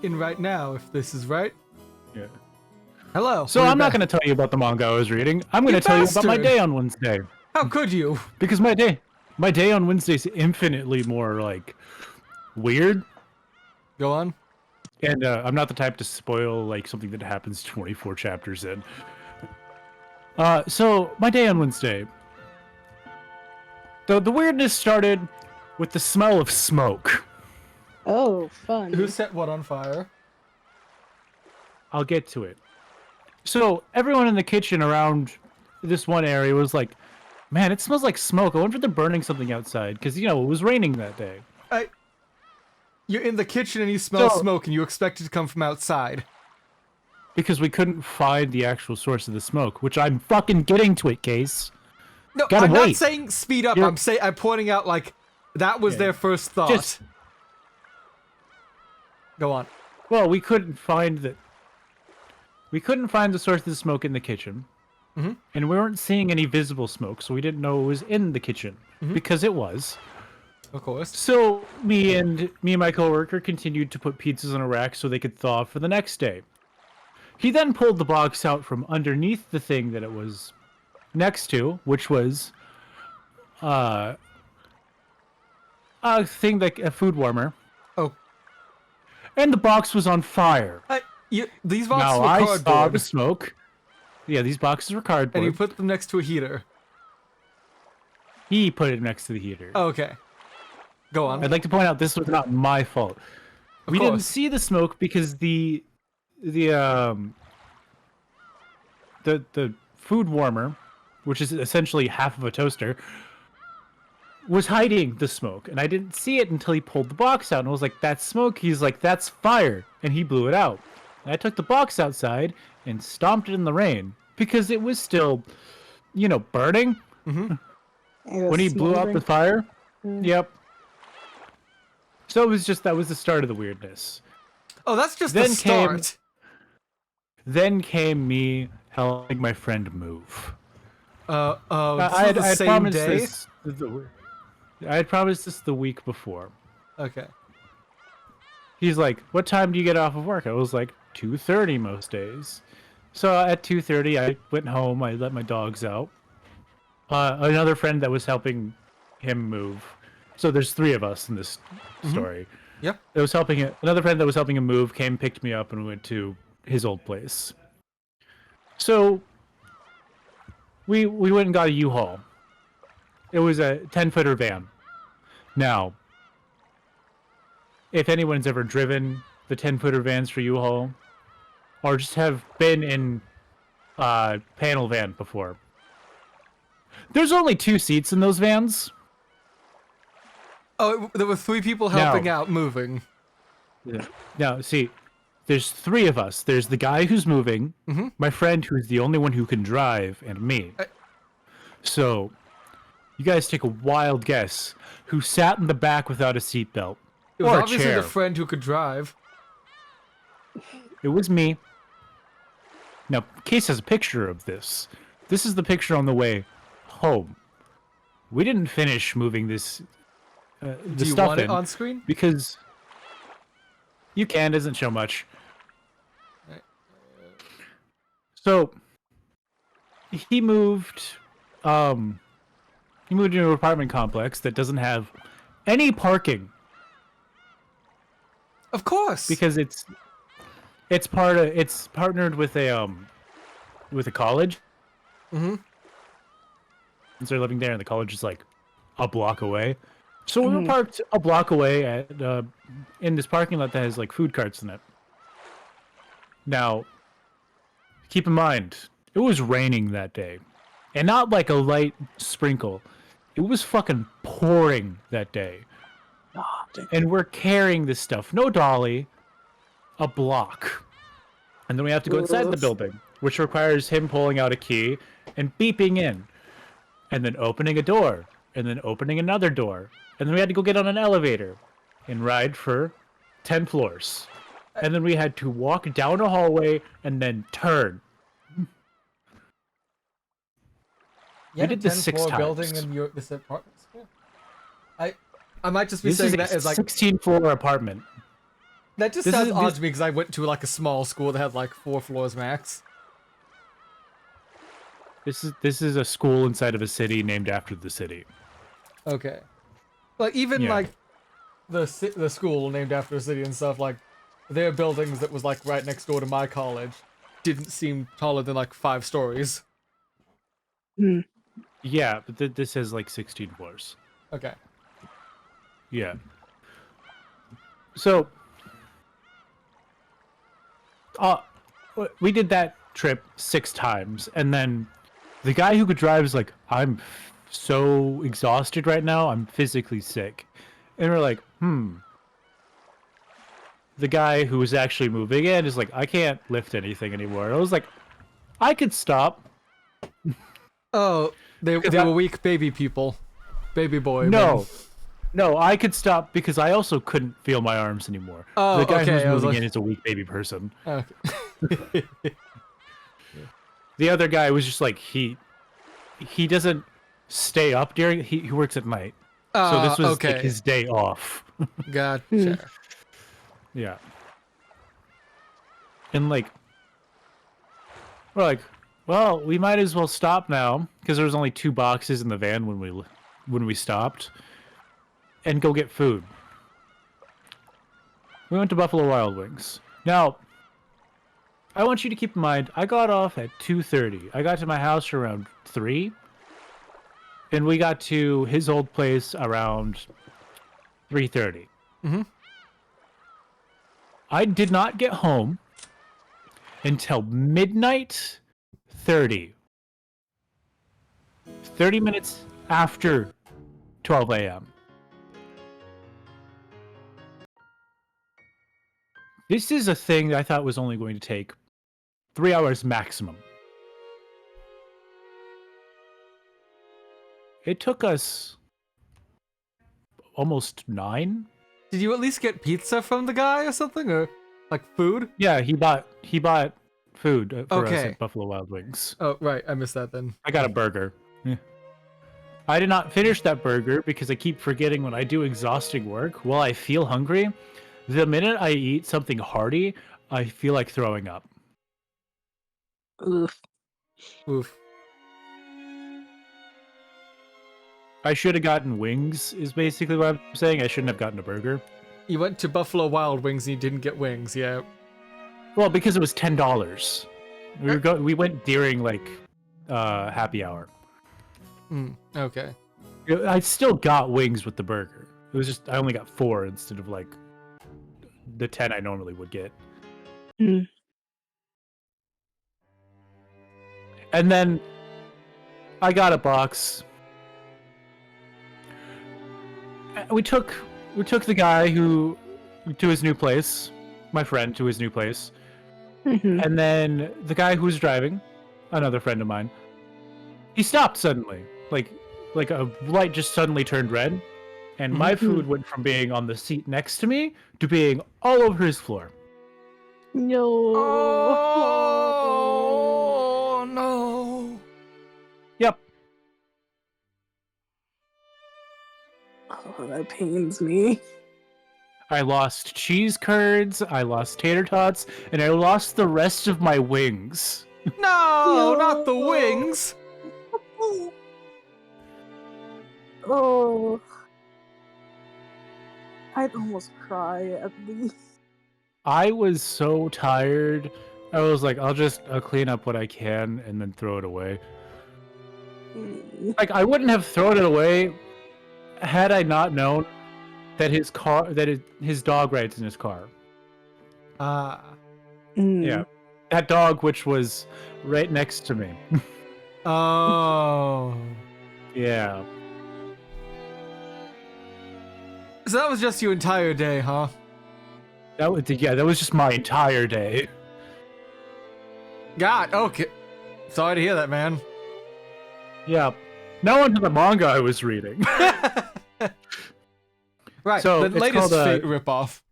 in right now, if this is right. Yeah. Hello. So I'm not going to tell you about the manga I was reading. I'm going to tell you about my day on Wednesday. How could you? Because my day on Wednesday is infinitely more like weird. Go on. And I'm not the type to spoil like something that happens 24 chapters in. So my day on Wednesday. The weirdness started with the smell of smoke. Oh, fun. Who set what on fire? I'll get to it. So everyone in the kitchen around this one area was like, man, it smells like smoke. I wonder if they're burning something outside. Because, you know, it was raining that day. You're in the kitchen and you smell smoke and you expect it to come from outside. Because we couldn't find the actual source of the smoke, which I'm fucking getting to it, Case. No, Gotta I'm wait. not saying speed up. I'm pointing out, like, that was their first thought. Go on. Well, we couldn't find the source of the smoke in the kitchen. Mm-hmm. And we weren't seeing any visible smoke, so we didn't know it was in the kitchen. Mm-hmm. Because it was. Of course. So me and my coworker continued to put pizzas on a rack so they could thaw for the next day. He then pulled the box out from underneath the thing that it was next to, which was a thing like a food warmer. Oh. And the box was on fire. These boxes Now were I cardboard. saw the smoke. Yeah, these boxes were cardboard. And you put them next to a heater. He put it next to the heater. Oh, okay. Go on. I'd like to point out this was not my fault. We didn't see the smoke because the food warmer, which is essentially half of a toaster, was hiding the smoke, and I didn't see it until he pulled the box out, and I was like, "That's smoke." He's like, "That's fire," and he blew it out. And I took the box outside and stomped it in the rain because it was still, you know, burning. Mm-hmm. When he blew out the fire. Yep. So it was that was the start of the weirdness. Oh, that's just the start. Then came me helping my friend move. I had promised this. I had promised this the week before. Okay. He's like, "What time do you get off of work?" I was like, 2:30 most days. So at 2:30, I went home. I let my dogs out. Another friend that was helping him move. So there's 3 of us in this story. Yep. Another friend that was helping him move came, picked me up, and we went to his old place. So we went and got a U-Haul. It was a 10-footer van. Now, if anyone's ever driven the 10-footer vans for U-Haul, or just have been in panel van before, there's only 2 seats in those vans. Oh, there were 3 people helping out moving. Yeah. Now, see, there's 3 of us. There's the guy who's moving, my friend who's the only one who can drive, and me. So, you guys take a wild guess who sat in the back without a seatbelt. It was or obviously a chair. the friend who could drive. It was me. Now, Case has a picture of this. This is the picture on the way home. We didn't finish moving this. Do you want it on screen? Because you can, doesn't show much. So he moved into an apartment complex that doesn't have any parking. Of course. Because it's partnered with a college. Mm-hmm. And so they're living there, and the college is like a block away. So we were parked a block away at in this parking lot that has like food carts in it. Now, keep in mind, it was raining that day, and not like a light sprinkle. It was fucking pouring that day. And we're carrying this stuff, no dolly, a block, and then we have to go inside the building, which requires him pulling out a key and beeping in, and then opening a door, and then opening another door. And then we had to go get on an elevator and ride for 10 floors. And then we had to walk down a hallway and then turn. We did this 6 times. Building in this apartment school? I might just be This saying is that a as like 16-floor apartment. That just sounds odd to me because I went to like a small school that had like 4 floors max. This is a school inside of a city named after the city. Okay. Like even like the school named after a city and stuff, like their buildings that was like right next door to my college didn't seem taller than like 5 stories. Yeah, but this has like 16 floors. Okay. Yeah. So, we did that trip 6 times, and then the guy who could drive is like, I'm so exhausted right now, I'm physically sick. And we're like, The guy who was actually moving in is like, I can't lift anything anymore. I was like, I could stop. Oh, they were weak baby people. Baby boy. No. No, I could stop because I also couldn't feel my arms anymore. Oh, the guy okay, who's moving in is a weak baby person. Okay. The other guy was just like, he doesn't stay up during, he works at night. So this was like his day off. Gotcha. Yeah. And like, we're like, well, we might as well stop now because there was only 2 boxes in the van when we stopped, and go get food. We went to Buffalo Wild Wings. Now, I want you to keep in mind, I got off at 2:30. I got to my house around 3, and we got to his old place around 3:30. I did not get home until midnight 30. 30 minutes after 12 a.m. This is a thing that I thought was only going to take 3 hours maximum. It took us almost 9. Did you at least get pizza from the guy or something, or like food? Yeah, he bought food for us at Buffalo Wild Wings. Oh, right. I missed that then. I got a burger. Yeah. I did not finish that burger because I keep forgetting when I do exhausting work. While I feel hungry, the minute I eat something hearty, I feel like throwing up. Oof. Oof. I should have gotten wings, is basically what I'm saying. I shouldn't have gotten a burger. You went to Buffalo Wild Wings and you didn't get wings, yeah. Well, because it was $10. We went during like happy hour. Okay. I still got wings with the burger. It was just I only got 4 instead of like the 10 I normally would get. And then I got a box. We took the guy to his new place, my friend to his new place. And then the guy who was driving, another friend of mine, he stopped suddenly. Like a light just suddenly turned red, and my food went from being on the seat next to me to being all over his floor. No. Oh no. Yep. Oh, that pains me. I lost cheese curds, I lost tater tots, and I lost the rest of my wings. No, not the wings. Oh. I'd almost cry at least. I was so tired. I was like, I'll clean up what I can and then throw it away. Like, I wouldn't have thrown it away had I not known that his dog rides in his car. Yeah. That dog, which was right next to me. Oh. Yeah. So that was just your entire day, huh? That was just my entire day. God, okay. Sorry to hear that, man. Yeah. Now onto the manga I was reading. Right, so the latest Fate ripoff.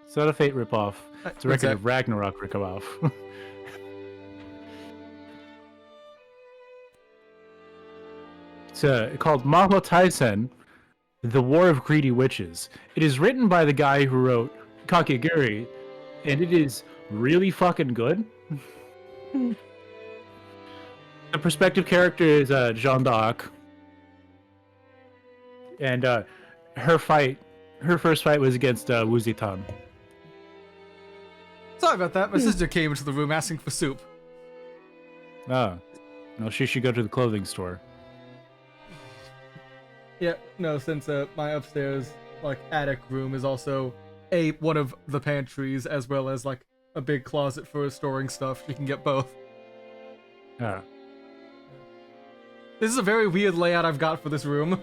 It's not a Fate ripoff. It's a record of Ragnarok ripoff. It's called Maho Taisen, The War of Greedy Witches. It is written by the guy who wrote Kakegurui, and it is really fucking good. The perspective character is Jeanne d'Arc, and her first fight was against Wuzitan. Sorry about that. My sister came into the room asking for soup. Oh, no, she should go to the clothing store. Yeah, no, since my upstairs like attic room is also one of the pantries as well as like a big closet for storing stuff. You can get both. Ah. This is a very weird layout I've got for this room.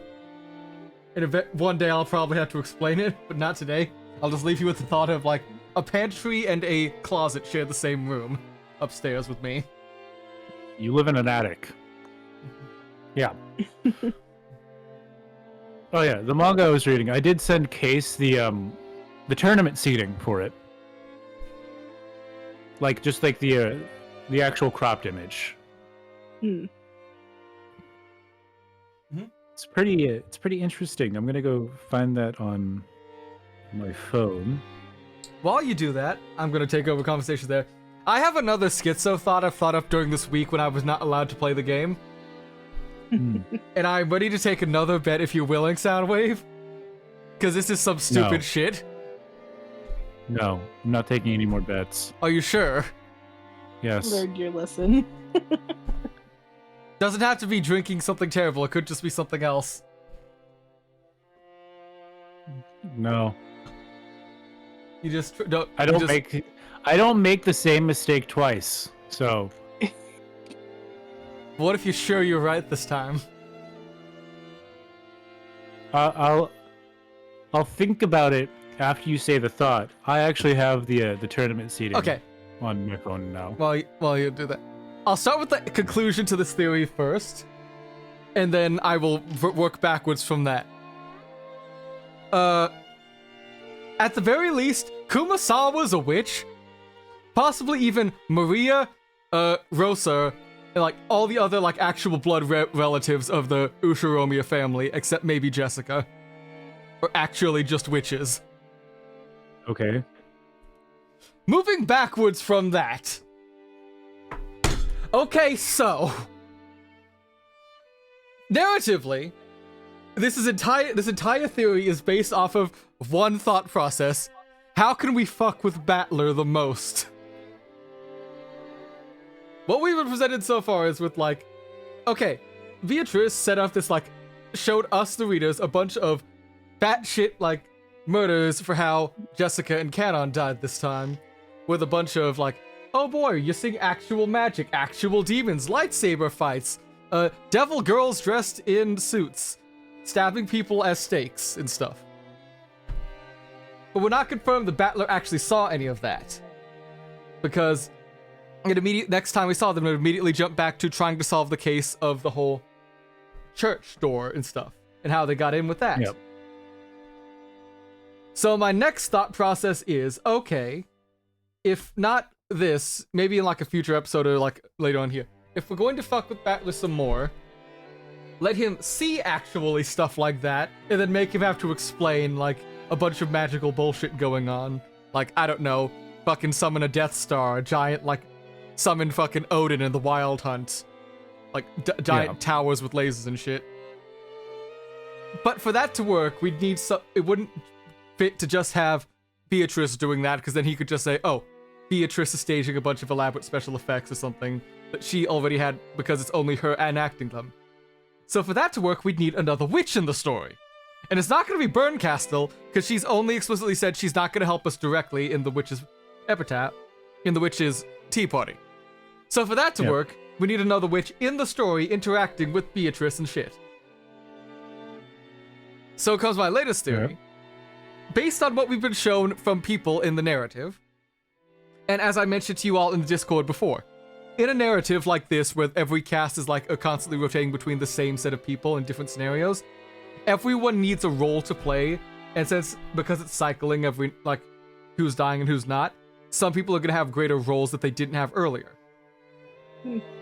And one day I'll probably have to explain it, but not today. I'll just leave you with the thought of like a pantry and a closet share the same room upstairs with me. You live in an attic. Yeah. Oh yeah, the manga I was reading. I did send Case the tournament seating for it. Like just like the actual cropped image. Hmm. It's pretty interesting. I'm gonna go find that on my phone. While you do that, I'm gonna take over conversation there. I have another schizo thought I've thought up during this week when I was not allowed to play the game. And I'm ready to take another bet if you're willing, Soundwave. Because this is some stupid shit. No, I'm not taking any more bets. Are you sure? Yes. Learned your lesson. Doesn't have to be drinking something terrible. It could just be something else. No. You just don't. I don't make the same mistake twice. So. What if you're sure you're right this time? I'll think about it after you say the thought. I actually have the tournament seating. Okay. On my phone now. While you do that, I'll start with the conclusion to this theory first, and then I will work backwards from that. At the very least, Kumasawa's a witch. Possibly even Maria, Rosa, and like all the other like actual blood relatives of the Ushiromiya family, except maybe Jessica, are actually just witches. Okay. Moving backwards from that. Okay, so narratively, this entire theory is based off of one thought process. How can we fuck with Battler the most? What we've been presented so far is with like, okay, Beatrice set up this like, showed us the readers a bunch of batshit like murders for how Jessica and Canon died this time, with a bunch of like, oh boy, you're seeing actual magic, actual demons, lightsaber fights, devil girls dressed in suits, stabbing people as stakes and stuff. But we're not confirmed the Battler actually saw any of that, because next time we saw them, it immediately jumped back to trying to solve the case of the whole church door and stuff, and how they got in with that. Yep. So my next thought process is, okay, if not this, maybe in like a future episode or like later on here, if we're going to fuck with Battler some more, let him see actually stuff like that, and then make him have to explain like a bunch of magical bullshit going on. Like, I don't know, fucking summon a Death Star, a giant like summon fucking Oden in the Wild Hunt. Like, giant towers with lasers and shit. But for that to work, we'd need it wouldn't fit to just have Beatrice doing that, because then he could just say, oh, Beatrice is staging a bunch of elaborate special effects or something that she already had because it's only her enacting them. So for that to work, we'd need another witch in the story. And it's not going to be Berncastle, because she's only explicitly said she's not going to help us directly in the witch's epitaph, in the witch's tea party. So for that to work, we need another witch in the story interacting with Beatrice and shit. So comes my latest theory. Yeah. Based on what we've been shown from people in the narrative, and as I mentioned to you all in the Discord before, in a narrative like this, where every cast is like constantly rotating between the same set of people in different scenarios, everyone needs a role to play, and because it's cycling every, like, who's dying and who's not, some people are going to have greater roles that they didn't have earlier.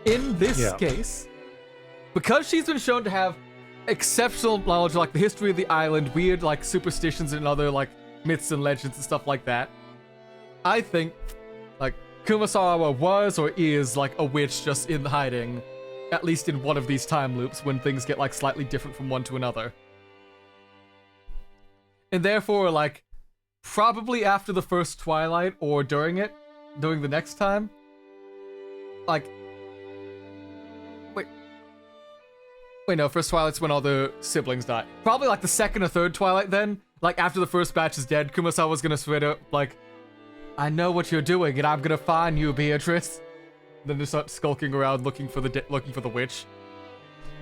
In this case, because she's been shown to have exceptional knowledge of, like, the history of the island, weird, like, superstitions and other, like, myths and legends and stuff like that, I think, like, Kumasawa was or is, like, a witch just in hiding, at least in one of these time loops when things get, like, slightly different from one to another. And therefore, like, probably after the first Twilight or during the next time, like, wait, no, first Twilight's when all the siblings die. Probably, like, the second or third Twilight then, like, after the first batch is dead, Kumasawa's gonna straight up, like, I know what you're doing, and I'm gonna find you, Beatrice. Then they start skulking around looking for the witch.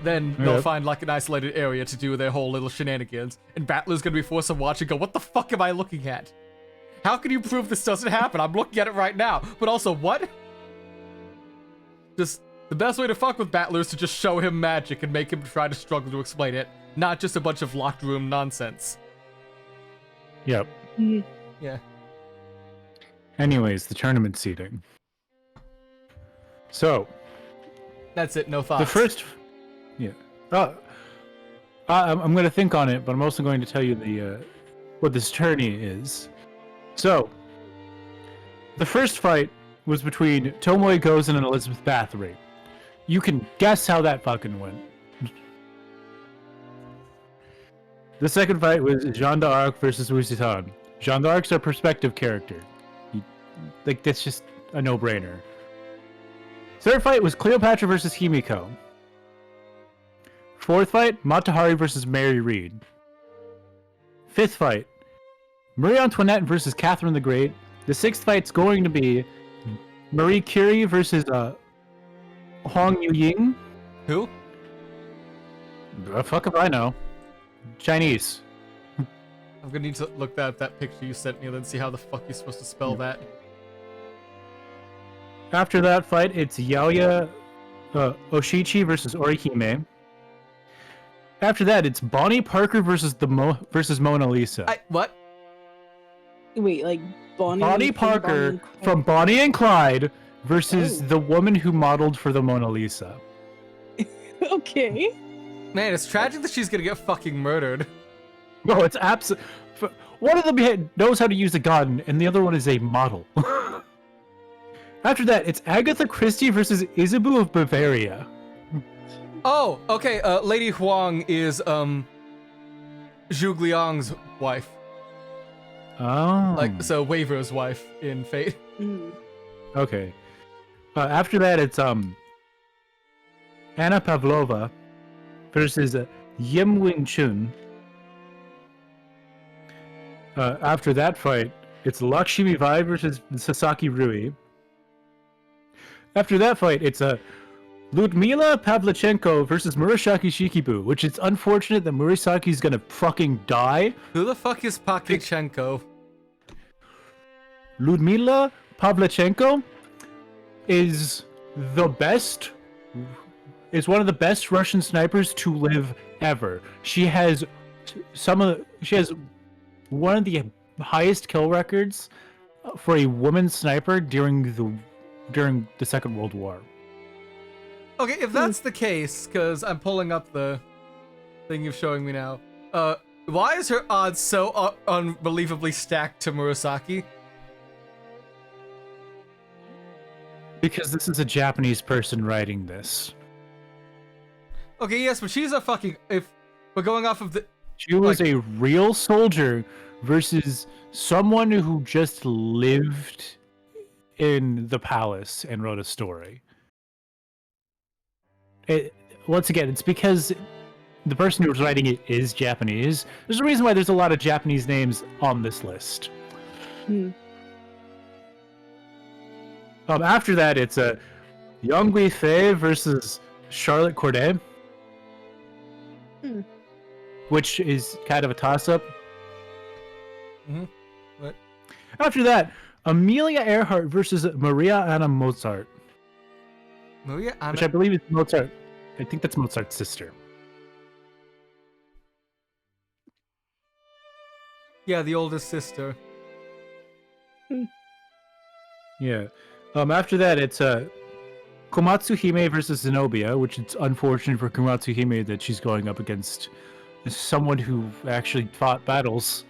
Then they'll find, like, an isolated area to do their whole little shenanigans, and Battler's gonna be forced to watch and go, what the fuck am I looking at? How can you prove this doesn't happen? I'm looking at it right now. But also, what? Just, the best way to fuck with Battler is to just show him magic and make him try to struggle to explain it, not just a bunch of locked room nonsense. Yep. Yeah. Anyways, the tournament seeding. So. That's it, no thoughts. The first. Yeah. I'm going to think on it, but I'm also going to tell you what this tourney is. So, the first fight was between Tomoe Gozen and Elizabeth Bathory. You can guess how that fucking went. The second fight was Jeanne d'Arc versus Wusitan. Jeanne d'Arc's a perspective character. Like, that's just a no-brainer. Third fight was Cleopatra versus Himiko. Fourth fight, Matahari versus Mary Read. Fifth fight, Marie Antoinette versus Catherine the Great. The sixth fight's going to be Marie Curie versus Huang Yuying. Who? The fuck if I know. Chinese. I'm gonna need to look at that picture you sent me and then see how the fuck you're supposed to spell that. After that fight, it's Yaoya Oshichi versus Orihime. After that, it's Bonnie Parker versus Mona Lisa. What? Wait, like Bonnie Parker from Bonnie and Clyde versus the woman who modeled for the Mona Lisa. Okay. Man, it's tragic that she's gonna get fucking murdered. No, it's absolute. One of them knows how to use a gun, and the other one is a model. After that, it's Agatha Christie versus Isabeau of Bavaria. Oh, okay. Lady Huang is Zhuge Liang's wife. Oh. Like, so Waver's wife in Fate. Okay. After that, it's Anna Pavlova versus Yim Wing Chun. After that fight, it's Lakshmi Vai versus Sasaki Rui. After that fight, it's Ludmila Pavlichenko versus Murasaki Shikibu, which is unfortunate that Murasaki's gonna fucking die. Who the fuck is Pavlichenko? Ludmila Pavlichenko is one of the best Russian snipers to live ever. She has one of the highest kill records for a woman sniper during the Second World War. Okay, if that's the case, because I'm pulling up the thing you're showing me now, why is her odds so unbelievably stacked to Murasaki? Because this is a Japanese person writing this. Okay, yes, but she's a fucking... If we're going off of the... She was a real soldier versus someone who just lived in the palace and wrote a story. Once again, it's because the person who was writing it is Japanese. There's a reason why there's a lot of Japanese names on this list. After that, it's Yang Guifei versus Charlotte Corday, which is kind of a toss-up. What? After that, Amelia Earhart versus Maria Anna Mozart. Maria Anna... Which I believe is Mozart. I think that's Mozart's sister. Yeah, the oldest sister. Yeah. After that, it's Komatsu Hime versus Zenobia, which it's unfortunate for Komatsu Hime that she's going up against someone who actually fought battles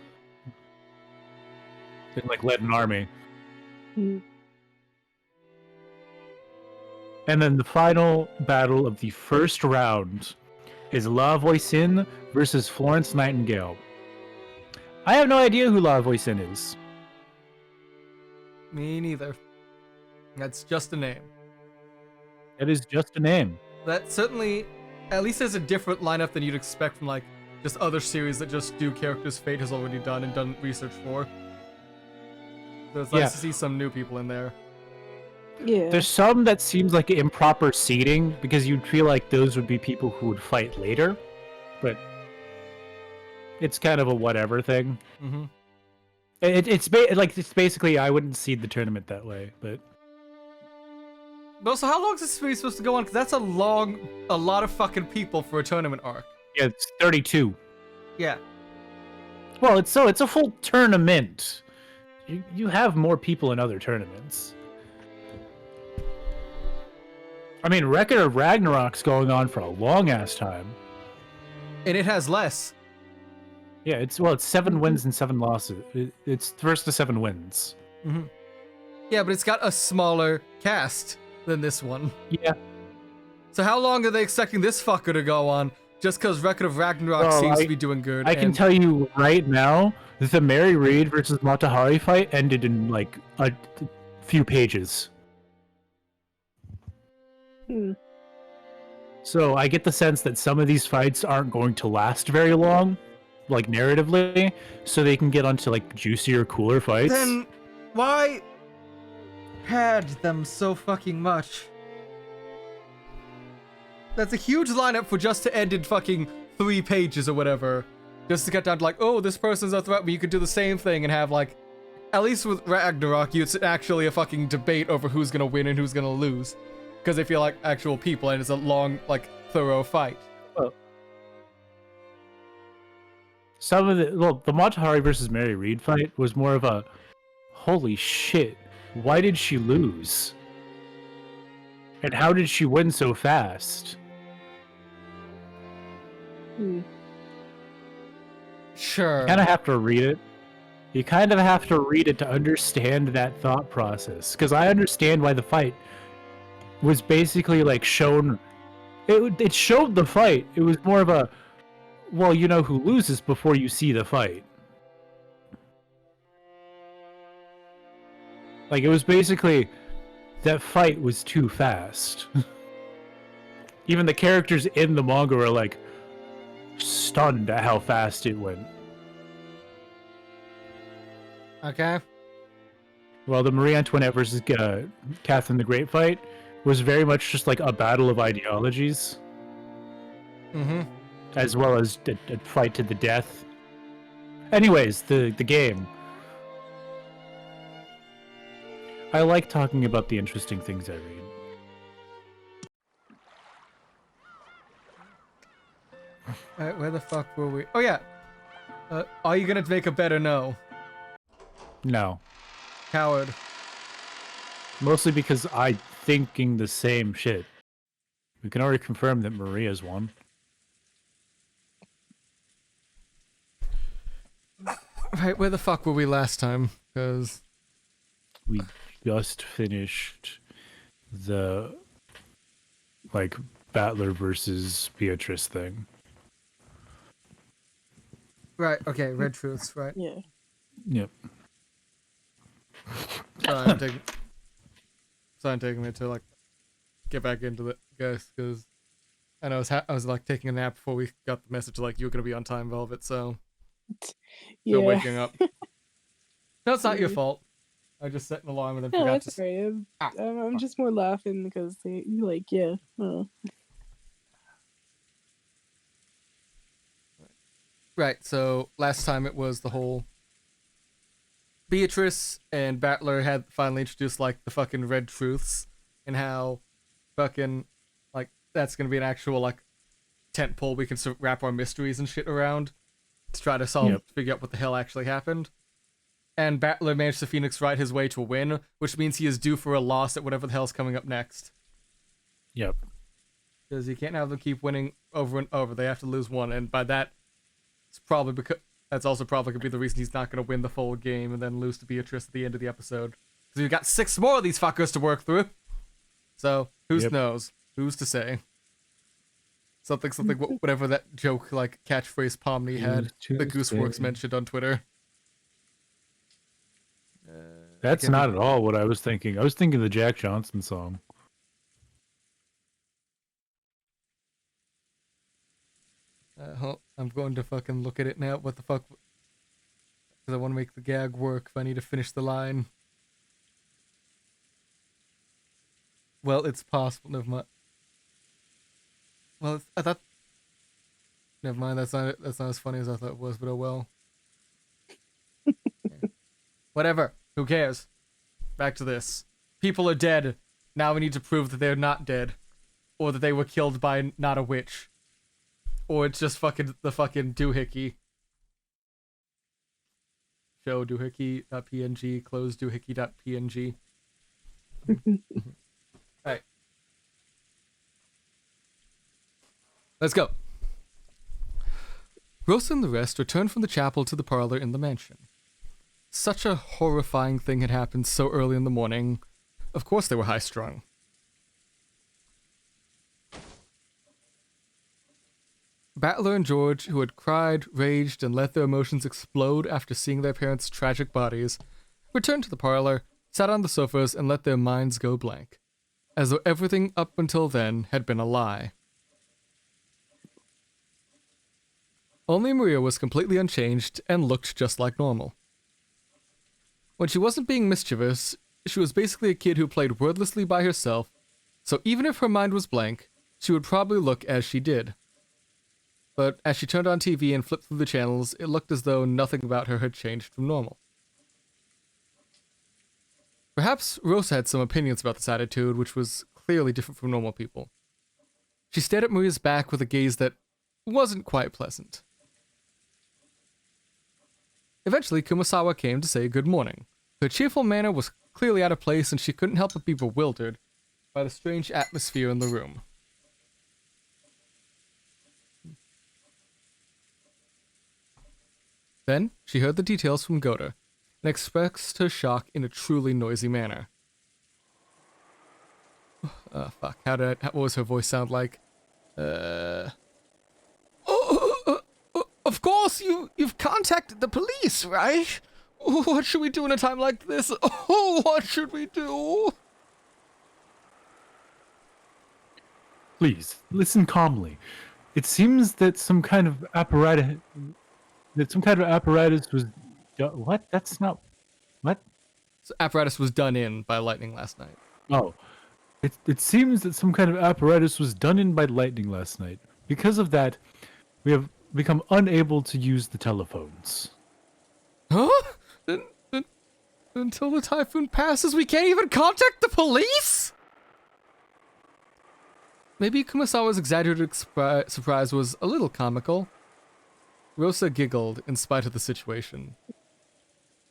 and, like, led an army. Mm. And then the final battle of the first round is La Voisin versus Florence Nightingale. I have no idea who La Voisin is. Me neither. That's just a name. It is just a name. That certainly, at least has a different lineup than you'd expect from like just other series that just do characters Fate has already done and done research for. So it's nice to see some new people in there. Yeah. There's some that seems like improper seeding because you'd feel like those would be people who would fight later, but it's kind of a whatever thing. Mm-hmm. It's basically I wouldn't seed the tournament that way, but Also, how long is this series supposed to go on? Because that's a lot of fucking people for a tournament arc. yeah, it's 32. Yeah. Well, it's a full tournament. You have more people in other tournaments. I mean, Record of Ragnarok's going on for a long ass time. And it has less. Yeah, it's 7 wins and 7 losses. It's first to 7 wins. Mm-hmm. Yeah, but it's got a smaller cast than this one. Yeah. So how long are they expecting this fucker to go on? Just because Record of Ragnarok seems to be doing good. I can tell you right now, the Mary Reed versus Matahari fight ended in like a few pages. Hmm. So I get the sense that some of these fights aren't going to last very long, like narratively, so they can get onto like juicier, cooler fights. Then why pad them so fucking much? That's a huge lineup for just to end in fucking 3 pages or whatever. Just to get down to like, oh, this person's a threat, but you could do the same thing and have like, at least with Ragnarok, it's actually a fucking debate over who's gonna win and who's gonna lose. Because they feel like actual people and it's a long, like, thorough fight. Well, the Matahari versus Mary Reed fight was more of a, holy shit, why did she lose? And how did she win so fast? Hmm. Sure. You kind of have to read it. You kind of have to read it to understand that thought process. Because I understand why the fight was basically like shown. It showed the fight. It was more of a, well, you know who loses before you see the fight. Like, it was basically, that fight was too fast. Even the characters in the manga were like stunned at how fast it went. Okay. Well, the Marie Antoinette versus Catherine the Great fight was very much just like a battle of ideologies. Mm-hmm. As well as a fight to the death. Anyways, the game. I like talking about the interesting things I read. Alright, where the fuck were we? Oh, yeah. Are you gonna make a better no? No. Coward. Mostly because I'm thinking the same shit. We can already confirm that Maria's won. Right, where the fuck were we last time? Because We just finished the, like, Battler versus Beatrice thing. right, okay, Red Truths, right? Yeah. Yep. Sorry, I'm taking me to like get back into the guys because I know I was like taking a nap before we got the message like you were gonna be on time, Velvet. So Yeah. still waking up. No, it's not your fault. I just set an alarm and then No, forgot that's to. okay. I'm just more laughing because they like, yeah. Right. So last time it was the whole Beatrice and Battler had finally introduced like the fucking Red Truths and how fucking like that's gonna be an actual like tent pole we can wrap our mysteries and shit around to try to solve, figure out what the hell actually happened. And Battler managed to Phoenix ride his way to a win, which means he is due for a loss at whatever the hell's coming up next. Yep. Because you can't have them keep winning over and over. They have to lose one, and by that, it's probably because that's also probably gonna be the reason he's not gonna win the full game and then lose to Beatrice at the end of the episode. Because we've got 6 more of these fuckers to work through. So, who knows? Who's to say? Something, whatever that joke, like, catchphrase Pomni had. The Gooseworks mentioned on Twitter. That's not at all what I was thinking. I was thinking the Jack Johnson song. I'm going to fucking look at it now. What the fuck? Because I want to make the gag work if I need to finish the line. Well, it's possible. Never mind. Well, I thought... Never mind, that's not as funny as I thought it was, but oh well. Yeah. Whatever. Who cares? Back to this. People are dead. Now we need to prove that they're not dead. Or that they were killed by not a witch. Or it's just the fucking doohickey. Show doohickey.png, close doohickey.png. Alright. Let's go. Rosa and the rest returned from the chapel to the parlor in the mansion. Such a horrifying thing had happened so early in the morning. Of course they were high-strung. Battler and George, who had cried, raged, and let their emotions explode after seeing their parents' tragic bodies, returned to the parlor, sat on the sofas, and let their minds go blank, as though everything up until then had been a lie. Only Maria was completely unchanged and looked just like normal. When she wasn't being mischievous, she was basically a kid who played wordlessly by herself, so even if her mind was blank, she would probably look as she did. But as she turned on TV and flipped through the channels, it looked as though nothing about her had changed from normal. Perhaps Rosa had some opinions about this attitude, which was clearly different from normal people. She stared at Maria's back with a gaze that wasn't quite pleasant. Eventually, Kumasawa came to say good morning. Her cheerful manner was clearly out of place, and she couldn't help but be bewildered by the strange atmosphere in the room. Then, she heard the details from Goda, and expressed her shock in a truly noisy manner. Fuck, what was her voice sound like? Of course, you've contacted the police, right? What should we do in a time like this? Oh, what should we do? Please, listen calmly. It seems that some kind of apparatus was... What? That's not... What? So apparatus was done in by lightning last night. Oh. It seems that some kind of apparatus was done in by lightning last night. Because of that, we have become unable to use the telephones. Huh? Until the typhoon passes, we can't even contact the police? Maybe Kumasawa's exaggerated surprise was a little comical. Rosa giggled in spite of the situation.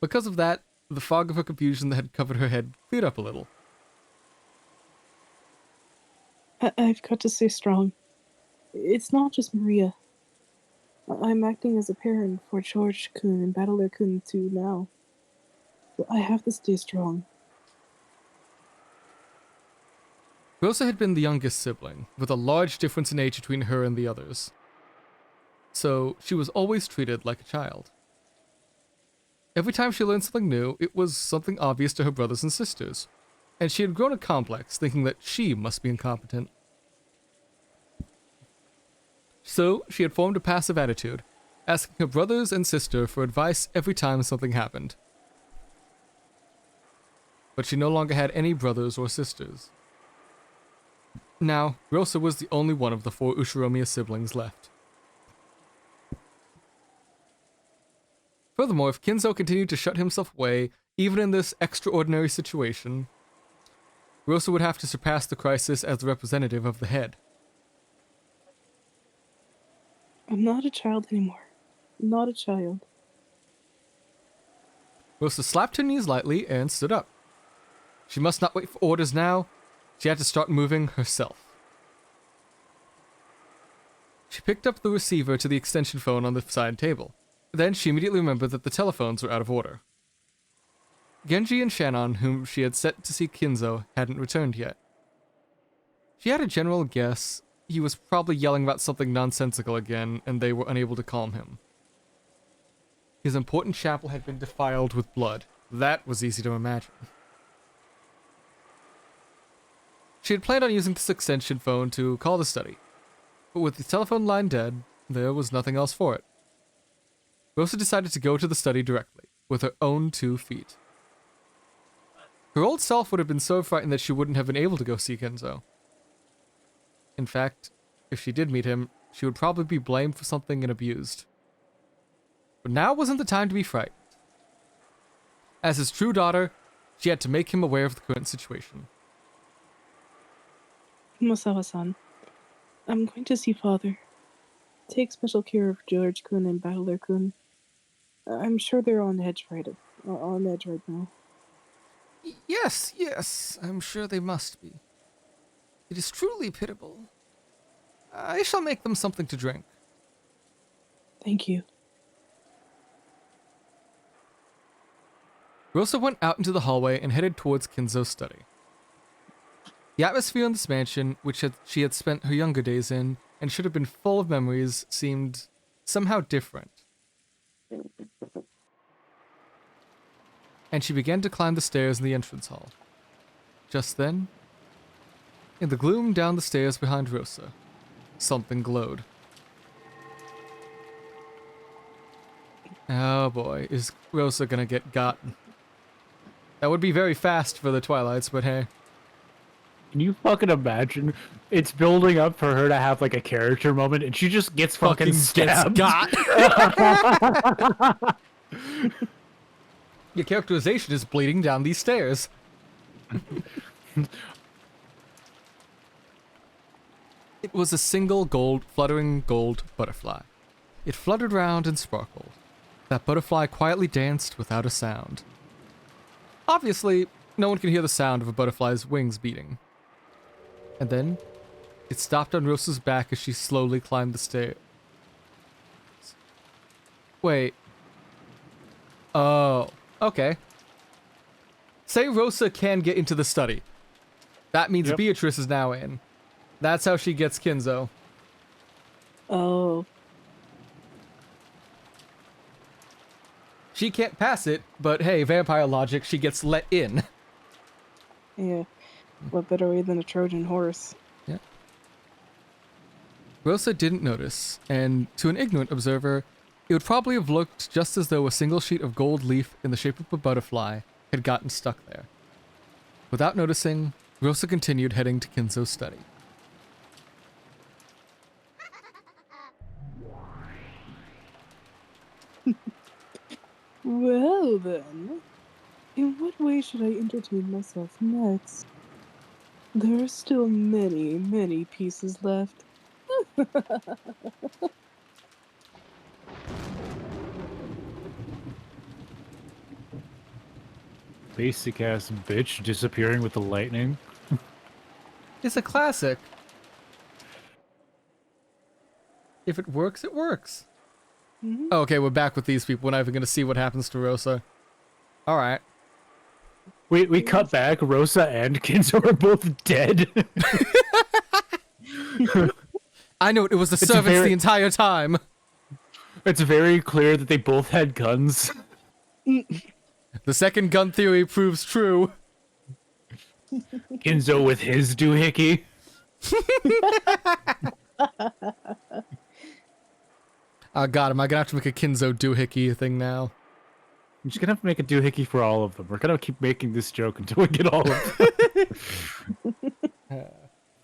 Because of that, the fog of her confusion that had covered her head cleared up a little. I've got to stay strong. It's not just Maria. I'm acting as a parent for George-kun and Battler-kun too now. But I have to stay strong. Rosa had been the youngest sibling, with a large difference in age between her and the others. So, she was always treated like a child. Every time she learned something new, it was something obvious to her brothers and sisters, and she had grown a complex, thinking that she must be incompetent. So, she had formed a passive attitude, asking her brothers and sister for advice every time something happened. But she no longer had any brothers or sisters. Now, Rosa was the only one of the 4 Ushiromiya siblings left. Furthermore, if Kinzo continued to shut himself away, even in this extraordinary situation, Rosa would have to surpass the crisis as the representative of the head. I'm not a child anymore. Not a child. Rosa slapped her knees lightly and stood up. She must not wait for orders now. She had to start moving herself. She picked up the receiver to the extension phone on the side table. Then she immediately remembered that the telephones were out of order. Genji and Shannon, whom she had set to see Kinzo, hadn't returned yet. She had a general guess he was probably yelling about something nonsensical again, and they were unable to calm him. His important chapel had been defiled with blood. That was easy to imagine. She had planned on using this extension phone to call the study, but with the telephone line dead, there was nothing else for it. Rosa decided to go to the study directly, with her own 2 feet. Her old self would have been so frightened that she wouldn't have been able to go see Kenzo. In fact, if she did meet him, she would probably be blamed for something and abused. But now wasn't the time to be frightened. As his true daughter, she had to make him aware of the current situation. Mosawa-san, I'm going to see father. Take special care of George-kun and Battler-kun. I'm sure they're on edge right now. Yes, I'm sure they must be. It is truly pitiable. I shall make them something to drink. Thank you. Rosa went out into the hallway and headed towards Kinzo's study. The atmosphere in this mansion, which she had spent her younger days in, and should have been full of memories, seemed somehow different. And she began to climb the stairs in the entrance hall. Just then, in the gloom down the stairs behind Rosa, something glowed. Oh boy, is Rosa gonna get gotten? That would be very fast for the Twilights, but hey. Can you fucking imagine? It's building up for her to have like a character moment, and she just gets fucking stabbed. Got. Your characterization is bleeding down these stairs. It was a single fluttering gold butterfly. It fluttered round and sparkled. That butterfly quietly danced without a sound. Obviously, no one can hear the sound of a butterfly's wings beating. And then, it stopped on Rosa's back as she slowly climbed the stairs. Wait. Oh, okay. Say Rosa can get into the study. That means Beatrice is now in. That's how she gets Kinzo. Oh. She can't pass it, but hey, vampire logic, she gets let in. Yeah. What better way than a Trojan horse? Yeah. Rosa didn't notice, and to an ignorant observer, it would probably have looked just as though a single sheet of gold leaf in the shape of a butterfly had gotten stuck there. Without noticing, Rosa continued heading to Kinzo's study. Well then, in what way should I entertain myself next? There are still many, many pieces left. Basic ass bitch disappearing with the lightning. It's a classic. If it works, it works. Mm-hmm. Oh, okay, we're back with these people. We're not even going to see what happens to Rosa. All right. We cut back. Rosa and Kinzo are both dead. I know, it was the servants the entire time. It's very clear that they both had guns. The second gun theory proves true. Kinzo with his doohickey. Oh god, am I gonna have to make a Kinzo doohickey thing now? I'm just gonna have to make a doohickey for all of them. We're gonna keep making this joke until we get all of them.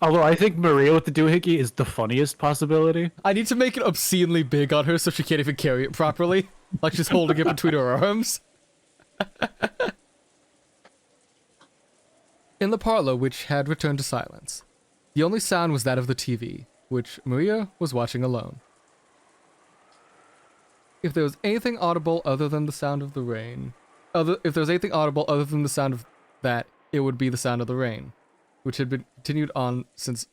Although I think Maria with the doohickey is the funniest possibility. I need to make it obscenely big on her so she can't even carry it properly. Like she's holding it between her arms. In the parlor, which had returned to silence, the only sound was that of the TV, which Maria was watching alone. If there was anything audible other than the sound of the rain, if there was anything audible other than the sound of that, it would be the sound of the rain, which had been continued on since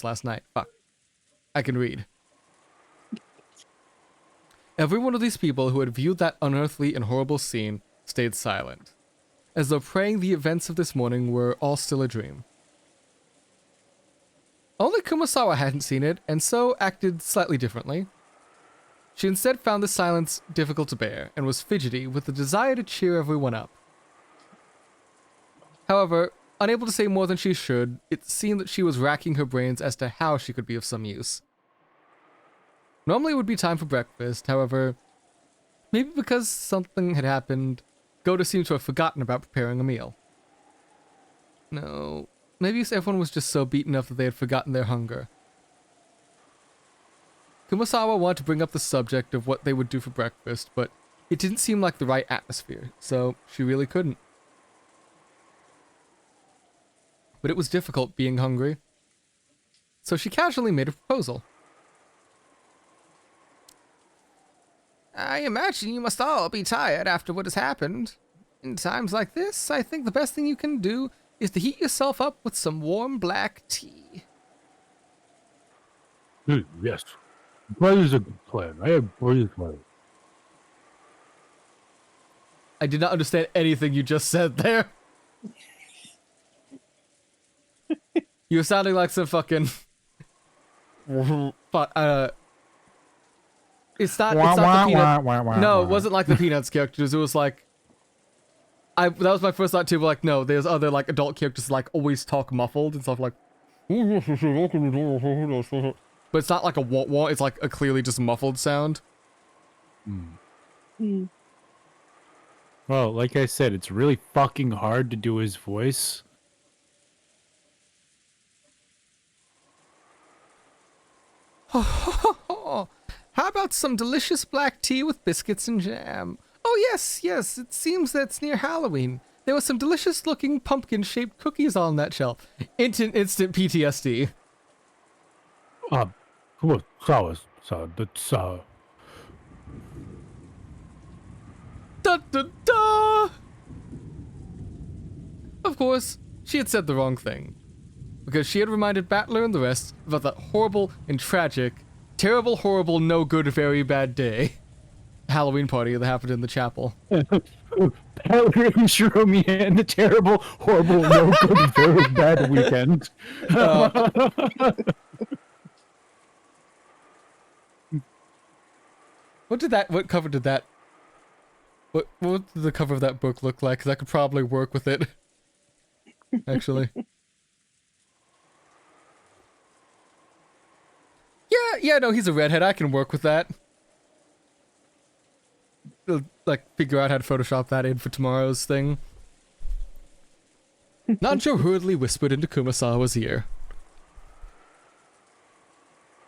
last night. Fuck. I can read. Every one of these people who had viewed that unearthly and horrible scene stayed silent. as though praying the events of this morning were all still a dream. Only Kumasawa hadn't seen it, and so acted slightly differently. She instead found the silence difficult to bear, and was fidgety with the desire to cheer everyone up. However, unable to say more than she should, it seemed that she was racking her brains as to how she could be of some use. Normally it would be time for breakfast, however, maybe because something had happened, Goda seemed to have forgotten about preparing a meal. No, maybe everyone was just so beaten up that they had forgotten their hunger. Kumasawa wanted to bring up the subject of what they would do for breakfast, but it didn't seem like the right atmosphere, so she really couldn't. But it was difficult being hungry, so she casually made a proposal. I imagine you must all be tired after what has happened. In times like this, I think the best thing you can do is to heat yourself up with some warm black tea. Yes. That is a good plan. I agree with you. I did not understand anything you just said there. You were sounding like some fucking... It's not the Peanuts... No, it wasn't like the Peanuts characters. It was like... that was my first thought too, but like, no, there's other like adult characters like always talk muffled and stuff like... But it's not like a wah-wah, it's like a clearly just muffled sound. Well, like I said, it's really fucking hard to do his voice. How about some delicious black tea with biscuits and jam? Oh yes, yes, it seems that's near Halloween. There were some delicious looking pumpkin shaped cookies on that shelf. Instant PTSD. Da da da! Of course, she had said the wrong thing. Because she had reminded Battler and the rest about that horrible and tragic, terrible, horrible, no good, very bad day Halloween party that happened in the chapel. Battler and Shiromia and the terrible, horrible, no good, very bad weekend. What cover did that... What did the cover of that book look like? Because I could probably work with it. Actually. Yeah, no, he's a redhead. I can work with that. Like, figure out how to Photoshop that in for tomorrow's thing. Nanjo hurriedly whispered into Kumasawa's ear.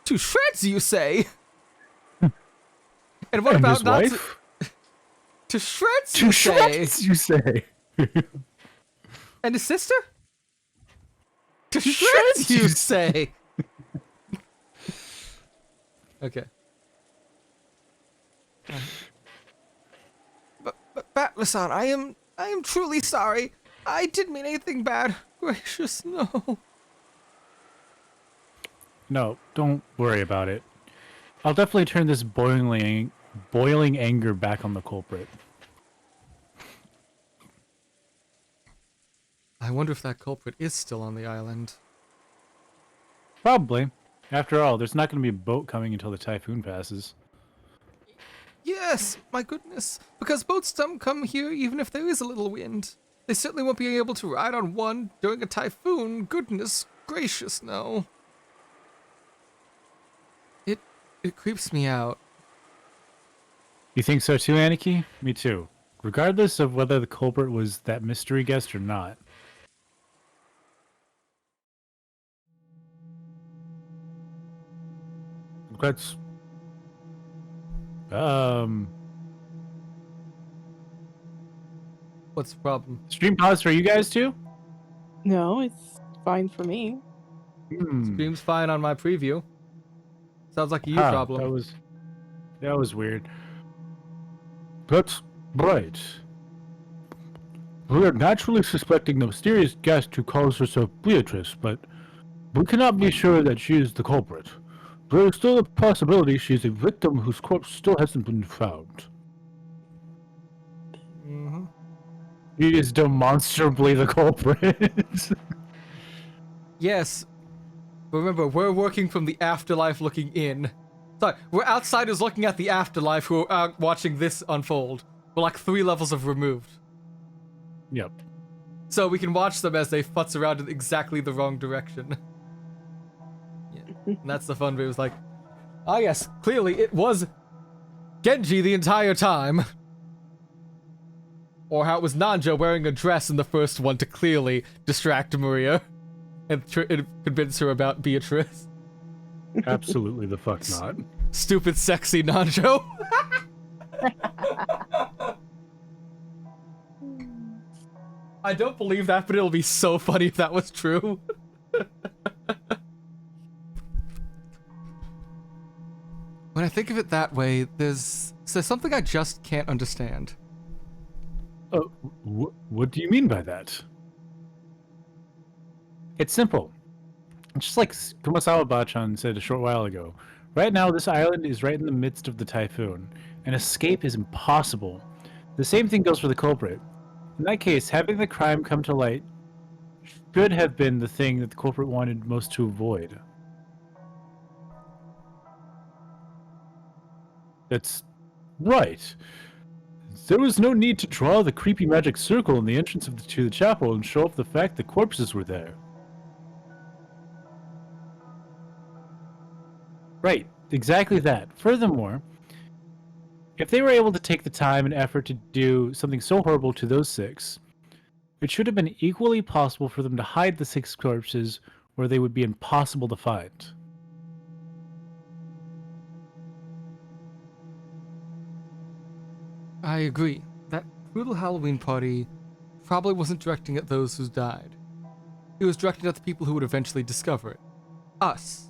To shreds, you say? And what about his wife? To shreds, To you shreds, say? you say. And his sister? To shreds, you say? Okay. But Battler-san, I am truly sorry. I didn't mean anything bad. Gracious, no. No, don't worry about it. I'll definitely turn this boiling anger back on the culprit. I wonder if that culprit is still on the island. Probably. After all, there's not going to be a boat coming until the typhoon passes. Yes, my goodness. Because boats don't come here even if there is a little wind. They certainly won't be able to ride on one during a typhoon. Goodness gracious, no. It creeps me out. You think so too, Aniki? Me too. Regardless of whether the culprit was that mystery guest or not. That's... What's the problem? Stream pause for you guys too? No, it's fine for me. Stream's fine on my preview. Sounds like a you Huh, problem. That was weird. That's right. We are naturally suspecting the mysterious guest who calls herself Beatrice, but we cannot be sure that she is the culprit. There is still a possibility she is a victim whose corpse still hasn't been found. He is demonstrably the culprit. Yes. Remember, we're working from the afterlife looking in. Sorry, we're outsiders looking at the afterlife who are watching this unfold. We're like 3 levels of removed. Yep. So we can watch them as they futz around in exactly the wrong direction. Yeah. And that's the fun bit. It was like, ah yes, clearly it was Genji the entire time. Or how it was Nanja wearing a dress in the first one to clearly distract Maria and convince her about Beatrice. Absolutely the fuck not. Stupid sexy Nanjo. I don't believe that, but it'll be so funny if that was true. When I think of it that way, there's something I just can't understand. What do you mean by that? It's simple. Just like Kumasawa-bachan said a short while ago, right now this island is right in the midst of the typhoon, and escape is impossible. The same thing goes for the culprit. In that case, having the crime come to light should have been the thing that the culprit wanted most to avoid. That's right. There was no need to draw the creepy magic circle in the entrance to the chapel and show off the fact that corpses were there. Right, exactly that. Furthermore, if they were able to take the time and effort to do something so horrible to those 6, it should have been equally possible for them to hide the 6 corpses where they would be impossible to find. I agree. That brutal Halloween party probably wasn't directing at those who died. It was directed at the people who would eventually discover it. Us.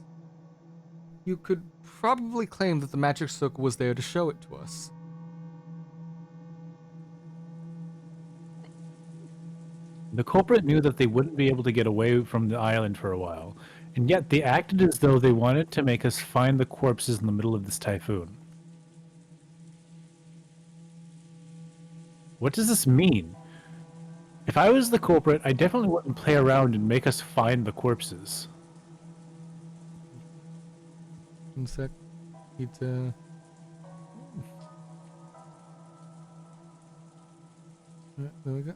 You could probably claim that the magic circle was there to show it to us. The culprit knew that they wouldn't be able to get away from the island for a while, and yet they acted as though they wanted to make us find the corpses in the middle of this typhoon. What does this mean? If I was the culprit, I definitely wouldn't play around and make us find the corpses. One sec. Right, there we go.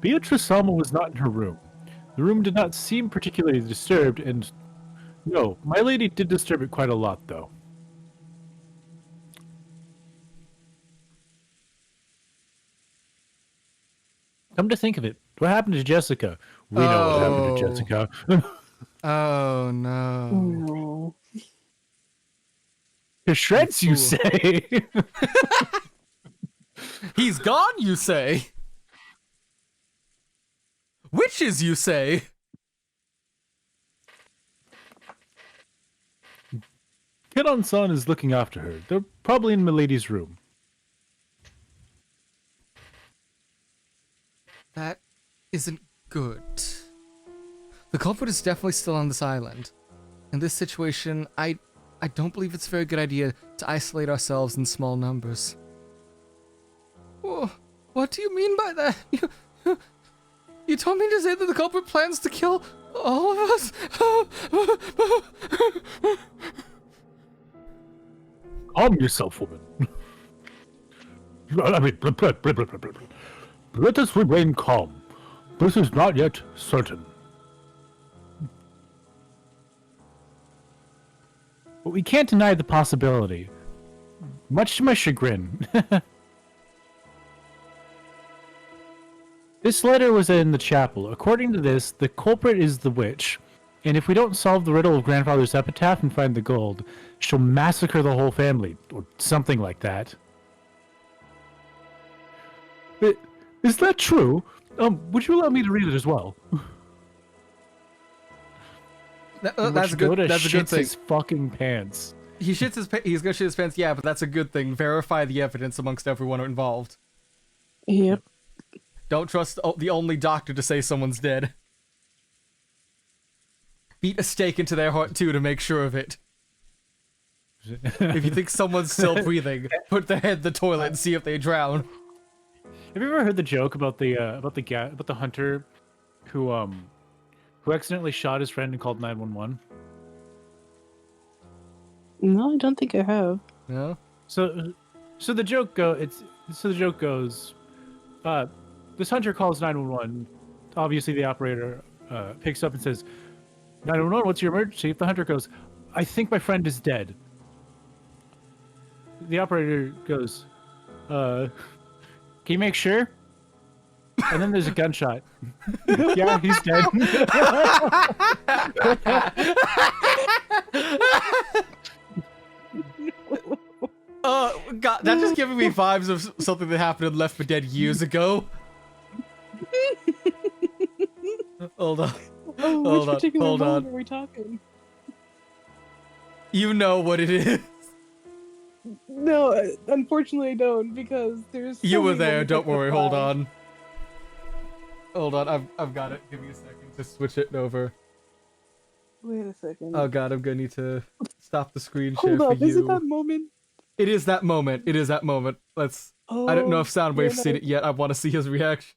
Beatrice Sama was not in her room. The room did not seem particularly disturbed, and no, my lady did disturb it quite a lot, though. Come to think of it, what happened to Jessica? We know what happened to Jessica. Oh no. No. To shreds, you say? He's gone, you say? Witches, you say? Kidon-san is looking after her. They're probably in Milady's room. That isn't good. The culprit is definitely still on this island. In this situation, I don't believe it's a very good idea to isolate ourselves in small numbers. Oh, what do you mean by that? You told me to say that the culprit plans to kill all of us? Calm yourself, woman. I mean, let us remain calm. This is not yet certain. But we can't deny the possibility. Much to my chagrin. This letter was in the chapel. According to this, the culprit is the witch. And if we don't solve the riddle of grandfather's epitaph and find the gold, she'll massacre the whole family, or something like that. Is that true? Would you allow me to read it as well? That's a good thing. His fucking pants. He's gonna shit his pants, yeah, but that's a good thing. Verify the evidence amongst everyone involved. Yep. Don't trust the only doctor to say someone's dead. Beat a stake into their heart too to make sure of it. If you think someone's still breathing, put their head in the toilet and see if they drown. Have you ever heard the joke about the hunter who accidentally shot his friend and called 911? No, I don't think I have. No. So the joke goes, this hunter calls 911. Obviously, the operator picks up and says, 911, what's your emergency? If the hunter goes, I think my friend is dead. The operator goes, can you make sure? And then there's a gunshot. Yeah, he's dead. Oh, God, that's just giving me vibes of something that happened in Left 4 Dead years ago. Hold on. Oh, which particular hold on. moment are we talking? You know what it is. No, unfortunately I don't, because there's so You were many there, moments don't I could worry, hold find. on. Hold on, I've got it. Give me a second to switch it over. Wait a second. Oh God, I'm gonna need to stop the screen share Hold for up, you. is it that moment? It is that moment. It is that moment. Let's. I don't know if Soundwave's yeah, seen it yet. I want to see his reaction.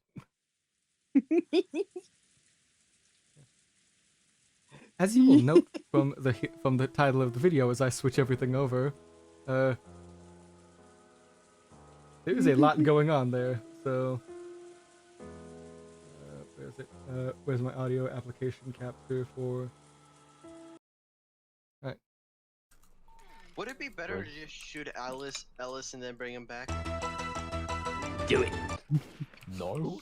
As you will note from the title of the video, as I switch everything over, there is a lot going on there. So, where's it? Where's my audio application capture for? All right. Would it be better to just shoot Ellis and then bring him back? Do it. No.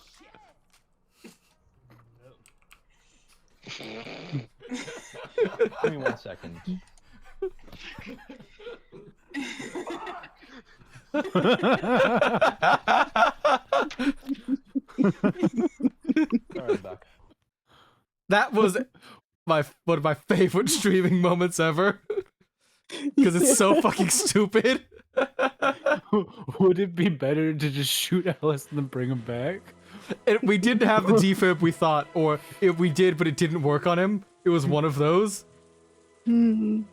Give me 1 second. Sorry, Doc. That was one of my favorite streaming moments ever. Because it's so fucking stupid. Would it be better to just shoot Alice and then bring him back? And we didn't have the defib we thought, or if we did, but it didn't work on him. It was one of those. It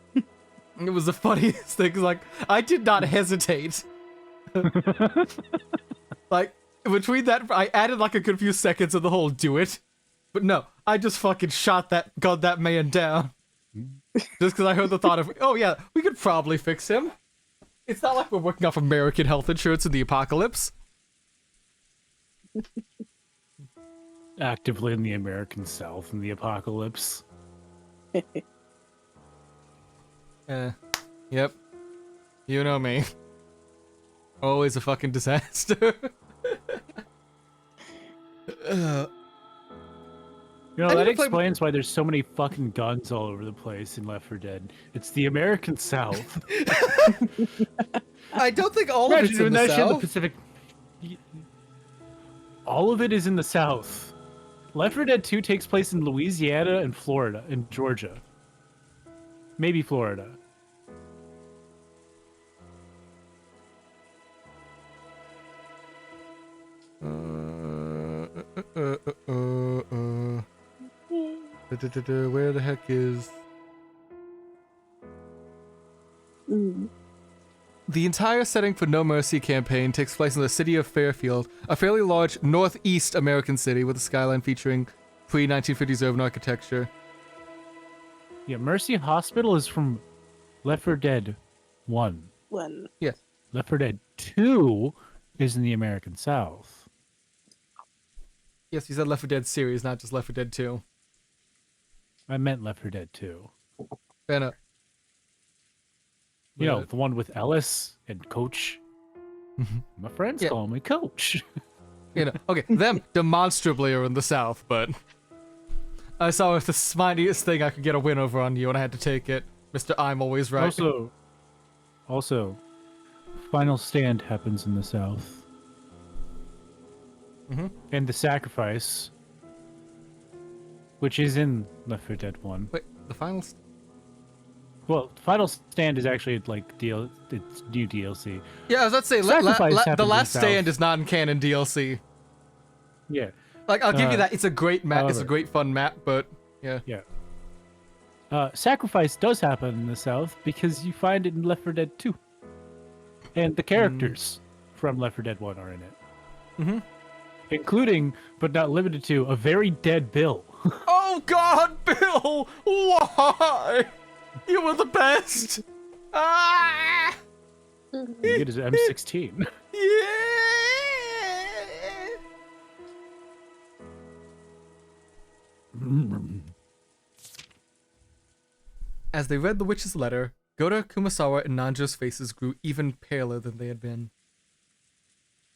was the funniest thing. Like, I did not hesitate. Like, between that, I added like a good few seconds of the whole do it. But no, I just fucking gunned that man down. Just because I heard the thought of, oh yeah, we could probably fix him. It's not like we're working off American health insurance in the apocalypse. Actively in the American South in the apocalypse. Yep. You know me. Always a fucking disaster. You know, that explains why there's so many fucking guns all over the place in Left 4 Dead. It's the American South. I don't think all of it's in the South. The Pacific. All of it is in the South. Left 4 Dead 2 takes place in Louisiana and Florida and Georgia. Maybe Florida. Where the heck is... The entire setting for No Mercy campaign takes place in the city of Fairfield, a fairly large northeast American city with a skyline featuring pre-1950s urban architecture. Yeah, Mercy Hospital is from Left 4 Dead 1. Yes. Left 4 Dead 2 is in the American South. Yes, you said Left 4 Dead series, not just Left 4 Dead 2. I meant Left 4 Dead 2. Fair enough. You know, the one with Ellis and Coach. My friends call me Coach. You know, okay, them demonstrably are in the South, but I saw it's the sminiest thing I could get a win over on you, and I had to take it. Mr. I'm always right. Also, Final Stand happens in the South. And The Sacrifice, which is in Left 4 Dead 1. Wait, the final... Well, Final Stand is actually like it's new DLC. Yeah, I was about to say, The Last Stand is not in canon DLC. Yeah. Like, I'll give you that. It's a great map. It's a great fun map, but yeah. Yeah. Sacrifice does happen in the South because you find it in Left 4 Dead 2. And the characters from Left 4 Dead 1 are in it. Mm-hmm. Including, but not limited to, a very dead Bill. Oh God, Bill! Why? You were the best! Ah! It is M16. Yeah! As they read the witch's letter, Gota, Kumasawa, and Nanjo's faces grew even paler than they had been.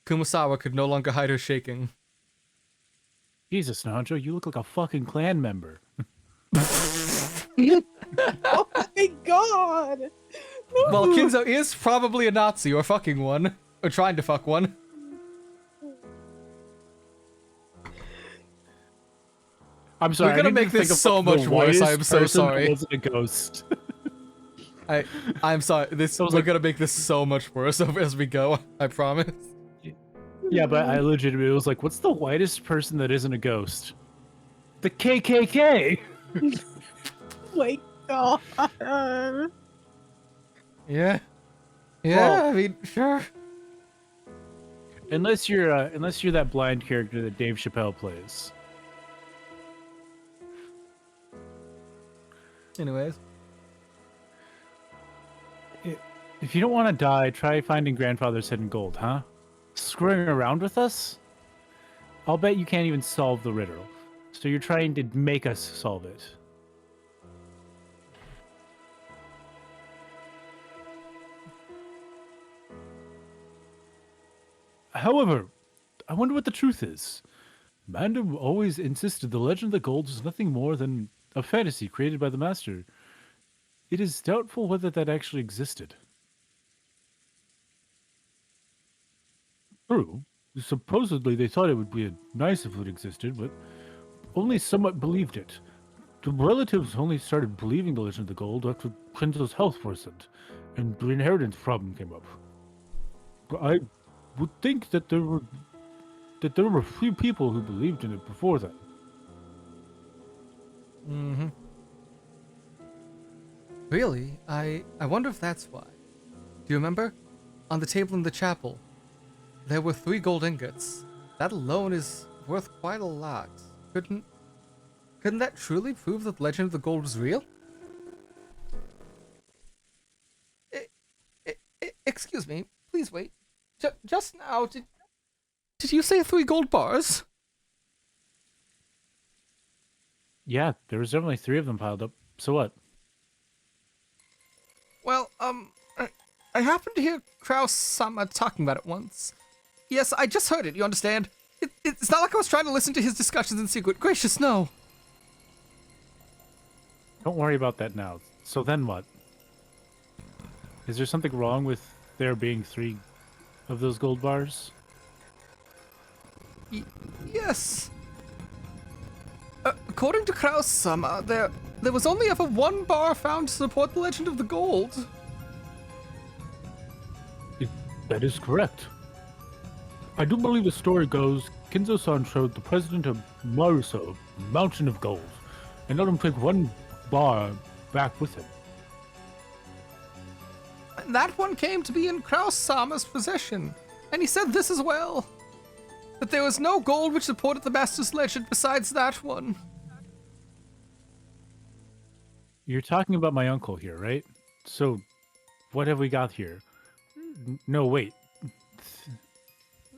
Kumasawa could no longer hide her shaking. Jesus, Nanjo, you look like a fucking clan member. Oh my god! Well, Kinzo is probably a Nazi or fucking one. Or trying to fuck one. I'm sorry. We're gonna I need to make this think of so the much worse. whitest I am so person that sorry. wasn't a ghost. I'm sorry. We're gonna make this so much worse as we go. I promise. Yeah, but I legitimately was like, what's the whitest person that isn't a ghost? The KKK! My god! Yeah. Yeah. Well- I mean, sure. Unless you're that blind character that Dave Chappelle plays. Anyways. If you don't want to die, try finding grandfather's hidden gold, huh? Screwing around with us? I'll bet you can't even solve the riddle. So you're trying to make us solve it. However, I wonder what the truth is. Mandem always insisted the legend of the gold was nothing more than a fantasy created by the master. It is doubtful whether that actually existed. True. Supposedly they thought it would be nice if it existed, but only somewhat believed it. The relatives only started believing the legend of the gold after Kenzo's health worsened, and the inheritance problem came up. But I would think that there were few people who believed in it before then. Mm-hmm. Really? I wonder if that's why. Do you remember? On the table in the chapel, there were 3 gold ingots. That alone is worth quite a lot. Couldn't that truly prove that the legend of the gold was real? Excuse me. Please wait. Just now, did you say 3 gold bars? Yeah, there was definitely 3 of them piled up. So what? Well, I happened to hear Kraus-sama talking about it once. Yes, I just heard it, you understand? It's not like I was trying to listen to his discussions in secret. Gracious, no. Don't worry about that now. So then what? Is there something wrong with there being 3 of those gold bars? Yes. According to Kraus-sama, there was only ever 1 bar found to support the legend of the gold. That is correct. I do believe the story goes, Kinzo-san showed the president of Maruso a mountain of gold, and let him take 1 bar back with him. And that one came to be in Kraus-sama's possession, and he said this as well. That there was no gold which supported the master's legend besides that one. You're talking about my uncle here, right? So, what have we got here? No, wait.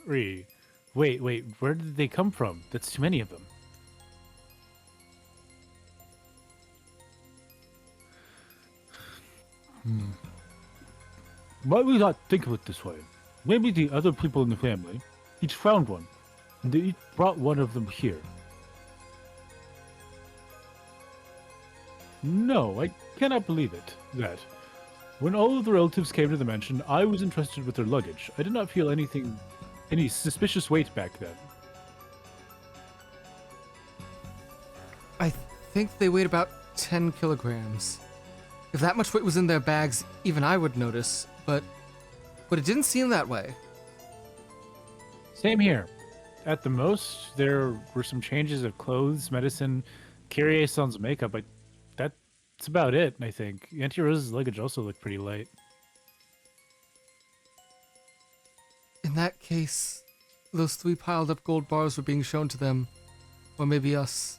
Wait, where did they come from? That's too many of them. Why we not think of it this way? Maybe the other people in the family each found one, and they each brought one of them here. No, I cannot believe it. That when all of the relatives came to the mansion, I was entrusted with their luggage. I did not feel any suspicious weight back then. I think they weighed about 10 kilograms. If that much weight was in their bags, even I would notice, but it didn't seem that way. Same here. At the most, there were some changes of clothes, medicine, Kyrie-san's makeup, but that That's about it, I think. Auntie Rose's luggage also looked pretty light. In that case, those 3 piled up gold bars were being shown to them, or maybe us,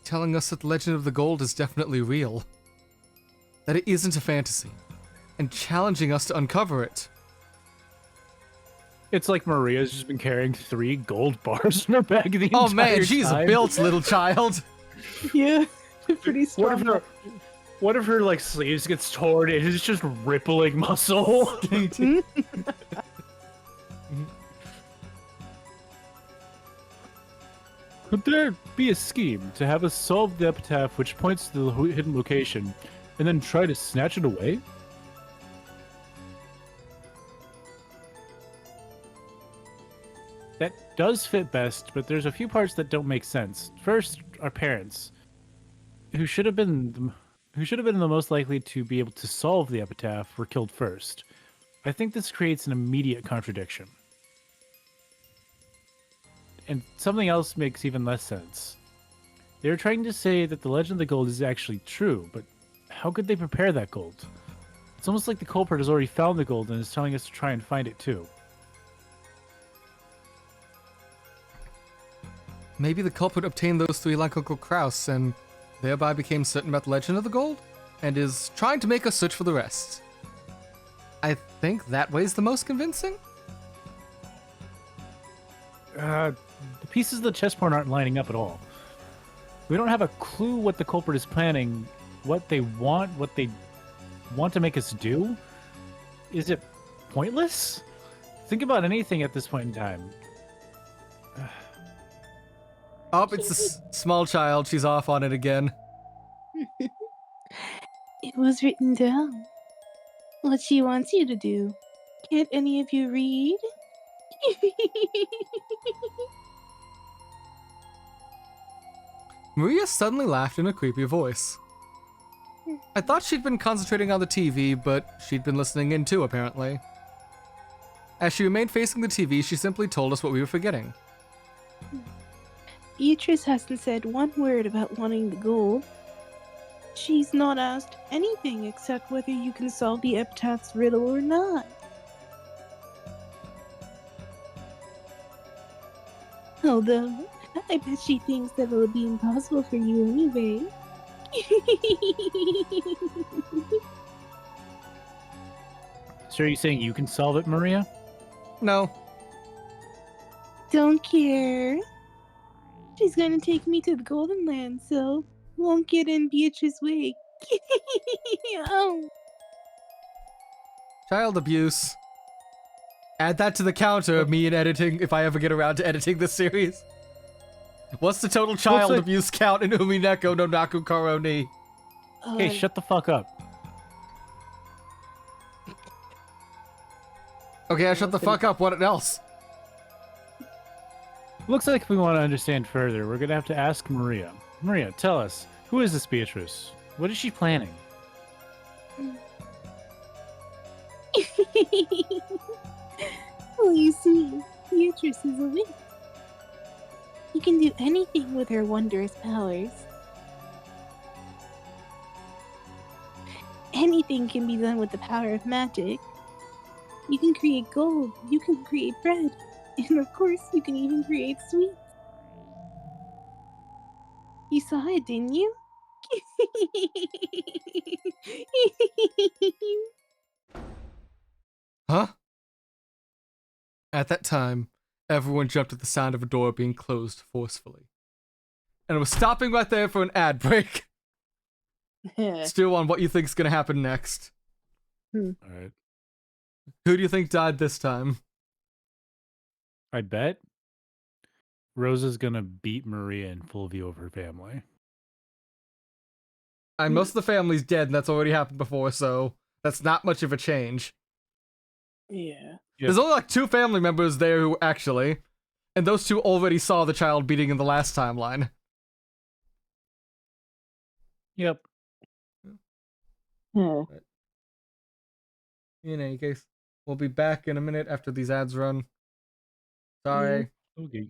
telling us that the legend of the gold is definitely real. That it isn't a fantasy, and challenging us to uncover it. It's like Maria's just been carrying 3 gold bars in her bag the entire Oh man, she's time. a built little child. Yeah, pretty strong. What if her like sleeves gets torn and it's just rippling muscle? Could there be a scheme to have us solve the epitaph which points to the hidden location, and then try to snatch it away? That does fit best, but there's a few parts that don't make sense. First, our parents, who should have been the most likely to be able to solve the epitaph, were killed first. I think this creates an immediate contradiction. And something else makes even less sense. They were trying to say that the legend of the gold is actually true, but how could they prepare that gold? It's almost like the culprit has already found the gold and is telling us to try and find it too. Maybe the culprit obtained those 3 like Uncle Kraus and thereby became certain about the legend of the gold, and is trying to make us search for the rest. I think that way's the most convincing. The pieces of the chessboard aren't lining up at all. We don't have a clue what the culprit is planning, what they want to make us do. Is it pointless? Think about anything at this point in time. Oh, it's a small child. She's off on it again. It was written down. What she wants you to do. Can't any of you read? Maria suddenly laughed in a creepy voice. I thought she'd been concentrating on the TV, but she'd been listening in too, apparently. As she remained facing the TV, she simply told us what we were forgetting. Beatrice hasn't said one word about wanting the gold. She's not asked anything except whether you can solve the epitaph's riddle or not. Although, I bet she thinks that it'll be impossible for you anyway. So are you saying you can solve it, Maria? No. Don't care. She's gonna take me to the Golden Land, so won't get in Beatrice's way. Oh. Child abuse. Add that to the counter of me in editing if I ever get around to editing this series. What's the total child abuse count in Umineko no Naku Karo ni? Hey, shut the fuck up. Okay, I shut the fuck up. What else? Looks like if we want to understand further, we're gonna have to ask Maria. Maria, tell us, who is this Beatrice? What is she planning? Well, you see, Beatrice is a witch. You can do anything with her wondrous powers. Anything can be done with the power of magic. You can create gold, you can create bread, and of course, you can even create sweets. You saw it, didn't you? Huh? At that time, everyone jumped at the sound of a door being closed forcefully. And it was stopping right there for an ad break. Still on what you think's gonna happen next. Alright. Who do you think died this time? I bet Rosa's gonna beat Maria in full view of her family. And most of the family's dead, and that's already happened before, so that's not much of a change. Yeah. There's only like 2 family members there who actually, and those 2 already saw the child beating in the last timeline. Yep. Yeah. In any case, we'll be back in a minute after these ads run. Sorry. Okay.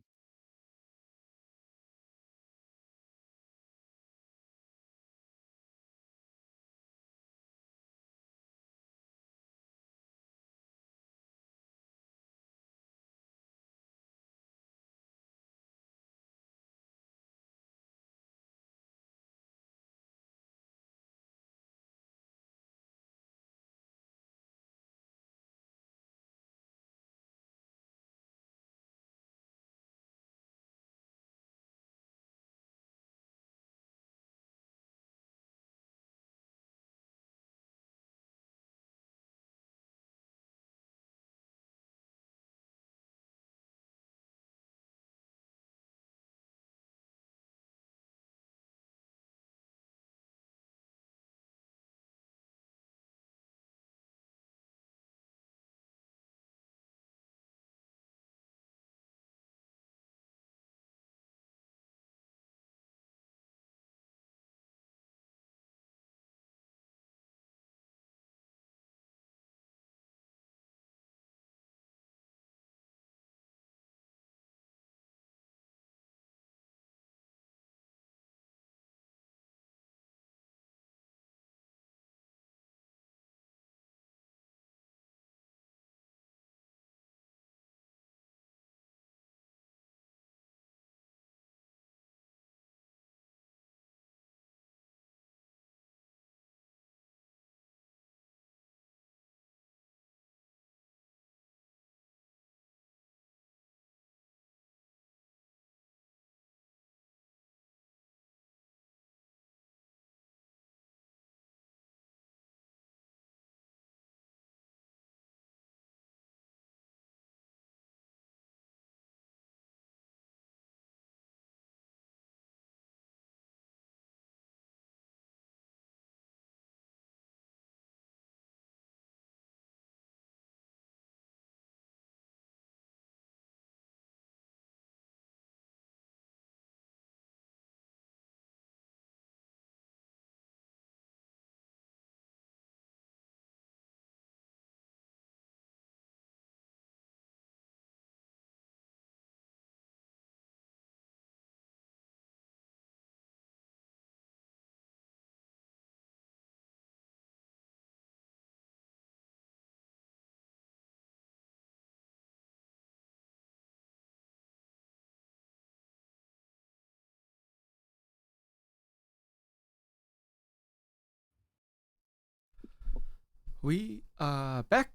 We are back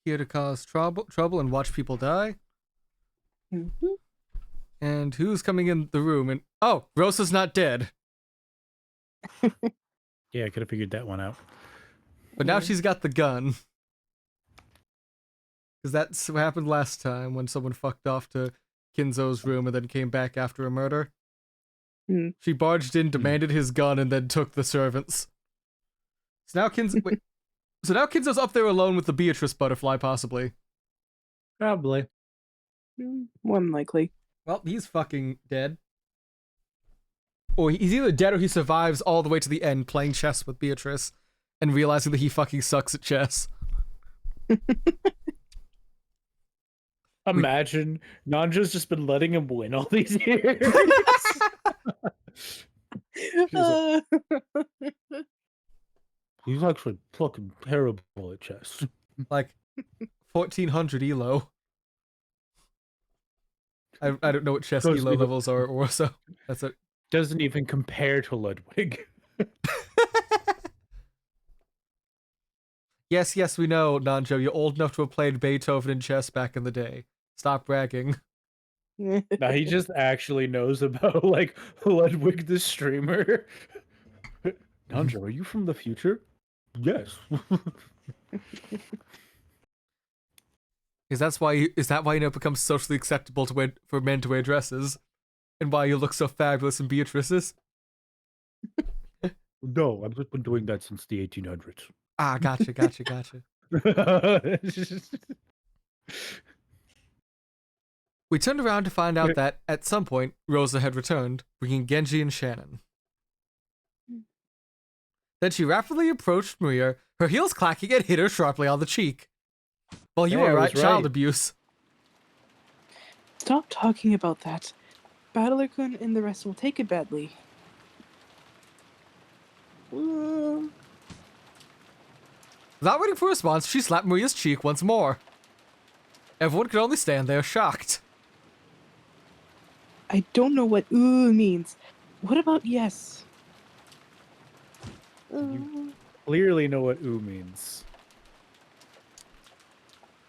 here to cause trouble and watch people die. Mm-hmm. And who's coming in the room? And oh, Rosa's not dead. Yeah, I could have figured that one out. But now she's got the gun. Because that's what happened last time when someone fucked off to Kinzo's room and then came back after a murder. Mm. She barged in, demanded his gun, and then took the servants. So now Kinzo's up there alone with the Beatrice butterfly, possibly. Probably. More than likely. Well, he's fucking dead. Or he's either dead or he survives all the way to the end playing chess with Beatrice and realizing that he fucking sucks at chess. Imagine Nanja's just been letting him win all these years. He's actually fucking terrible at chess. Like 1400 elo. I don't know what chess Goes elo with the- levels are or so. That's it. Doesn't even compare to Ludwig. Yes, we know, Nanjo. You're old enough to have played Beethoven in chess back in the day. Stop bragging. Now he just actually knows about like Ludwig the streamer. Nanja, are you from the future? Yes. Is that why it becomes socially acceptable for men to wear dresses? And why you look so fabulous in Beatrice's? No, I've just been doing that since the 1800s. Ah, gotcha. We turned around to find out that, at some point, Rosa had returned, bringing Genji and Shannon. Then she rapidly approached Maria, her heels clacking, and hit her sharply on the cheek. Well, you were right, child abuse. Stop talking about that. Battler-kun and the rest will take it badly. Without waiting for a response, she slapped Maria's cheek once more. Everyone could only stand there, shocked. I don't know what "ooh" means. What about yes? You clearly know what "oo" means.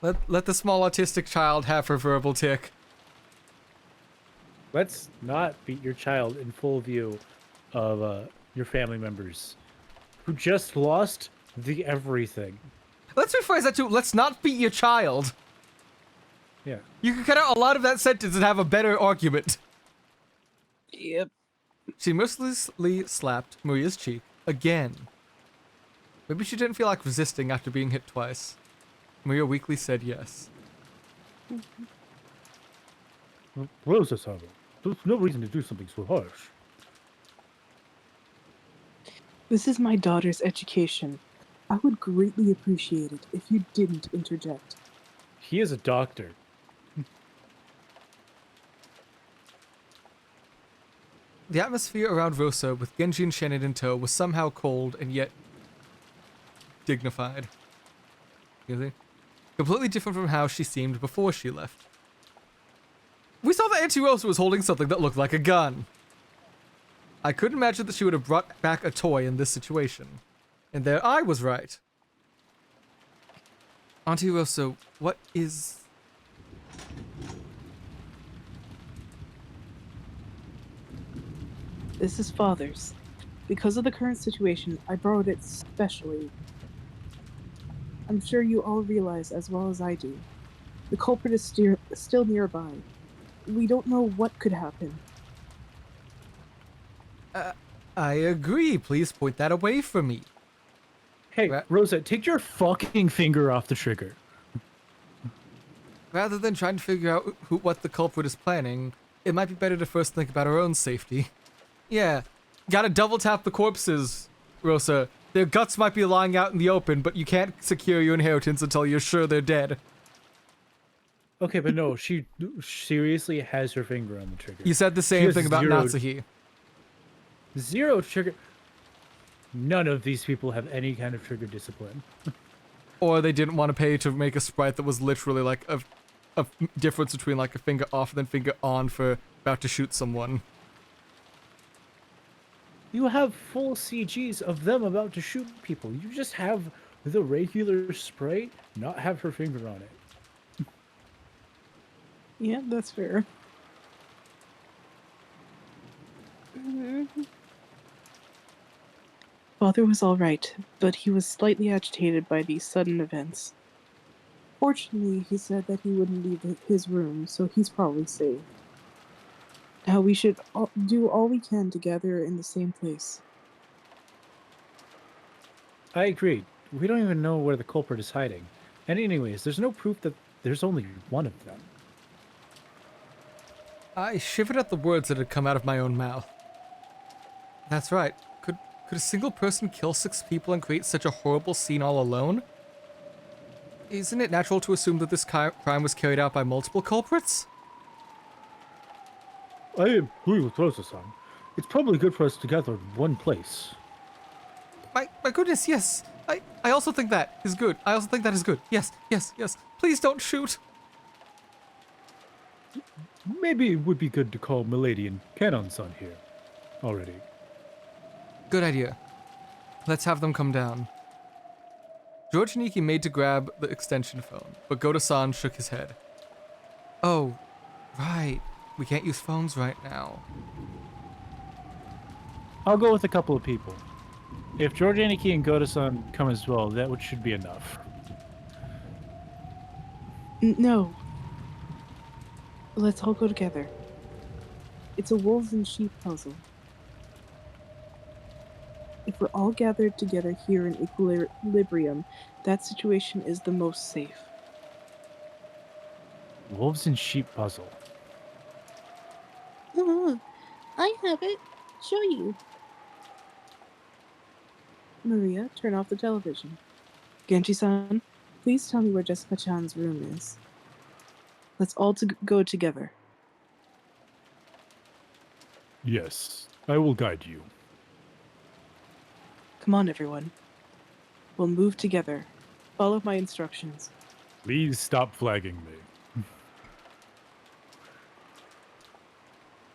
Let the small autistic child have her verbal tick. Let's not beat your child in full view of your family members who just lost the everything. Let's rephrase that to, let's not beat your child. Yeah. You can cut out a lot of that sentence and have a better argument. Yep. She mercilessly slapped Maria's cheek again. Maybe she didn't feel like resisting after being hit twice. Maria weakly said yes. Rosa-sama, there's no reason to do something so harsh. This is my daughter's education. I would greatly appreciate it if you didn't interject. He is a doctor. The atmosphere around Rosa, with Genji and Shannon in tow, was somehow cold and yet dignified. You see? Completely different from how she seemed before she left. We saw that Auntie Rosa was holding something that looked like a gun. I couldn't imagine that she would have brought back a toy in this situation. And there I was right. Auntie Rosa, what is... This is father's. Because of the current situation, I borrowed it specially. I'm sure you all realize as well as I do. The culprit is still nearby. We don't know what could happen. I agree. Please point that away from me. Hey, Rosa, take your fucking finger off the trigger. Rather than trying to figure out what the culprit is planning, it might be better to first think about our own safety. Yeah, gotta double tap the corpses, Rosa. Their guts might be lying out in the open, but you can't secure your inheritance until you're sure they're dead. Okay, but no, she seriously has her finger on the trigger. You said the same thing about Natsuhi. Zero trigger. None of these people have any kind of trigger discipline. Or they didn't want to pay to make a sprite that was literally like a difference between like a finger off and then finger on for about to shoot someone. You have full CGs of them about to shoot people. You just have the regular spray, not have her finger on it. Yeah, that's fair. Father was all right, but he was slightly agitated by these sudden events. Fortunately, he said that he wouldn't leave his room, so he's probably safe. Now we should do all we can to gather in the same place. I agree. We don't even know where the culprit is hiding. And anyways, there's no proof that there's only one of them. I shivered at the words that had come out of my own mouth. That's right. Could a single person kill 6 people and create such a horrible scene all alone? Isn't it natural to assume that this crime was carried out by multiple culprits? I agree with Rosa-san. It's probably good for us to gather in one place. My goodness, yes. I also think that is good. I also think that is good. Yes, yes, yes. Please don't shoot. Maybe it would be good to call Milady and Canon-san here already. Good idea. Let's have them come down. George Niki made to grab the extension phone, but Goto-san shook his head. Oh, right. We can't use phones right now. I'll go with a couple of people. If George Aniki and Goto-san come as well, that should be enough. No. Let's all go together. It's a wolves and sheep puzzle. If we're all gathered together here in equilibrium, that situation is the most safe. Wolves and sheep puzzle. I have it. Show you. Maria, turn off the television. Genji-san, please tell me where Jessica-chan's room is. Let's all go together. Yes, I will guide you. Come on, everyone. We'll move together. Follow my instructions. Please stop flagging me.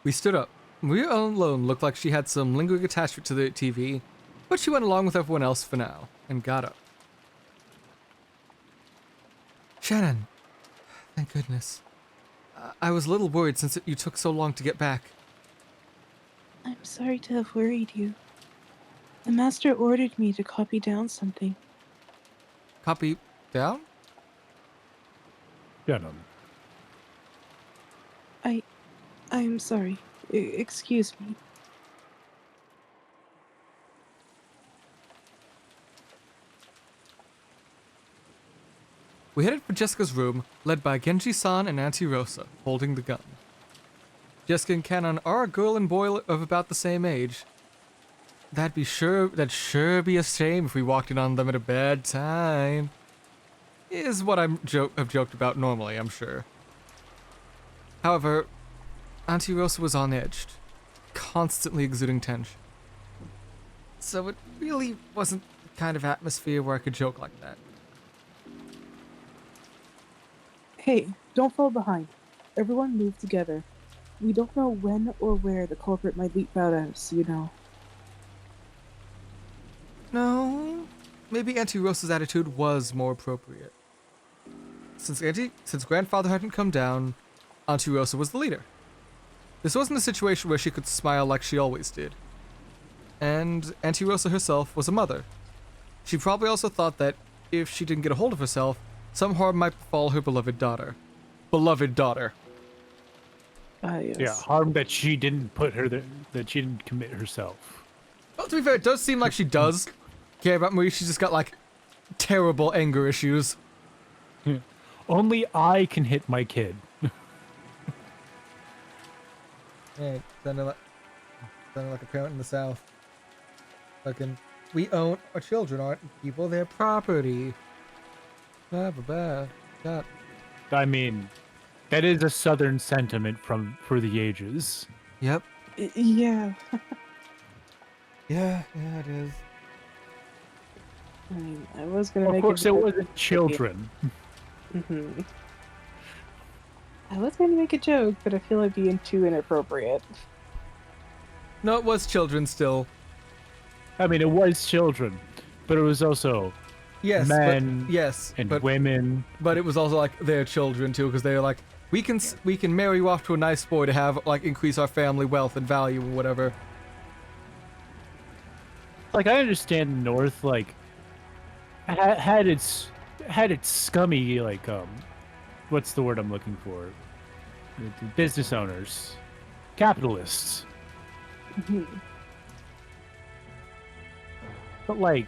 We stood up. Maria alone looked like she had some lingering attachment to the TV, but she went along with everyone else for now, and got up. Shannon. Thank goodness. I was a little worried since you took so long to get back. I'm sorry to have worried you. The master ordered me to copy down something. Copy down? Canon. I'm sorry. Excuse me. We headed for Jessica's room, led by Genji-san and Auntie Rosa, holding the gun. Jessica and Canon are a girl and boy of about the same age. That'd sure be a shame if we walked in on them at a bad time. Is what I've joked about normally, I'm sure. However, Auntie Rosa was on edge, constantly exuding tension. So it really wasn't the kind of atmosphere where I could joke like that. Hey, don't fall behind. Everyone move together. We don't know when or where the culprit might leap out at us, you know. No, maybe Auntie Rosa's attitude was more appropriate. Since Grandfather hadn't come down, Auntie Rosa was the leader. This wasn't a situation where she could smile like she always did. And Auntie Rosa herself was a mother. She probably also thought that if she didn't get a hold of herself, some harm might befall her beloved daughter. Beloved daughter. Yes. Yeah, harm that she didn't put her there, that she didn't commit herself. Well, to be fair, it does seem like she does care about Marie. She's just got, like, terrible anger issues. Only I can hit my kid. Hey, sounding like a parent in the South. Fucking, we own our children, aren't people? They're property. God. I mean, that is a Southern sentiment for the ages. Yep. Yeah. Yeah, it is. I mean, I was gonna make Of course, it wasn't children. I was gonna make a joke, but I feel like being too inappropriate. No, it was children still. I mean, it was children, but it was also Yes, men, but and women. But it was also like their children too, because they were like, we can marry you off to a nice boy to have like increase our family wealth and value and whatever. Like I understand the North like had its scummy like what's the word I'm looking for? The business owners, capitalists. But like,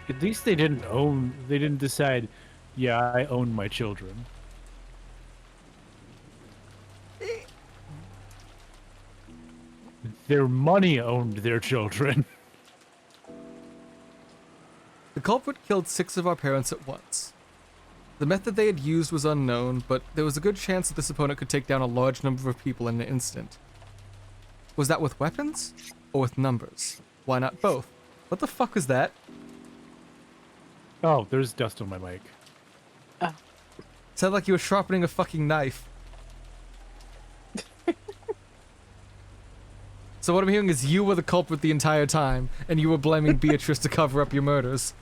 at least they didn't decide, yeah, I own my children. Their money owned their children. The culprit killed 6 of our parents at once. The method they had used was unknown, but there was a good chance that this opponent could take down a large number of people in an instant. Was that with weapons? Or with numbers? Why not both? What the fuck was that? Oh, there's dust on my mic. Sounded like you were sharpening a fucking knife. So what I'm hearing is you were the culprit the entire time, and you were blaming Beatrice to cover up your murders.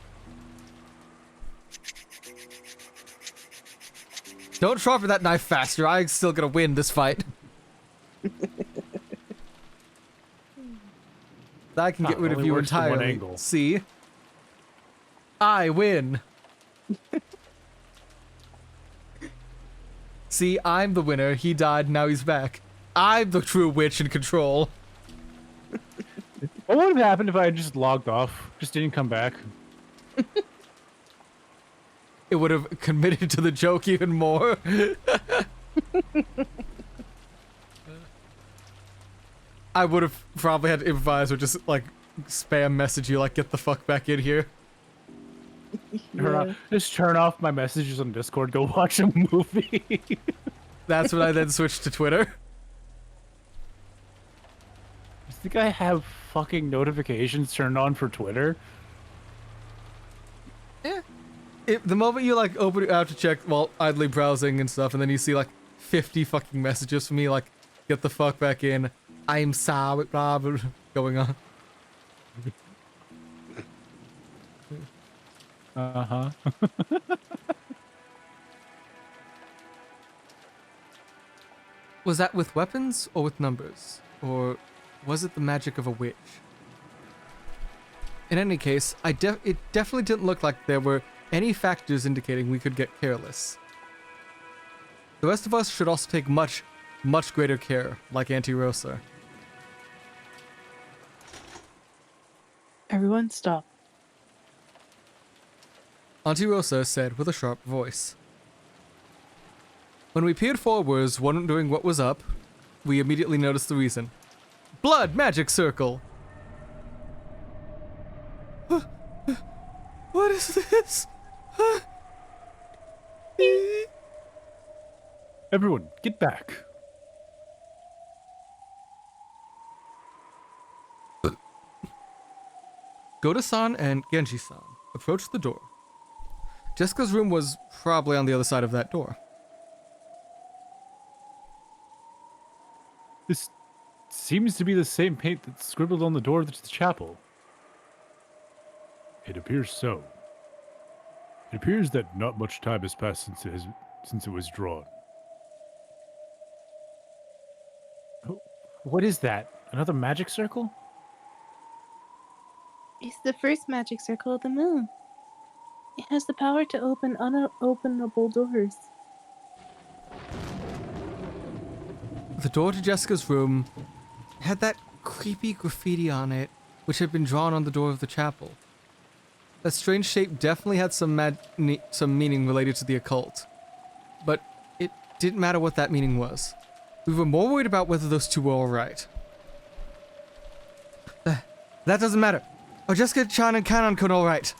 Don't sharpen that knife faster, I'm still gonna win this fight. I can get rid of only you works from one entirely. angle. See? I win. See, I'm the winner. He died, now he's back. I'm the true witch in control. What would have happened if I had just logged off? Just didn't come back? It would have committed to the joke even more. I would have probably had to improvise or just, like, spam message you, like, get the fuck back in here. Just turn off my messages on Discord, go watch a movie. That's when I then switched to Twitter. Does the guy have fucking notifications turned on for Twitter? Yeah. The moment you, like, open it out to check while idly browsing and stuff, and then you see, like, 50 fucking messages from me, like, get the fuck back in. I'm sorry, blah, blah, blah, going on. Uh-huh. Was that with weapons or with numbers? Or was it the magic of a witch? In any case, it definitely didn't look like there were any factors indicating we could get careless. The rest of us should also take much, much greater care, like Auntie Rosa. Everyone stop. Auntie Rosa said with a sharp voice. When we peered forwards, wondering what was up, we immediately noticed the reason. Blood magic circle! What is this? Everyone, get back. Goda-san and Genji-san approached the door. Jessica's room was probably on the other side of that door. This seems to be the same paint that's scribbled on the door to the chapel. It appears so. It appears that not much time has passed since it was drawn. What is that? Another magic circle? It's the first magic circle of the moon. It has the power to open unopenable doors. The door to Jessica's room had that creepy graffiti on it, which had been drawn on the door of the chapel. That strange shape definitely had some meaning related to the occult. But it didn't matter what that meaning was. We were more worried about whether those two were alright. That doesn't matter. Are Jessica-chan and Kanon-kun alright?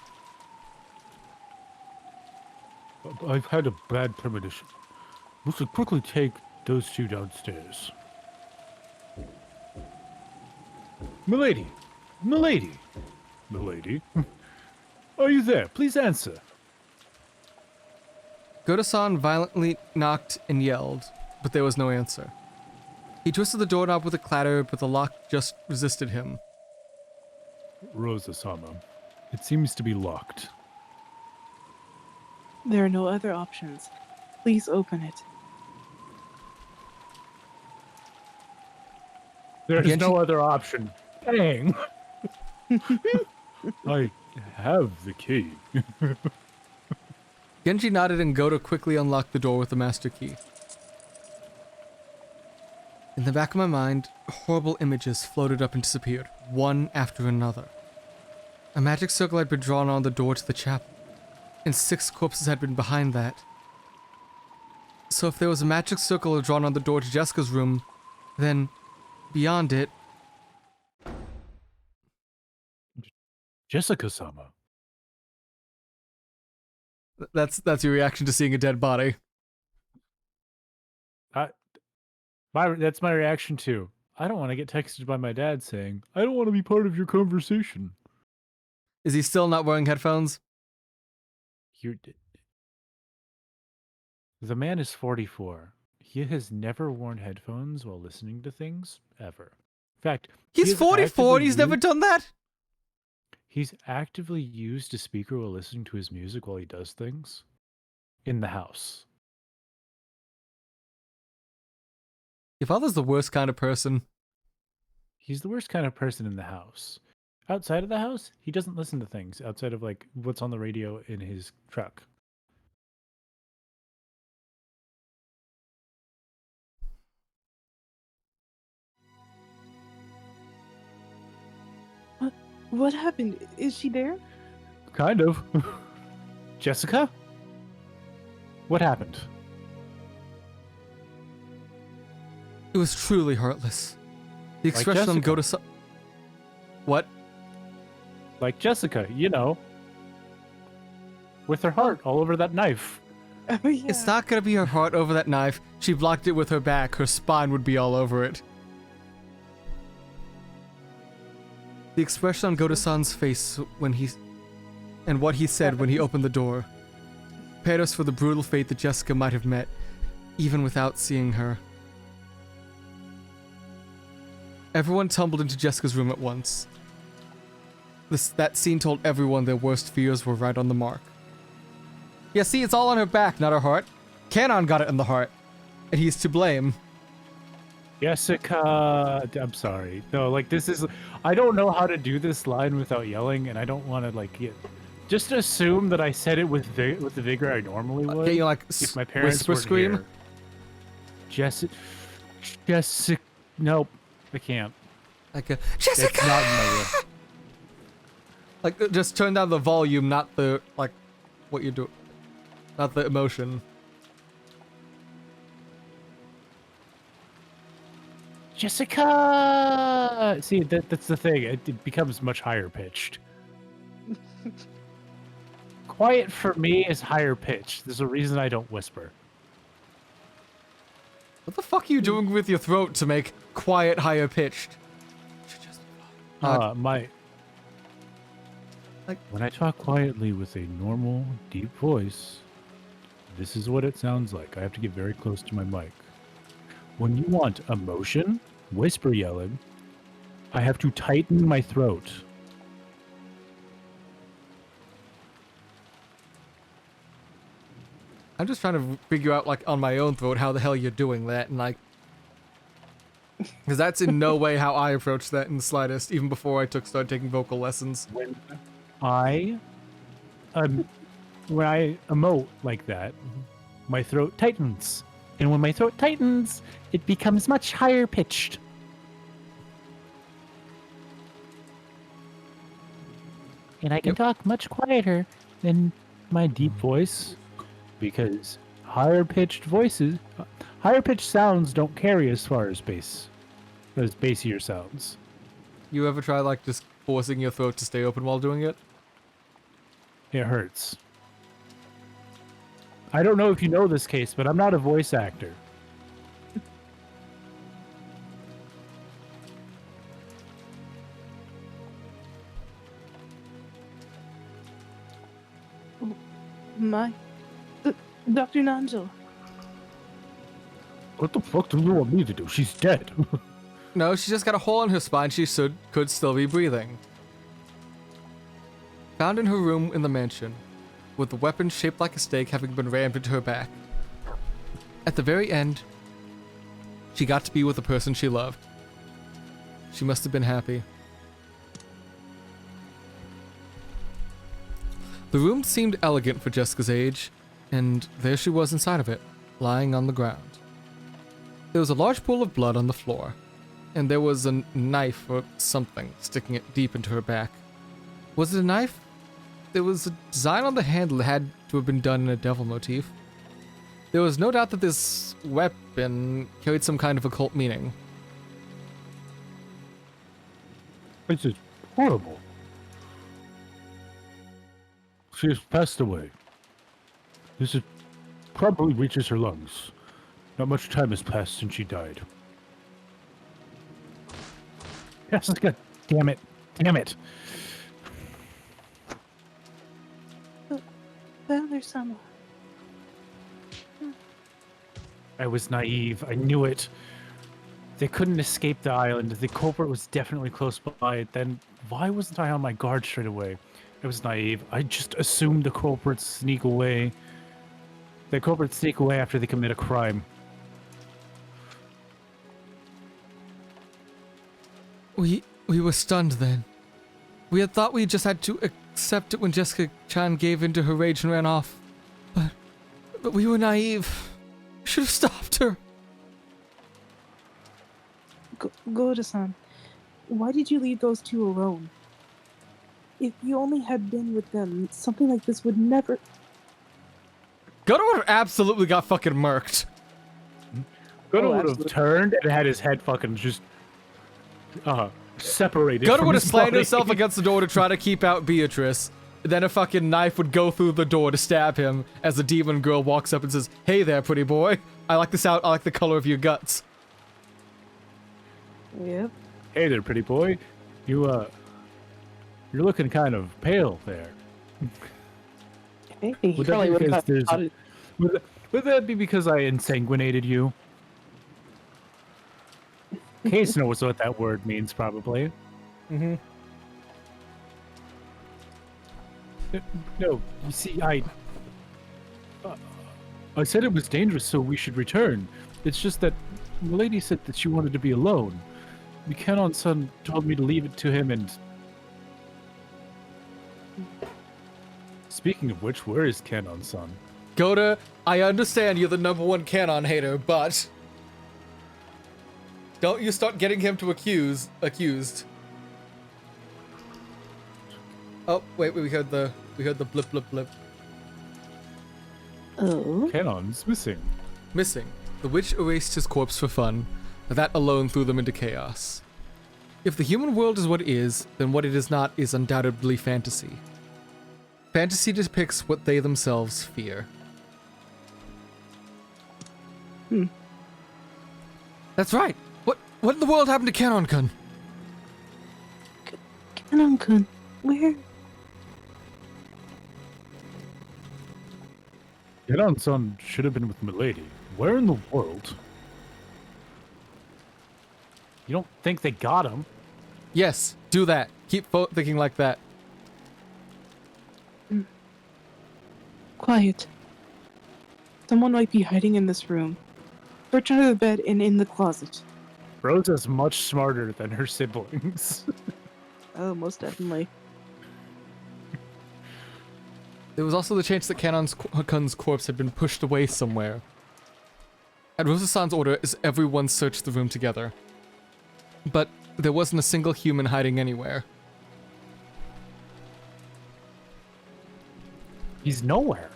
I've had a bad premonition. We should quickly take those two downstairs. Milady! Milady! Milady? Are you there? Please answer. Goda-san violently knocked and yelled, but there was no answer. He twisted the doorknob with a clatter, but the lock just resisted him. Rosa-sama, It seems to be locked. There are no other options. Please open it. There's Genji- no other option. Dang. I have the key. Genji nodded and Goto quickly unlocked the door with the master key. In the back of my mind, horrible images floated up and disappeared, one after another. A magic circle had been drawn on the door to the chapel, and 6 corpses had been behind that. So if there was a magic circle drawn on the door to Jessica's room, then beyond it, Jessica-sama. that's your reaction to seeing a dead body. That's my reaction too. I don't want to get texted by my dad saying, I don't want to be part of your conversation. Is he still not wearing headphones? The man is 44. He has never worn headphones while listening to things, ever. In fact, He's 44 and he's never done that? He's actively used a speaker while listening to his music while he does things in the house. Your father's the worst kind of person. He's the worst kind of person in the house. Outside of the house, he doesn't listen to things outside of like what's on the radio in his truck. What happened? Is she there? Kind of. Jessica? What happened? It was truly heartless. The Like expression on Jessica. Goto. What? Like Jessica, you know. With her heart all over that knife. Oh, yeah. It's not gonna be her heart over that knife. She blocked it with her back. Her spine would be all over it. The expression on Goto-san's face when and what he said when he opened the door prepared us for the brutal fate that Jessica might have met, even without seeing her. Everyone tumbled into Jessica's room at once. That scene told everyone their worst fears were right on the mark. Yeah, see, it's all on her back, not her heart. Kanon got it in the heart, and he's to blame. Jessica, I'm sorry. No, like this is, I don't know how to do this line without yelling, and I don't want to like just assume that I said it with the vigor I normally would. Can you like if my parents whisper weren't scream? Here. Jessica, nope, I can't. Like a Jessica. It's not in my room. Like just turn down the volume, not the like what you do, not the emotion. Jessica! See, that's the thing. It becomes much higher pitched. Quiet for me is higher pitched. There's a reason I don't whisper. What the fuck are you doing with your throat to make quiet higher pitched? Like Like- when I talk quietly with a normal, deep voice, this is what it sounds like. I have to get very close to my mic. When you want emotion, whisper yelling, I have to tighten my throat. I'm just trying to figure out, like, on my own throat how the hell you're doing that, and like, because that's in no way how I approach that in the slightest, even before I started taking vocal lessons. When I emote like that, my throat tightens. And when my throat tightens, it becomes much higher pitched. And I can talk much quieter than my deep voice, because higher pitched sounds don't carry as far as bassier sounds. You ever try, like, just forcing your throat to stay open while doing it? It hurts. I don't know if you know this case, but I'm not a voice actor. Dr. Nanjil. What the fuck do you want me to do? She's dead. No, she just got a hole in her spine. She could still be breathing. found in her room in the mansion, with the weapon shaped like a stake having been rammed into her back. At the very end, she got to be with the person she loved. She must have been happy. The room seemed elegant for Jessica's age, and there she was inside of it, lying on the ground. There was a large pool of blood on the floor, and there was a knife or something sticking it deep into her back. Was it a knife? There was a design on the handle that had to have been done in a devil motif. There was no doubt that this weapon carried some kind of occult meaning. This is horrible. She has passed away. This is probably reaches her lungs. Not much time has passed since she died. Yes, God damn it. Damn it. Father-sama. I was naive. I knew it. They couldn't escape the island. The culprit was definitely close by. Then why wasn't I on my guard straight away? I was naive. I just assumed the culprits sneak away. The culprits sneak away after they commit a crime. We were stunned then. We had thought we just had to accept it when Jessica-chan gave in to her rage and ran off. But we were naive. We should have stopped her. Goda-san, why did you leave those two alone? If you only had been with them, something like this would never... Goda would have absolutely got fucking murked. Goda would have absolutely. turned and had his head fucking just separated. Goda from would have his slammed body. himself against the door to try to keep out Beatrice. Then a fucking knife would go through the door to stab him as the demon girl walks up and says, "Hey there, pretty boy. I like the color of your guts." Yep. Hey there, pretty boy. You're looking kind of pale there. Hey, he Would that probably be would because have there's- thought it. Would that be because I insanguinated you? Case knows what that word means, probably. Mm-hmm. No, you see, I said it was dangerous, so we should return. It's just that the lady said that she wanted to be alone. The Canon-san told me to leave it to him, and... Speaking of which, where is Canon-san? Goda, I understand you're the #1 canon hater, but don't you start getting him to accused. Oh, wait, we heard the blip blip blip. Oh. Canon's missing. Missing. The witch erased his corpse for fun. That alone threw them into chaos. If the human world is what it is, then what it is not is undoubtedly fantasy. Fantasy depicts what they themselves fear. That's right. What in the world happened to Canon-kun? Canon-kun, where? Canon-san should have been with Milady. Where in the world? You don't think they got him? Yes, do that. Keep thinking like that. Quiet. Someone might be hiding in this room. Search under the bed and in the closet. Rosa's much smarter than her siblings. Oh, most definitely. There was also the chance that Canon-kun's corpse had been pushed away somewhere. At Rosa-san's order, everyone searched the room together. But there wasn't a single human hiding anywhere. He's nowhere.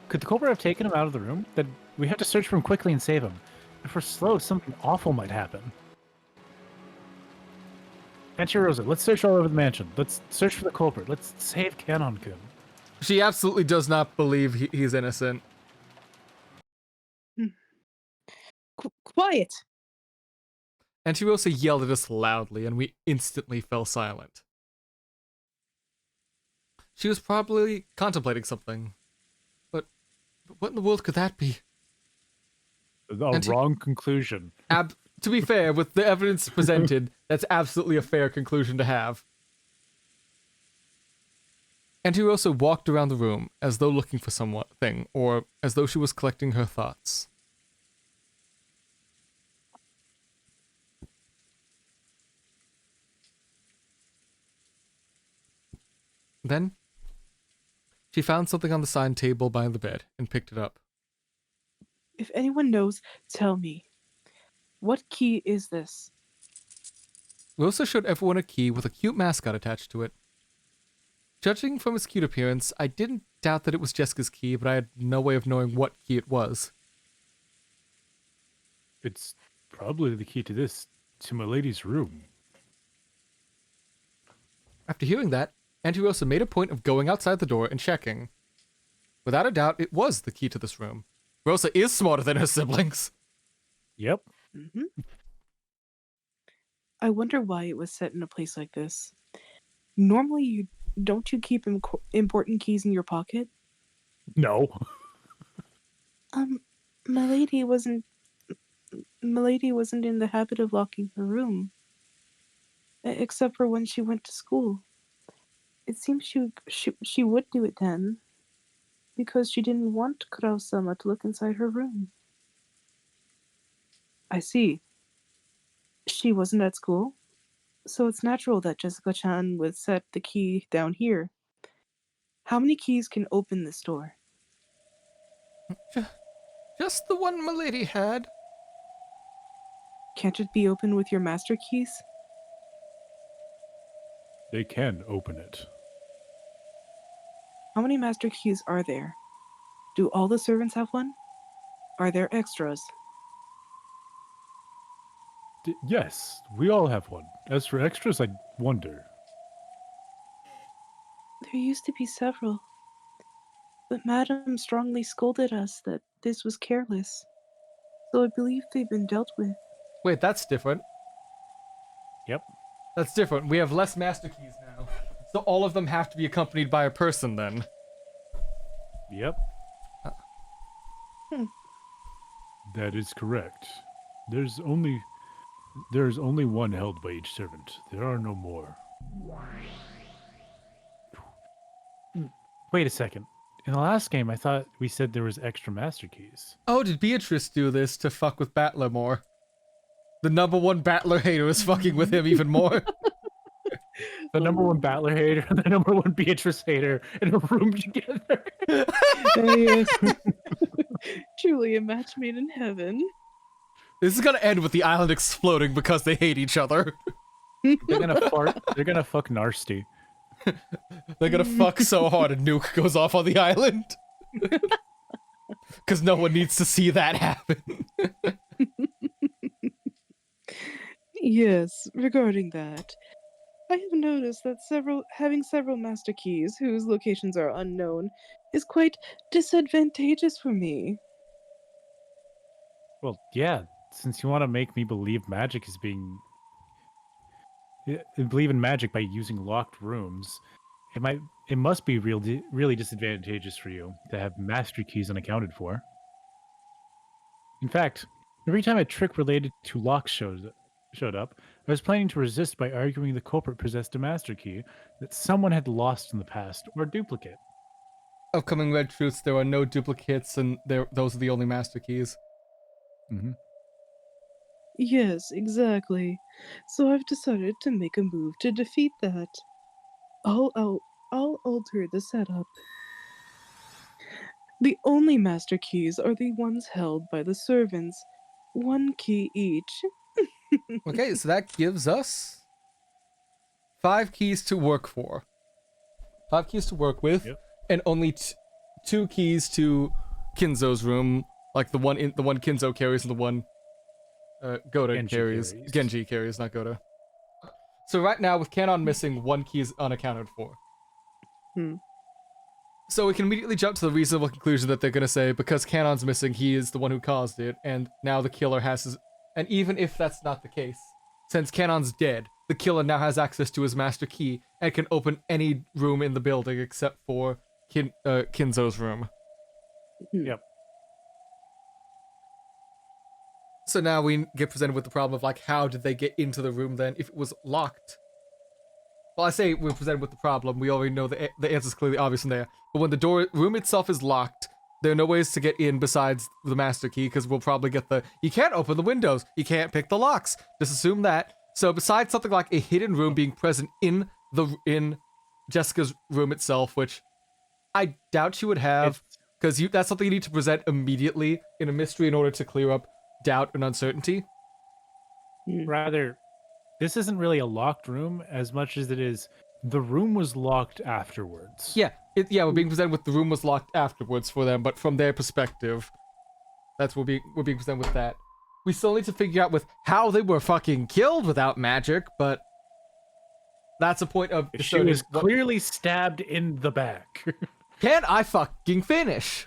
Could the culprit have taken him out of the room? Then we have to search for him quickly and save him. If we're slow, something awful might happen. Auntie Rosa, let's search all over the mansion. Let's search for the culprit. Let's save Canon-kun. She absolutely does not believe he's innocent. Quiet! Auntie Rosa yelled at us loudly, and we instantly fell silent. She was probably contemplating something. But what in the world could that be? A wrong conclusion. To be fair, with the evidence presented, that's absolutely a fair conclusion to have. Auntie Rosa walked around the room as though looking for something, or as though she was collecting her thoughts. Then, she found something on the side table by the bed and picked it up. If anyone knows, tell me. What key is this? Rosa showed everyone a key with a cute mascot attached to it. Judging from its cute appearance, I didn't doubt that it was Jessica's key, but I had no way of knowing what key it was. It's probably the key to my lady's room. After hearing that, Auntie Rosa made a point of going outside the door and checking. Without a doubt, it was the key to this room. Rosa is smarter than her siblings. Yep. Mm-hmm. I wonder why it was set in a place like this. Normally, don't you keep important keys in your pocket? No. My lady wasn't in the habit of locking her room, except for when she went to school. It seems she would do it then, because she didn't want Kurao-sama to look inside her room. I see. She wasn't at school, so it's natural that Jessica-chan would set the key down here. How many keys can open this door? Just the one milady had. Can't it be opened with your master keys? They can open it. How many master keys are there? Do all the servants have one? Are there extras? Yes, we all have one. As for extras, I wonder. There used to be several, but Madam strongly scolded us that this was careless, so I believe they've been dealt with. Wait, that's different. Yep. That's different. We have less master keys now. So all of them have to be accompanied by a person then. Yep. That is correct. There's only one held by each servant. There are no more. Wait a second. In the last game, I thought we said there was extra master keys. Oh, did Beatrice do this to fuck with Battler more? The #1 Battler hater is fucking with him even more. The #1 Battler hater and the #1 Beatrice hater in a room together. Yes. Truly a match made in heaven. This is gonna end with the island exploding because they hate each other. They're gonna fart. They're gonna fuck Narsty. They're gonna fuck so hard a nuke goes off on the island. Because no one needs to see that happen. Yes, regarding that, I have noticed that having several master keys whose locations are unknown is quite disadvantageous for me. Well, yeah. Since you want to make me believe magic is being... believe in magic by using locked rooms, it must be really disadvantageous for you to have master keys unaccounted for. In fact, every time a trick related to locks showed up, I was planning to resist by arguing the culprit possessed a master key that someone had lost in the past, or a duplicate. Upcoming Red Truths, there are no duplicates, and those are the only master keys. Mm-hmm. Yes, exactly. So I've decided to make a move to defeat that. I'll alter the setup. The only master keys are the ones held by the servants. 1 key each. Okay, so that gives us 5 keys to work for. 5 keys to work with, Yep. and only 2 keys to Kinzo's room, like the one Kinzo carries and the one Goda carries. Genji carries, not Goda. So right now, with Kanon missing, 1 key is unaccounted for. So we can immediately jump to the reasonable conclusion that they're gonna say, because Kanon's missing, he is the one who caused it, and now the killer has his... And even if that's not the case, since Kanon's dead, the killer now has access to his master key, and can open any room in the building except for Kinzo's room. Yep. So now we get presented with the problem of, like, how did they get into the room then if it was locked? Well, I say we're presented with the problem. We already know the answer's clearly obvious in there. But when the room itself is locked, there are no ways to get in besides the master key, because we'll probably get you can't open the windows, you can't pick the locks. Just assume that. So besides something like a hidden room being present in Jessica's room itself, which I doubt you would have, because that's something you need to present immediately in a mystery in order to clear up doubt and uncertainty. Rather, this isn't really a locked room as much as it is the room was locked afterwards. Yeah, we're being presented with the room was locked afterwards for them, but from their perspective, we're being presented with that. We still need to figure out with how they were fucking killed without magic, but that's a point of She was clearly stabbed in the back. Can I fucking finish?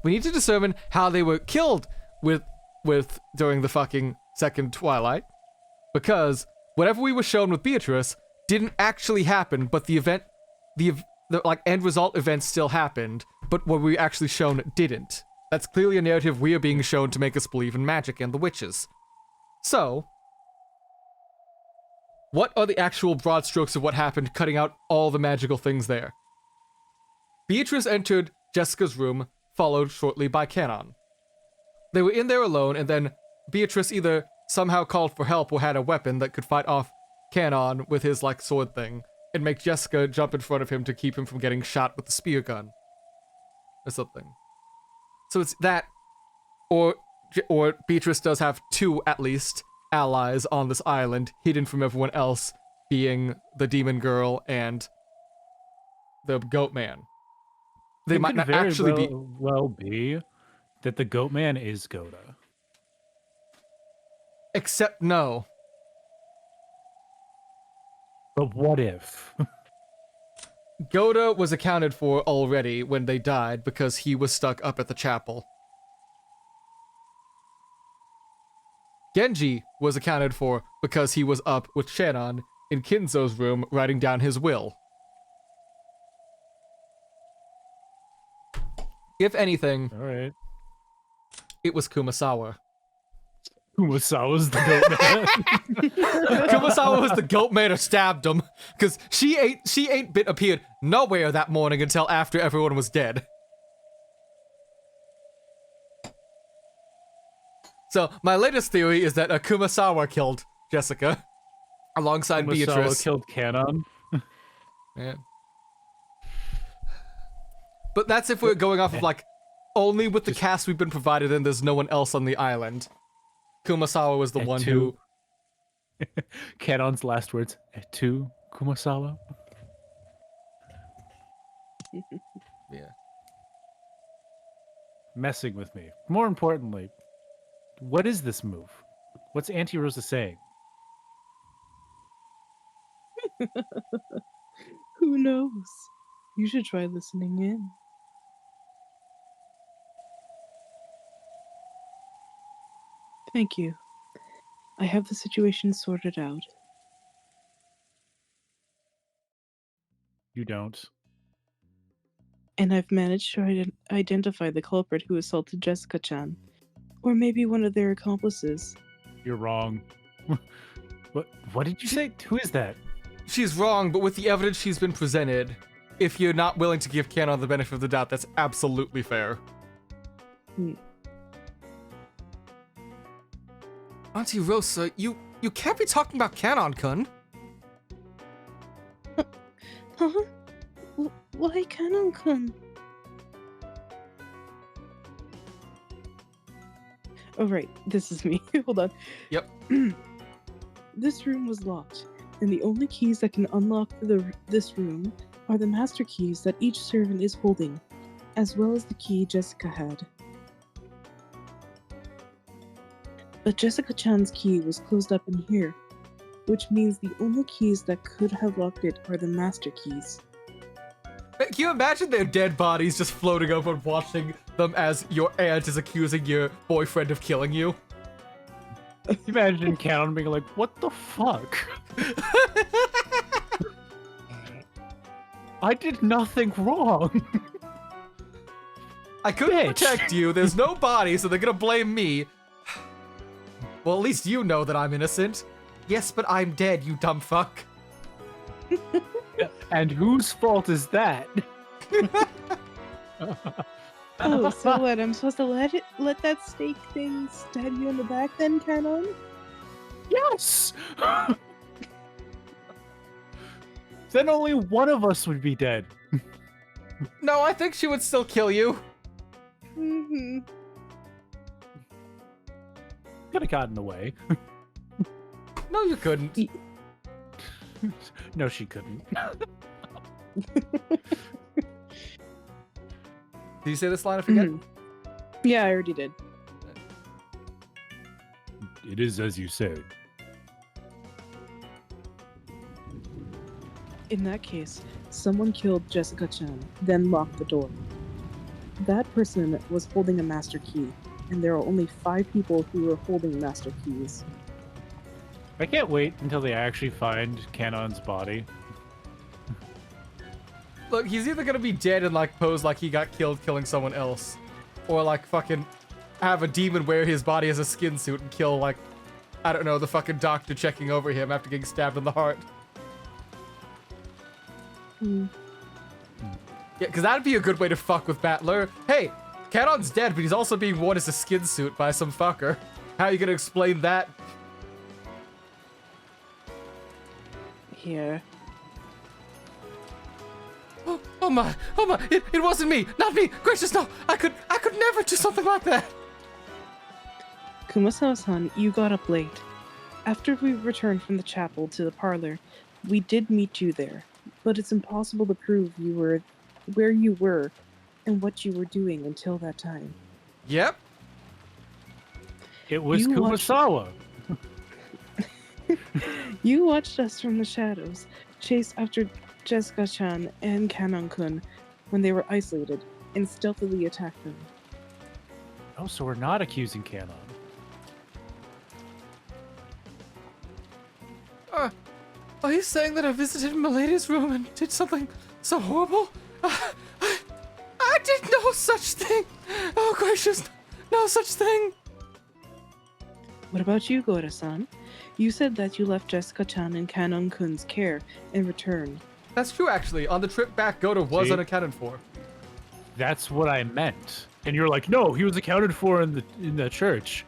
We need to determine how they were killed with during the fucking second Twilight, because whatever we were shown with Beatrice didn't actually happen, but the like end result event still happened, but what we actually shown didn't. That's clearly a narrative we are being shown to make us believe in magic and the witches. So, what are the actual broad strokes of what happened, cutting out all the magical things there? Beatrice entered Jessica's room, followed shortly by Canon. They were in there alone, and then Beatrice either somehow called for help or had a weapon that could fight off Canon with his, like, sword thing, and make Jessica jump in front of him to keep him from getting shot with the spear gun. Or something. So it's that, or Beatrice does have two, at least, allies on this island, hidden from everyone else, being the demon girl and the goat man. They might not actually well be that the goat man is Goda. Except no. But what if? Goda was accounted for already when they died because he was stuck up at the chapel. Genji was accounted for because he was up with Shannon in Kinzo's room writing down his will. If anything, All right. it was Kumasawa. Kumasawa's the goat man. Kumasawa was the goat man who stabbed him, because she ain't been appeared nowhere that morning until after everyone was dead. So my latest theory is that Kumasawa killed Jessica alongside Beatrice. Kumasawa killed Canon. Yeah. But that's if we're going off of, like, only with the cast we've been provided and there's no one else on the island. Kumasawa was the one who... Canon's last words, to Kumasawa. Yeah. Messing with me. More importantly, what is this move? What's Auntie Rosa saying? Who knows? You should try listening in. Thank you. I have the situation sorted out. You don't. And I've managed to identify the culprit who assaulted Jessica-chan. Or maybe one of their accomplices. You're wrong. What did you say? Who is that? She's wrong, but with the evidence she's been presented, if you're not willing to give Canon the benefit of the doubt, that's absolutely fair. Auntie Rosa, you can't be talking about Canon-kun. Huh? Why Canon-kun? Oh right, this is me. Hold on. Yep. This room was locked, and the only keys that can unlock this room are the master keys that each servant is holding, as well as the key Jessica had. But Jessica-chan's key was closed up in here, which means the only keys that could have locked it are the master keys. Can you imagine their dead bodies just floating over and watching them as your aunt is accusing your boyfriend of killing you? Imagine Canon being like, what the fuck? I did nothing wrong. I couldn't protect you, there's no body, so they're gonna blame me. Well, at least you know that I'm innocent. Yes, but I'm dead, you dumb fuck. And whose fault is that? Oh, so what? I'm supposed to let that stake thing stab you in the back then, Canon? Yes! Then only one of us would be dead. No, I think she would still kill you. Mm-hmm. Could have gotten away. No, you couldn't. No, she couldn't. Do you say this line? I forget. Yeah, I already did. It is as you said. In that case, someone killed Jessica-chan, then locked the door. That person was holding a master key, and there are only 5 people who were holding master keys. I can't wait until they actually find Kanon's body. Look, he's either gonna be dead and like pose like he got killed killing someone else, or like fucking have a demon wear his body as a skin suit and kill like, I don't know, the fucking doctor checking over him after getting stabbed in the heart. Hmm. Yeah, because that'd be a good way to fuck with Battler. Hey, Kanon's dead, but he's also being worn as a skin suit by some fucker. How are you gonna explain that? Yeah. Oh my, it wasn't me, not me, gracious, no, I could never do something like that. Kumasawa-san, you got up late. After we returned from the chapel to the parlor, we did meet you there, but it's impossible to prove you were where you were and what you were doing until that time. Yep. It was You watched- Kumasawa. You watched us from the shadows, chase after Jessica-chan and Kanon-kun when they were isolated, and stealthily attacked them. Oh, so we're not accusing Kanon. Are you saying that I visited Milady's room and did something so horrible? I did no such thing. Oh gracious, no such thing. What about you, Gora-san? You said that you left Jessica-chan in Kanon-kun's care and returned. That's true, actually. On the trip back, Goda was See? unaccounted for. That's what I meant. And you're like, no, he was accounted for in the church.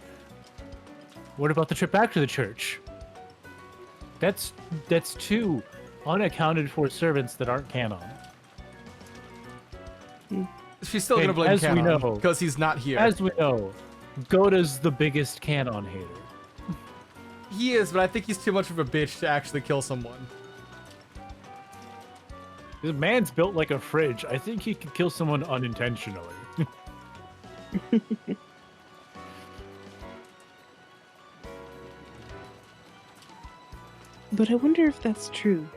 What about the trip back to the church? That's 2 unaccounted for servants that aren't Kanon. She's still And gonna blame as we Kanon know- because he's not here. As we know, Goda's the biggest Kanon hater. He is, but I think he's too much of a bitch to actually kill someone. This man's built like a fridge. I think he could kill someone unintentionally. But I wonder if that's true.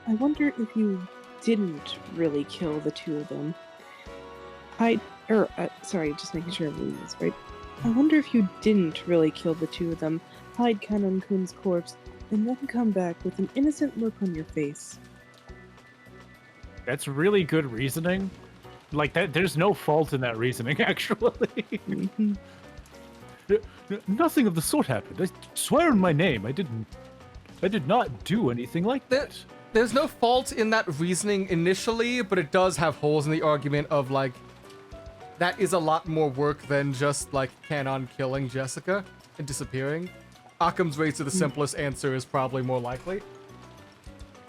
I wonder if you didn't really kill the 2 of them. Sorry, just making sure I'm reading this right. I wonder if you didn't really kill the 2 of them, hide Kanon-kun's corpse, and then come back with an innocent look on your face. That's really good reasoning. Like that, there's no fault in that reasoning, actually. Mhm. Nothing of the sort happened. I swear on my name, I did not do anything like that. There's no fault in that reasoning initially, but it does have holes in the argument of like, that is a lot more work than just like Kanon killing Jessica and disappearing. Occam's razor, the simplest answer is probably more likely.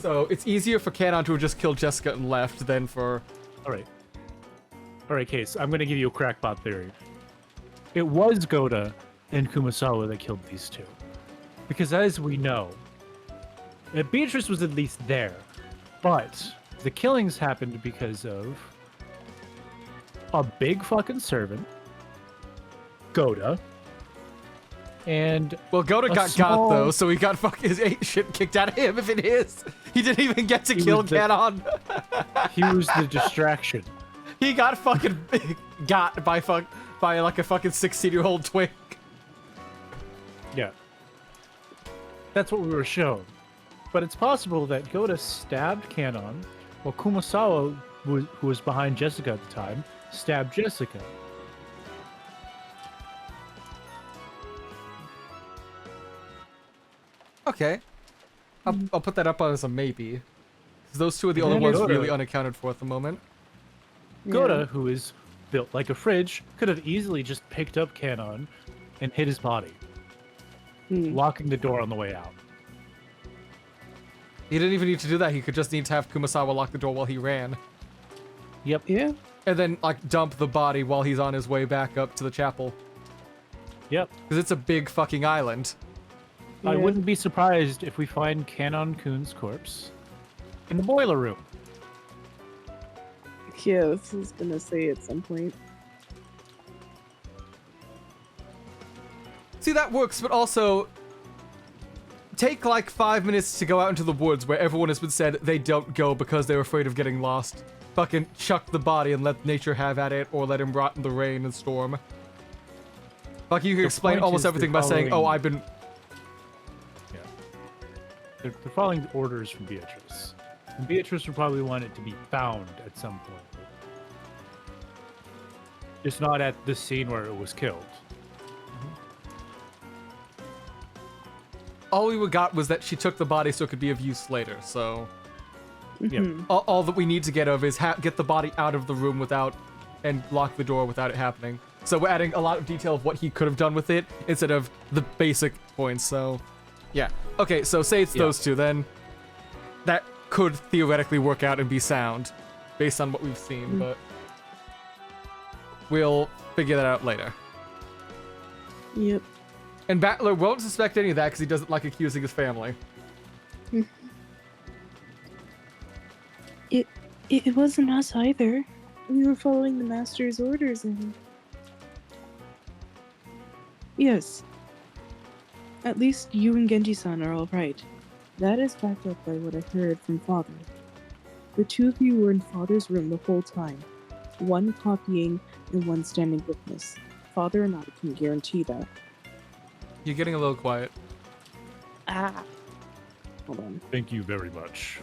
So it's easier for Kanon to have just killed Jessica and left than for... Alright, Case, I'm gonna give you a crackpot theory. It was Goda and Kumasawa that killed these 2. Because as we know, Beatrice was at least there, but the killings happened because of a big fucking servant, Goda, and Well, Goda got small- though, so he got his shit kicked out of him if it is. He didn't even get to kill was the- Kanon. he was the distraction. He got fucking got by like a fucking 16-year-old twink. Yeah. That's what we were shown. But it's possible that Goda stabbed Kanon, while Kumasawa, who was behind Jessica at the time, stabbed Jessica. Okay. I'll put that up as a maybe. 'Cause those two are the only Then ones Goda- really unaccounted for at the moment. Goda, who is built like a fridge, could have easily just picked up Kanon and hit his body, locking the door on the way out. He didn't even need to do that. He could just need to have Kumasawa lock the door while he ran. Yep. Yeah. And then, like, dump the body while he's on his way back up to the chapel. Yep. Because it's a big fucking island. I Yeah. wouldn't be surprised if we find Kanon-kun's corpse in the boiler room. Yeah, this was gonna say at some point. See, that works, but also... Take, like, 5 minutes to go out into the woods where everyone has been said they don't go because they're afraid of getting lost. Fucking chuck the body and let nature have at it, or let him rot in the rain and storm. Like, you can The explain point almost is everything they're by saying, oh, following- I've been... Yeah. They're following orders from Beatrice. And Beatrice would probably want it to be found at some point. Just not at the scene where it was killed. All we got was that she took the body so it could be of use later, so... Yep. All that we need to get of is get the body out of the room without... and lock the door without it happening. So we're adding a lot of detail of what he could have done with it instead of the basic points, so... Yeah. Okay, so say it's those two, then... That could theoretically work out and be sound, based on what we've seen, but... We'll figure that out later. Yep. And Battler won't suspect any of that because he doesn't like accusing his family. It wasn't us either. We were following the master's orders and... Yes. At least you and Genji-san are alright. That is backed up by what I heard from Father. The two of you were in Father's room the whole time. One copying and one standing witness. Father and I can guarantee that. You're getting a little quiet. Ah. Hold on. Thank you very much.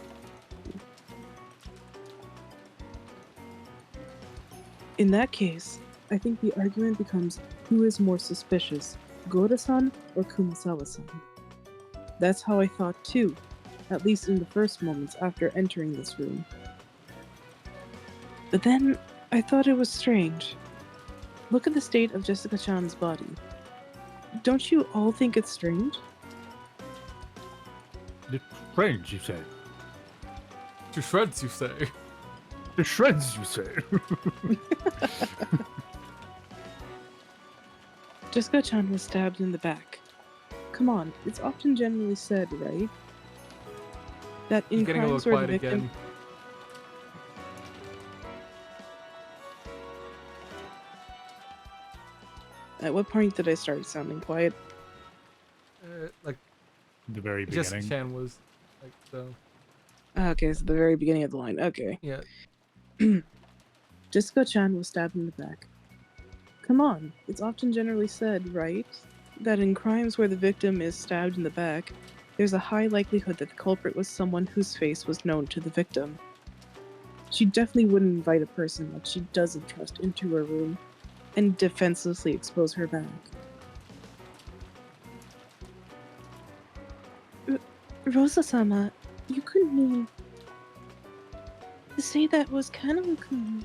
In that case, I think the argument becomes who is more suspicious, Goda-san or Kumasawa-san. That's how I thought too, at least in the first moments after entering this room. But then, I thought it was strange. Look at the state of Jessica-chan's body. Don't you all think it's strange? It's strange, you say. To shreds, you say. The shreds, you say. Jessica-chan was stabbed in the back. Come on, it's often generally said, right? That in You're getting a crimes little where the quiet victim... again. At what point did I start sounding quiet? Like, The very Jessica beginning. Chan was, like, so... Okay, so the very beginning of the line. Okay. Yeah. Jessica-chan was stabbed in the back. Come on, it's often generally said, right? That in crimes where the victim is stabbed in the back, there's a high likelihood that the culprit was someone whose face was known to the victim. She definitely wouldn't invite a person that she doesn't trust into her room and defenselessly expose her back. Rosa-sama, you couldn't mean... to say that was Kanon-kun.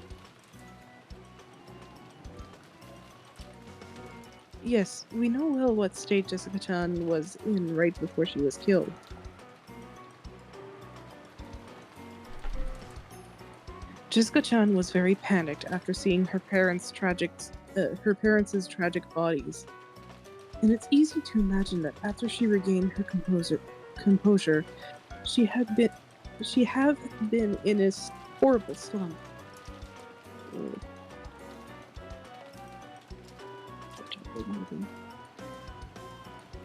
Yes, we know well what state Jessica-chan was in right before she was killed. Jessica-chan was very panicked after seeing her parents' tragic bodies. And it's easy to imagine that after she regained her composure, she had been in a horrible slump.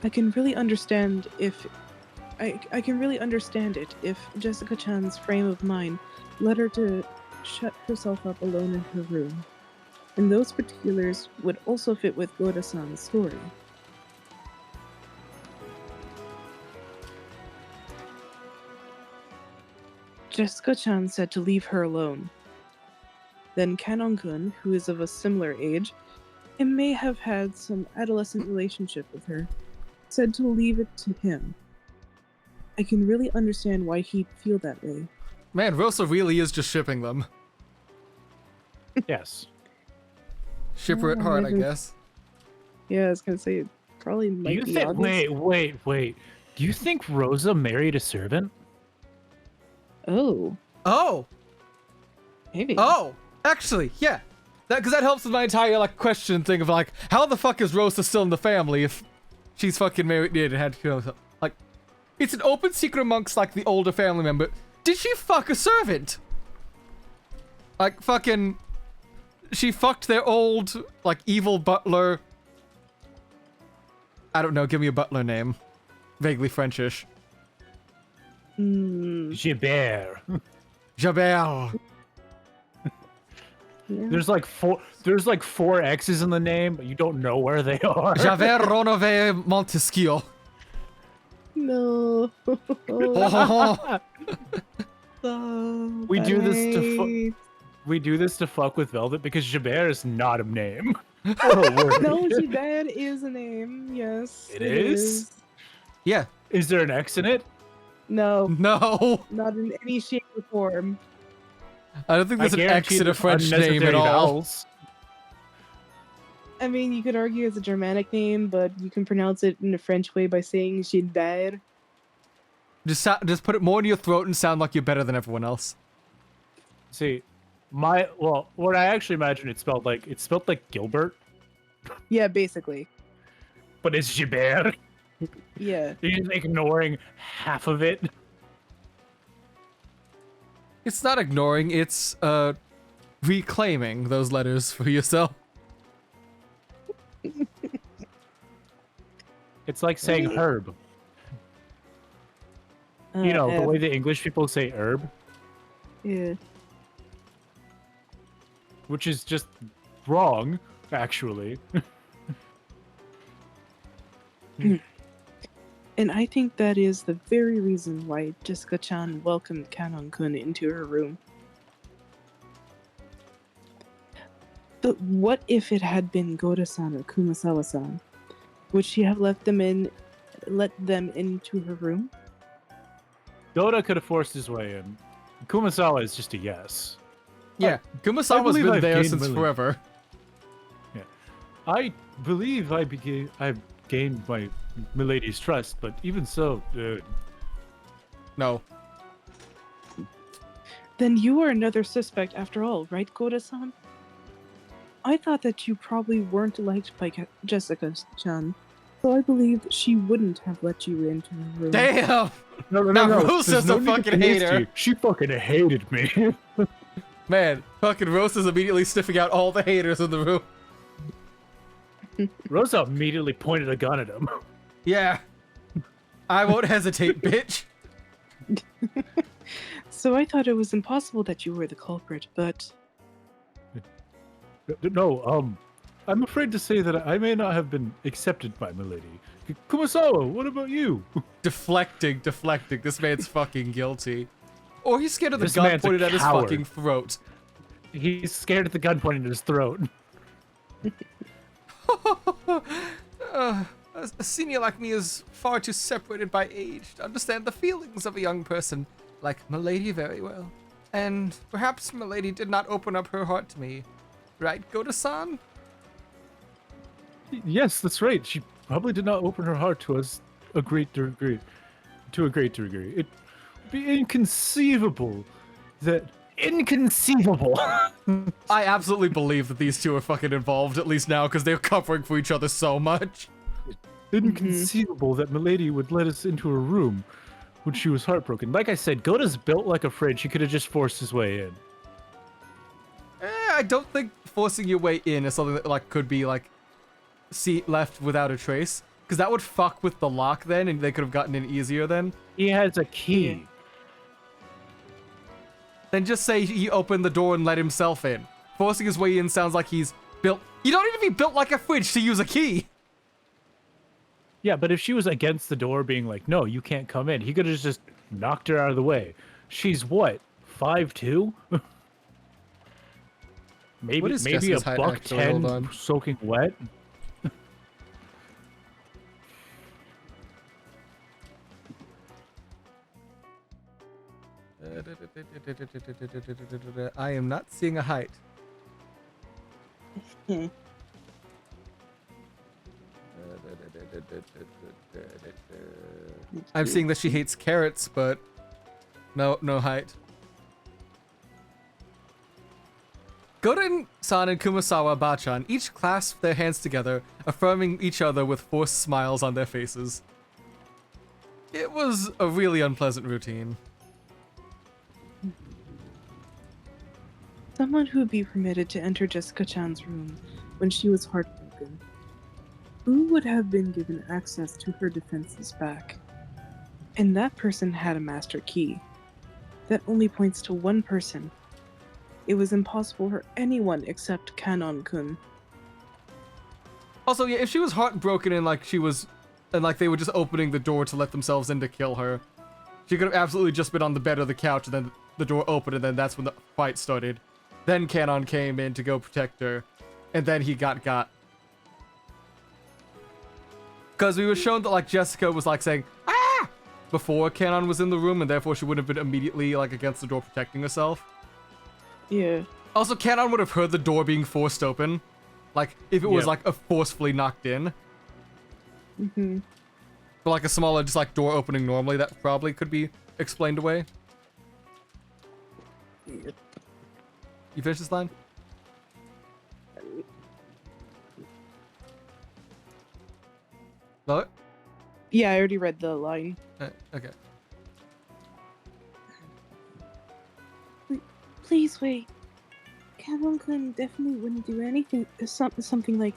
I can really understand it if Jessica-chan's frame of mind led her to shut herself up alone in her room. And those particulars would also fit with Goda-san's story. Jessica-chan said to leave her alone. Then Kanon-kun, who is of a similar age, and may have had some adolescent relationship with her, said to leave it to him. I can really understand why he'd feel that way. Man, Rosa really is just shipping them. Yes. Shipper at Yeah, heart, I maybe. guess. Yeah, I was gonna say it probably Do might you be think? obvious. Wait. Do you think Rosa married a servant? Oh, Oh! maybe. Oh! Actually, yeah. Because that helps with my entire, like, question thing of, like, how the fuck is Rosa still in the family if she's fucking married and had to kill herself? Like, it's an open secret amongst, like, the older family member. Did she fuck a servant? Like, fucking... She fucked their old, like, evil butler. I don't know, give me a butler name. Vaguely Frenchish. Gilbert. Jabert. Yeah. There's like four X's in the name, but you don't know where they are. Javert Renové Montesquieu. No. We do this to we do this to fuck with Velvet because Gilbert is not a name. Oh, word. No, Gilbert is a name. Yes. It is? Yeah. Is there an X in it? No, No. not in any shape or form. I don't think there's an X in a there's French name at unnecessary all. vowels. I mean, you could argue it's a Germanic name, but you can pronounce it in a French way by saying Gilbert. Just put it more in your throat and sound like you're better than everyone else. See, what I actually imagine it's spelled like Gilbert, Yeah, basically. but it's Gilbert. Yeah. You're just ignoring half of it. It's not ignoring, it's reclaiming those letters for yourself. It's like saying herb. You know, the way the English people say herb, Yeah. which is just wrong, actually. And I think that is the very reason why Jessica-chan welcomed Kanon-kun into her room. But what if it had been Goda-san or Kumasawa-san? Would she have let them into her room? Yoda could have forced his way in. Kumasawa is just a yes. Yeah, Kumasawa's believe been I've there gained since Lily. forever. I believe I've gained my milady's trust, but even so, No. Then you are another suspect after all, right, Goda-san? I thought that you probably weren't liked by Jessica-chan, so I believe she wouldn't have let you into her room. Damn! no. Now There's Rosa's no a need to fucking be hasty. hater. She fucking hated me. Man, fucking Rosa's immediately sniffing out all the haters in the room. Rosa immediately pointed a gun at him. Yeah. I won't hesitate, bitch. So I thought it was impossible that you were the culprit, but... No, I'm afraid to say that I may not have been accepted by milady. Kumasawa, what about you? Deflecting. This man's fucking guilty. Or he's scared of the This gun man's a pointed at his coward. fucking throat. He's scared of the gun pointing at his throat. A senior like me is far too separated by age to understand the feelings of a young person like Milady very well. And perhaps Milady did not open up her heart to me. Right, Goda-san? Yes, that's right. She probably did not open her heart to us a great degree. To a great degree. It would be inconceivable that... Inconceivable! I absolutely believe that these two are fucking involved, at least now, because they're covering for each other so much. Inconceivable that Milady would let us into her room when she was heartbroken. Like I said, Goda's built like a fridge. He could have just forced his way in. I don't think forcing your way in is something that, like, could be, like, left without a trace. Because that would fuck with the lock then, and they could have gotten in easier then. He has a key. Yeah. Then just say he opened the door and let himself in. Forcing his way in sounds like he's built... You don't even be built like a fridge to use a key! Yeah, but if she was against the door being like, no, you can't come in, he could have just knocked her out of the way. She's what, 5'2"? Maybe, What is maybe a Jessica's height, buck actually? Hold 10 on. soaking wet. I am not seeing a height. Hmm. I'm seeing that she hates carrots, but no height. Goden-san and Kumasawa Bachan each clasp their hands together, affirming each other with forced smiles on their faces. It was a really unpleasant routine. Someone who would be permitted to enter Jessica-chan's room when she was heartbroken. Who would have been given access to her defenses back? And that person had a master key. That only points to one person. It was impossible for anyone except Kanon-kun. Also, yeah, if she was heartbroken and like they were just opening the door to let themselves in to kill her, she could have absolutely just been on the bed or the couch and then the door opened and then that's when the fight started. Then Kanon came in to go protect her, and then he got. Because we were shown that like Jessica was like saying, "Ah!" before Kanon was in the room, and therefore she would have been immediately like against the door protecting herself. Yeah. Also, Kanon would have heard the door being forced open. Like, if it was, like, a forcefully knocked in. Mm-hmm. But, like, a smaller, just, like, door opening normally, that probably could be explained away. Yep. You finished this line? No? Yeah, I already read the line. Okay. Please wait. Kanon-kun definitely wouldn't do anything. Something like.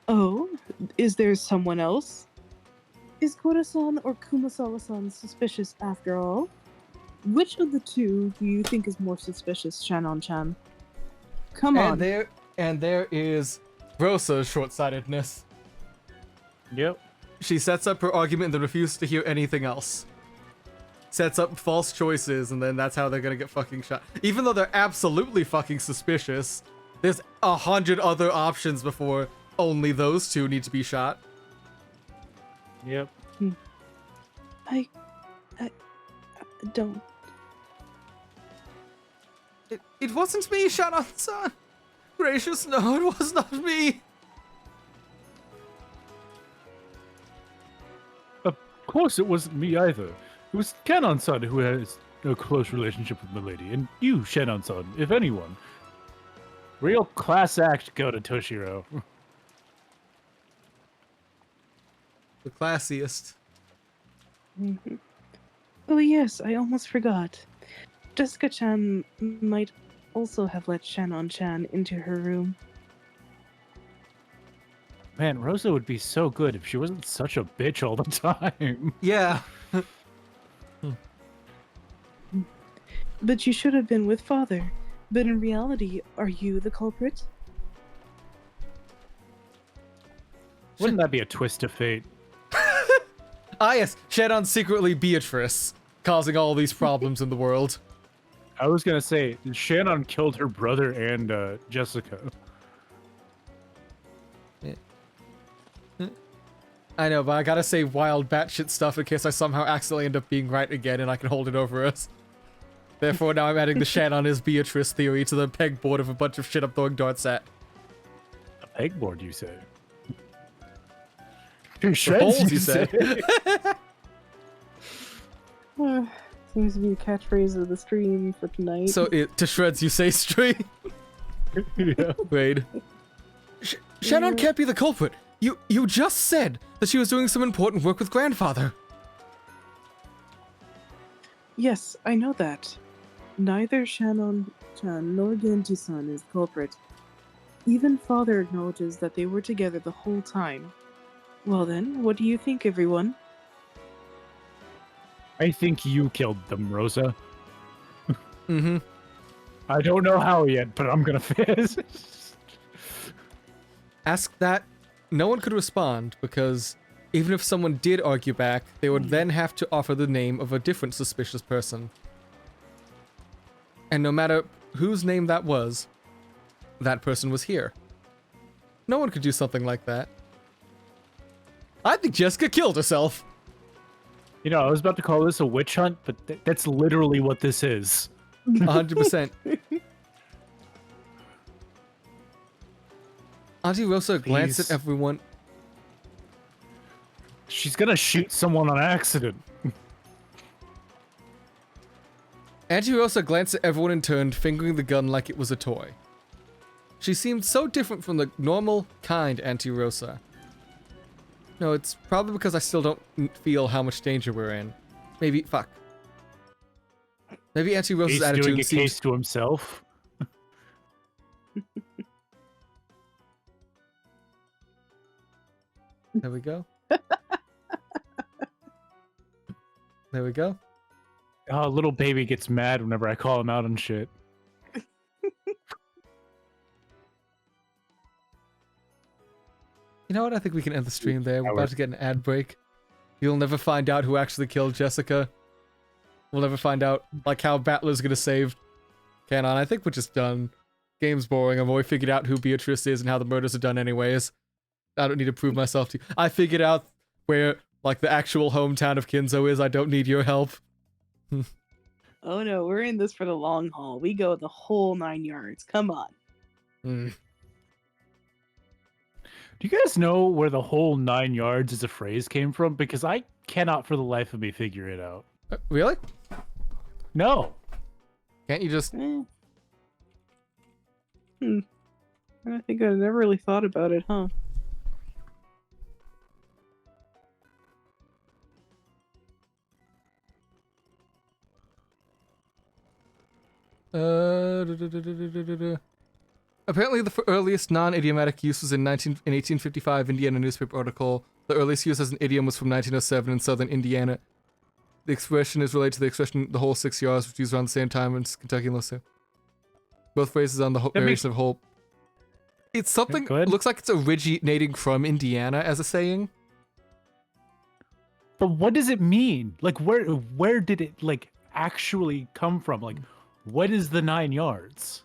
Oh, is there someone else? Is Kura-san or Kumasawa-san suspicious after all? Which of the two do you think is more suspicious, Shannon-chan? Come on. And there is Rosa's short-sightedness. Yep. She sets up her argument and then refuses to hear anything else. Sets up false choices, and then that's how they're gonna get fucking shot. Even though they're absolutely fucking suspicious, there's 100 other options before only those two need to be shot. Yep. I don't. It wasn't me, Shannon-san. Gracious, no, it was not me. Of course it wasn't me either. It was Kanon-san who has a close relationship with Milady, and you, Shannon-san, if anyone. Real class act, go to Toshiro. The classiest. Mm-hmm. Oh yes, I almost forgot. Jessica-chan might also have let Shannon-chan into her room. Man, Rosa would be so good if she wasn't such a bitch all the time. Yeah. But you should have been with father. But in reality, are you the culprit? Wouldn't that be a twist of fate? Ah yes, Shannon's secretly Beatrice, causing all these problems in the world. I was gonna say, Shannon killed her brother and Jessica. I know, but I gotta say wild batshit stuff in case I somehow accidentally end up being right again and I can hold it over us. Therefore, now I'm adding the Shannon is Beatrice theory to the pegboard of a bunch of shit I'm throwing darts at. A pegboard, you say? Holes, you said. Seems to be the catchphrase of the stream for tonight. So, to shreds you say stream? Yeah. Wait. Shannon can't be the culprit. You just said that she was doing some important work with grandfather. Yes, I know that. Neither Shannon-chan nor Genji-san is the culprit. Even father acknowledges that they were together the whole time. Well then, what do you think, everyone? I think you killed them, Rosa. Mm-hmm. I don't know how yet, but I'm gonna fizz. Ask that. No one could respond because even if someone did argue back, they would then have to offer the name of a different suspicious person. And no matter whose name that was, that person was here. No one could do something like that. I think Jessica killed herself. You know, I was about to call this a witch hunt, but that's literally what this is. 100%. Auntie Rosa glanced at Please. everyone. She's gonna shoot someone on accident. Auntie Rosa glanced at everyone in turn, fingering the gun like it was a toy. She seemed so different from the normal, kind Auntie Rosa. No, it's probably because I still don't feel how much danger we're in. Maybe, fuck. Maybe Auntie Rosa's He's attitude doing a seems... case to himself. There we go. There we go. Oh, little baby gets mad whenever I call him out on shit. You know what? I think we can end the stream there. We're about to get an ad break. You'll never find out who actually killed Jessica. We'll never find out, like, how Battler's gonna save Canon. I think we're just done. Game's boring. I've already figured out who Beatrice is and how the murders are done anyways. I don't need to prove myself to you. I figured out where, like, the actual hometown of Kinzo is. I don't need your help. Oh no, we're in this for the long haul. We go the whole 9 yards. Come on. Mm. Do you guys know where the whole 9 yards as a phrase came from? Because I cannot for the life of me figure it out. Really? No. Can't you just... I think I never really thought about it, huh? Apparently, the earliest non-idiomatic use was in 1855 Indiana newspaper article. The earliest use as an idiom was from 1907 in southern Indiana. The expression is related to the expression "the whole 6 yards," which was used around the same time in Kentucky and Louisiana. Both phrases on the variation of whole. It's something. Go ahead. Looks like it's originating from Indiana as a saying. But what does it mean? Like, where did it, like, actually come from? Like, what is the 9 yards?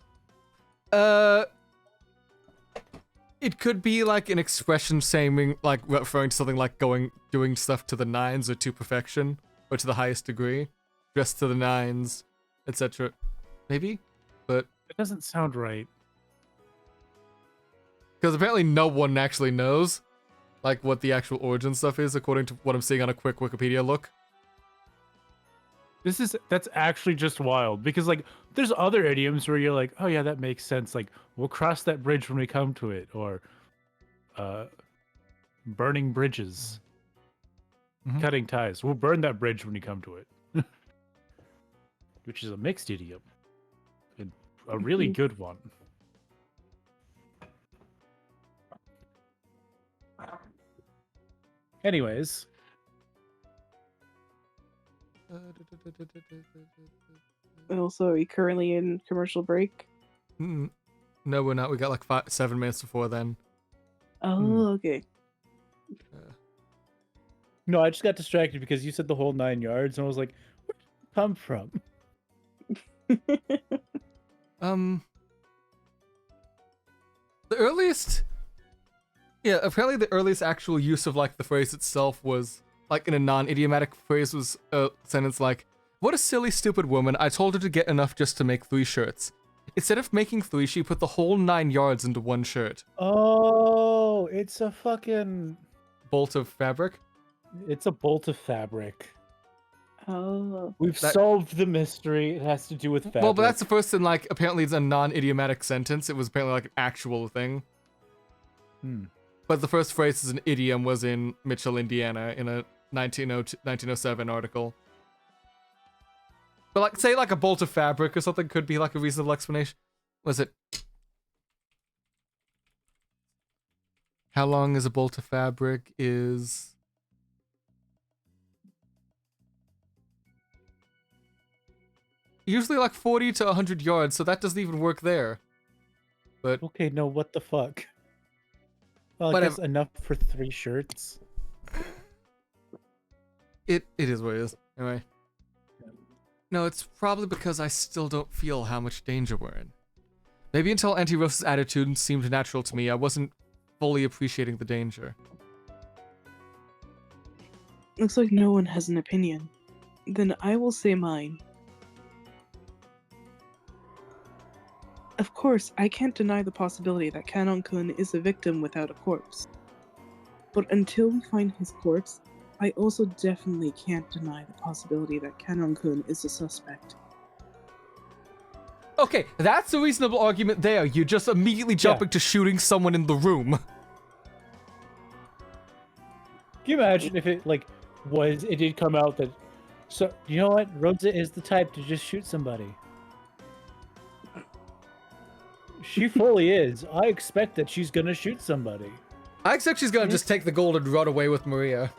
It could be like an expression saying, like, referring to something like doing stuff to the nines or to perfection or to the highest degree, dressed to the nines, etc. Maybe, but It doesn't sound right. because apparently no one actually knows, like, what the actual origin stuff is, according to what I'm seeing on a quick Wikipedia look. That's actually just wild because, like, there's other idioms where you're like, oh yeah, that makes sense. Like, we'll cross that bridge when we come to it, or burning bridges, Mhm. cutting ties. We'll burn that bridge when you come to it, which is a mixed idiom, and a really good one. Anyways, Also, are we currently in commercial break? No, we're not. We got like 7 minutes before then. Oh, okay. no, I just got distracted because you said the whole 9 yards, and I was like, where did it come from? The earliest... Yeah, apparently the earliest actual use of, like, the phrase itself was, like, in a non-idiomatic phrase was a sentence like, "What a silly, stupid woman. I told her to get enough just to make 3 shirts. Instead of making 3, she put the whole 9 yards into 1 shirt." Oh, it's a fucking... Bolt of fabric? It's a bolt of fabric. Oh. We've That- solved the mystery. It has to do with fabric. Well, but that's the first thing, like, apparently it's a non-idiomatic sentence. It was apparently, like, an actual thing. But the first phrase as an idiom was in Mitchell, Indiana, in a 1907 article. But, like, say, like, a bolt of fabric or something could be, like, a reasonable explanation. Was it... How long is a bolt of fabric? Is... Usually, like, 40 to 100 yards, so that doesn't even work there. But... Okay, no, what the fuck? Well, I Whatever. guess enough for 3 shirts. It is what it is. Anyway. No, it's probably because I still don't feel how much danger we're in. Maybe until Auntie Rose's attitude seemed natural to me, I wasn't fully appreciating the danger. Looks like no one has an opinion. Then I will say mine. Of course, I can't deny the possibility that Kanon-kun is a victim without a corpse. But until we find his corpse, I also definitely can't deny the possibility that Kanon-kun is a suspect. Okay, that's a reasonable argument there. You're just immediately jumping to shooting someone in the room. Can you imagine if it did come out that, so you know what, Rosa is the type to just shoot somebody. She fully is. I expect that she's gonna shoot somebody. I expect she's gonna just take the gold and run away with Maria.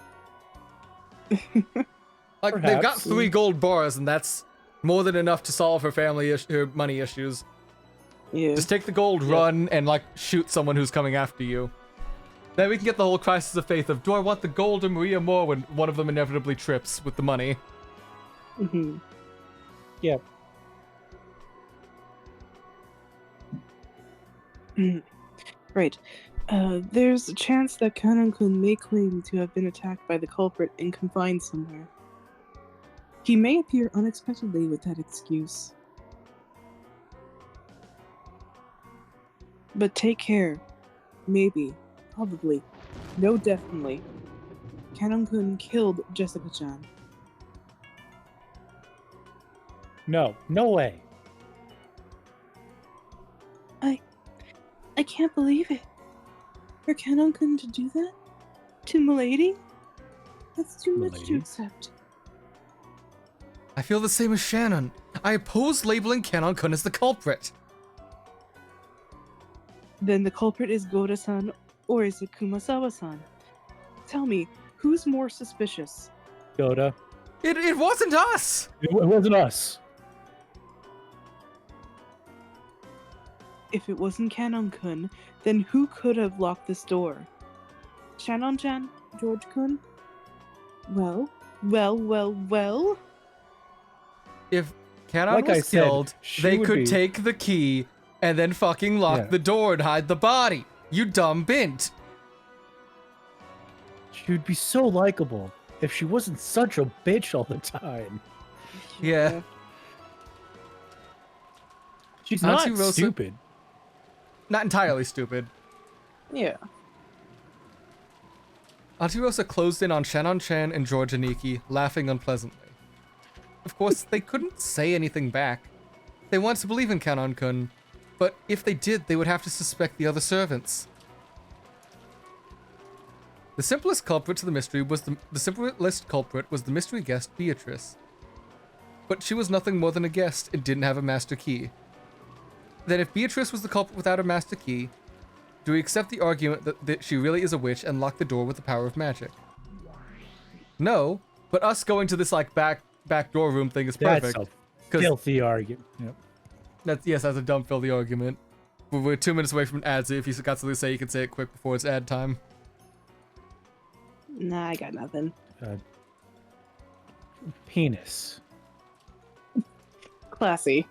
Like, they've got Perhaps. 3 gold bars, and that's more than enough to solve her her money issues. Yeah. Just take the gold, run, and like shoot someone who's coming after you. Then we can get the whole crisis of faith of, do I want the gold or Maria more, when one of them inevitably trips with the money. Mm-hmm. Yeah. Right. There's a chance that Kanon-kun may claim to have been attacked by the culprit and confined somewhere. He may appear unexpectedly with that excuse. But take care. Maybe. Probably. No, definitely. Kanon-kun killed Jessica-chan. No way. I can't believe it. For Kanon-kun to do that? To Milady? That's too much to Milady? accept. I feel the same as Shannon. I oppose labeling Kanon-kun as the culprit. Then the culprit is Goda-san, or is it Kumasawa-san? Tell me, who's more suspicious? Yoda. It wasn't us! It wasn't us. If it wasn't Kanon-kun, then who could have locked this door? Shannon-chan? George-kun? Well? If Kanon Like I was said, killed, she they would could be- take the key and then fucking lock the door and hide the body. You dumb bint. She would be so likable if she wasn't such a bitch all the time. Yeah. She's Auntie not Rosa- stupid. Not entirely stupid. Yeah. Auntie Rosa closed in on Shannon-chan and George Aniki, laughing unpleasantly. Of course, they couldn't say anything back. They wanted to believe in Kanon-kun, but if they did, they would have to suspect the other servants. The simplest culprit to the mystery was the mystery guest Beatrice. But she was nothing more than a guest and didn't have a master key. Then if Beatrice was the culprit without a master key, do we accept the argument that she really is a witch and lock the door with the power of magic? No, but us going to this like back door room thing is perfect. That's a filthy argument. Yep. That's a dumb filthy argument. We're 2 minutes away from ads. If you got something to say, you can say it quick before it's ad time. Nah, I got nothing. Penis. Classy.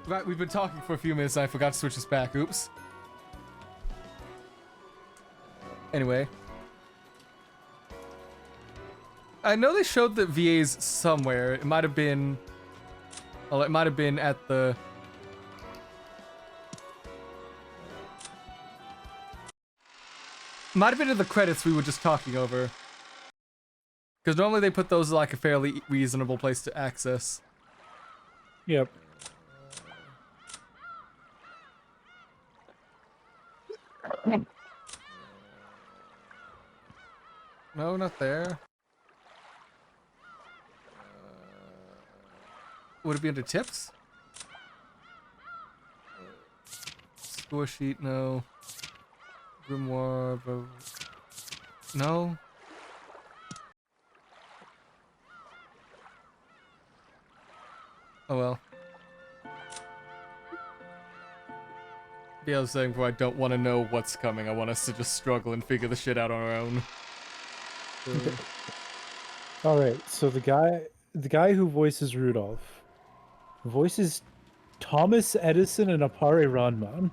Right, we've been talking for a few minutes and I forgot to switch this back. Oops. Anyway. I know they showed the VAs somewhere. It might have been... Well, it might have been at the... Might have been in the credits we were just talking over. Because normally they put those in like a fairly reasonable place to access. Yep. No, not there. Would it be under tips? Score sheet, no. Grimoire, bro. No. Oh well. Yeah, I was saying before, I don't want to know what's coming. I want us to just struggle and figure the shit out on our own. All right, so the guy who voices Rudolph voices Thomas Edison and Appare Ranman.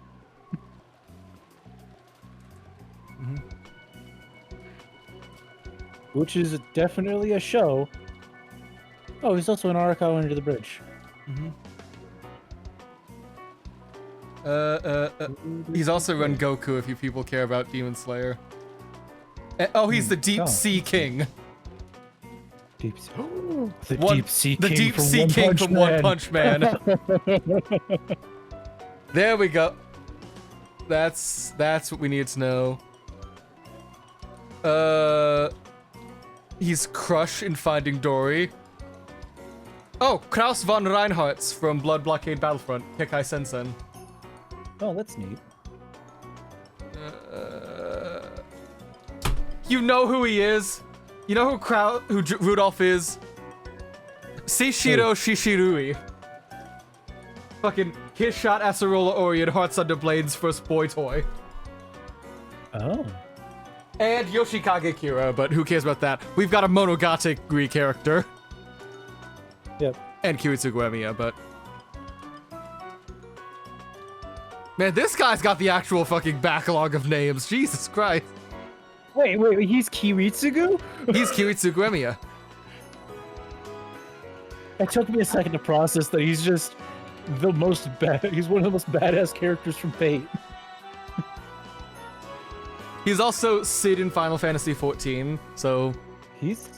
Which is definitely a show. Oh, he's also in Arakawa Under the Bridge. He's also run Goku if you people care about Demon Slayer. Oh, he's the Deep Sea King. Deep Sea. Deep Sea King. The Deep Sea King from One Punch Man. There we go. That's what we need to know. He's Crush in Finding Dory. Oh, Kraus von Reinhardt's from Blood Blockade Battlefront. Kekai Sensen. Oh, that's neat. You know who he is? You know who Rudolph is? Seishiro Shishirui. Fucking his shot Acerola Ori and Hearts Under Blade's first boy toy. Oh. And Yoshikage Kira, but who cares about that? We've got a Monogatari character. Yep. And Kiritsugu Emiya, but... Man, this guy's got the actual fucking backlog of names. Jesus Christ. Wait, he's Kiritsugu? He's Kiritsugu Emiya. It took me a second to process that he's just the most he's one of the most badass characters from Fate. He's also Sid in Final Fantasy XIV, so... He's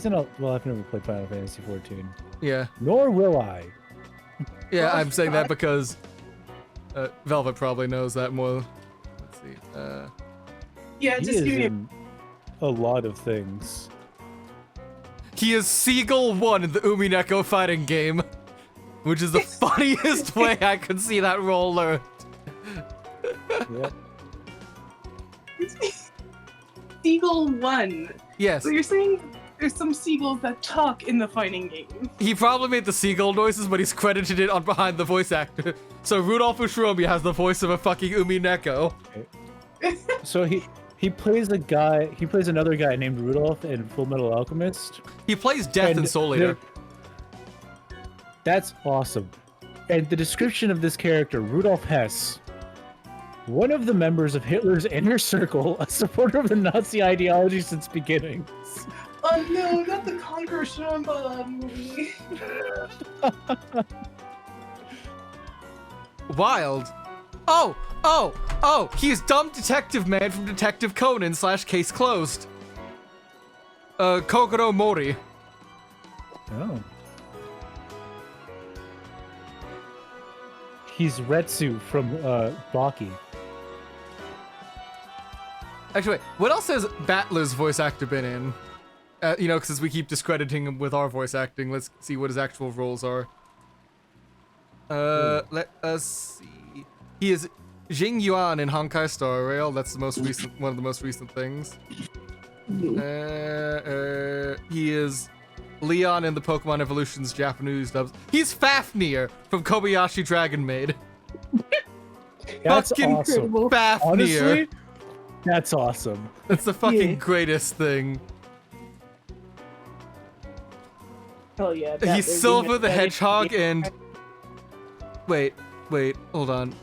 in a... Well, I've never played Final Fantasy XIV. Yeah. Nor will I. Yeah, I'm saying that because... Velvet probably knows that more. Let's see. Yeah, He just is give me in a lot of things. He is Seagull 1 in the Umineko fighting game. Which is the funniest way I could see that role learned. Yep. Seagull 1. Yes. So you're saying there's some seagulls that talk in the fighting game. He probably made the seagull noises, but he's credited it on behind the voice actor. So Rudolph Ushiromi has the voice of a fucking Umineko. So he plays another guy named Rudolph in Full Metal Alchemist. He plays Death in Soul Eater. That's awesome. And the description of this character, Rudolf Hess, one of the members of Hitler's inner circle, a supporter of the Nazi ideology since beginnings. Oh no, not the Conqueror Shamba movie. Wild. Oh, he's Dumb Detective Man from Detective Conan / Case Closed. Kogoro Mori. Oh. He's Retsu from Baki. Actually, wait, what else has Battler's voice actor been in? You know, since we keep discrediting him with our voice acting, let's see what his actual roles are. Let us see. He is Jing Yuan in Honkai Star Rail. That's the most recent, one of the most recent things. He is Leon in the Pokemon Evolutions Japanese dubs. He's Fafnir from Kobayashi Dragon Maid. That's fucking awesome. Fafnir. Honestly, that's awesome. That's the fucking greatest thing. Hell yeah. He's Silver the Hedgehog and Wait, hold on.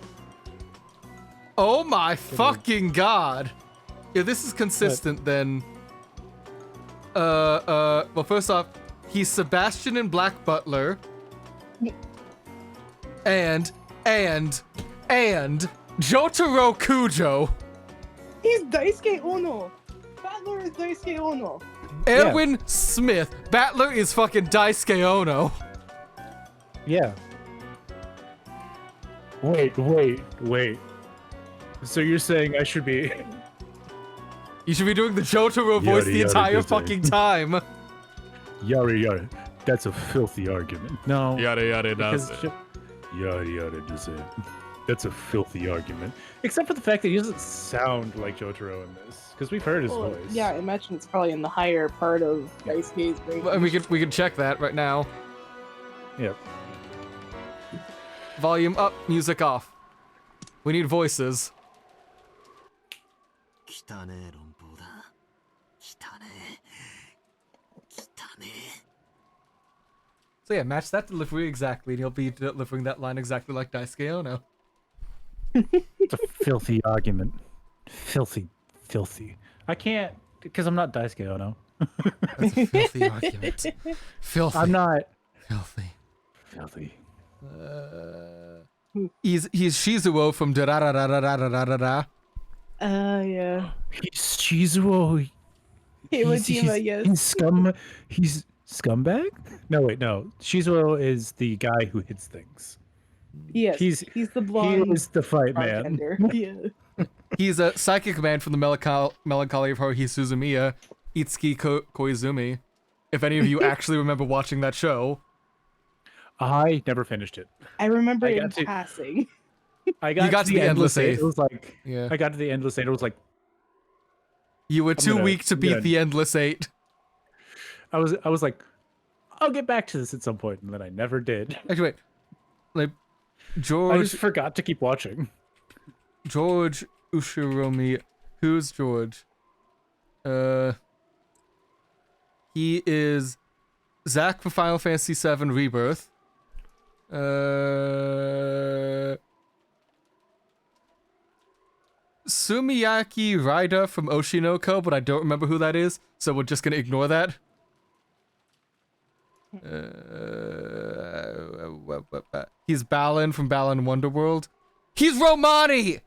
Oh my fucking god! Yeah, this is consistent then. Well, first off, he's Sebastian in Black Butler. And Jotaro Kujo. He's Daisuke Ono. Battler is Daisuke Ono. Erwin Smith. Battler is fucking Daisuke Ono. Yeah. Wait. So you're saying I should be... You should be doing the Jotaro voice the entire fucking time. Yada. That's a filthy argument. No. Yada Because Yada does it. That's a filthy argument. Except for the fact that he doesn't sound like Jotaro in this. Because we've heard his voice. Yeah, I imagine it's probably in the higher part of Daisuke's range. Well, we can check that right now. Yep. Volume up, music off. We need voices. So yeah, match that delivery exactly, and he'll be delivering that line exactly like Daisuke Ono. It's a filthy argument. Filthy. I can't, because I'm not Daisuke Ono. That's a filthy argument. Filthy. I'm not. Filthy. He's He's Shizuo from da-da-da-da-da-da-da-da. yeah. He's Shizuo. Iwajima, yes. He's scumbag? No. Shizuo is the guy who hits things. Yes, he's the blonde. He is the fight man. bartender. Yeah. He's a psychic man from the Melancholy of Haruhi Suzumiya, Itsuki Koizumi. If any of you actually remember watching that show. I never finished it. I remember in passing. I got to the Endless Eight. It was like, yeah. I got to the Endless Eight. It was like, you were too weak to beat the Endless Eight. I was like, I'll get back to this at some point, and then I never did. Actually, wait. Like, George... I just forgot to keep watching. George Ushiromi. Who's George? He is Zack from Final Fantasy VII Rebirth. Sumiyaki Raida from Oshinoko, but I don't remember who that is, so we're just gonna ignore that. He's Balan from Balan Wonderworld. He's Romani!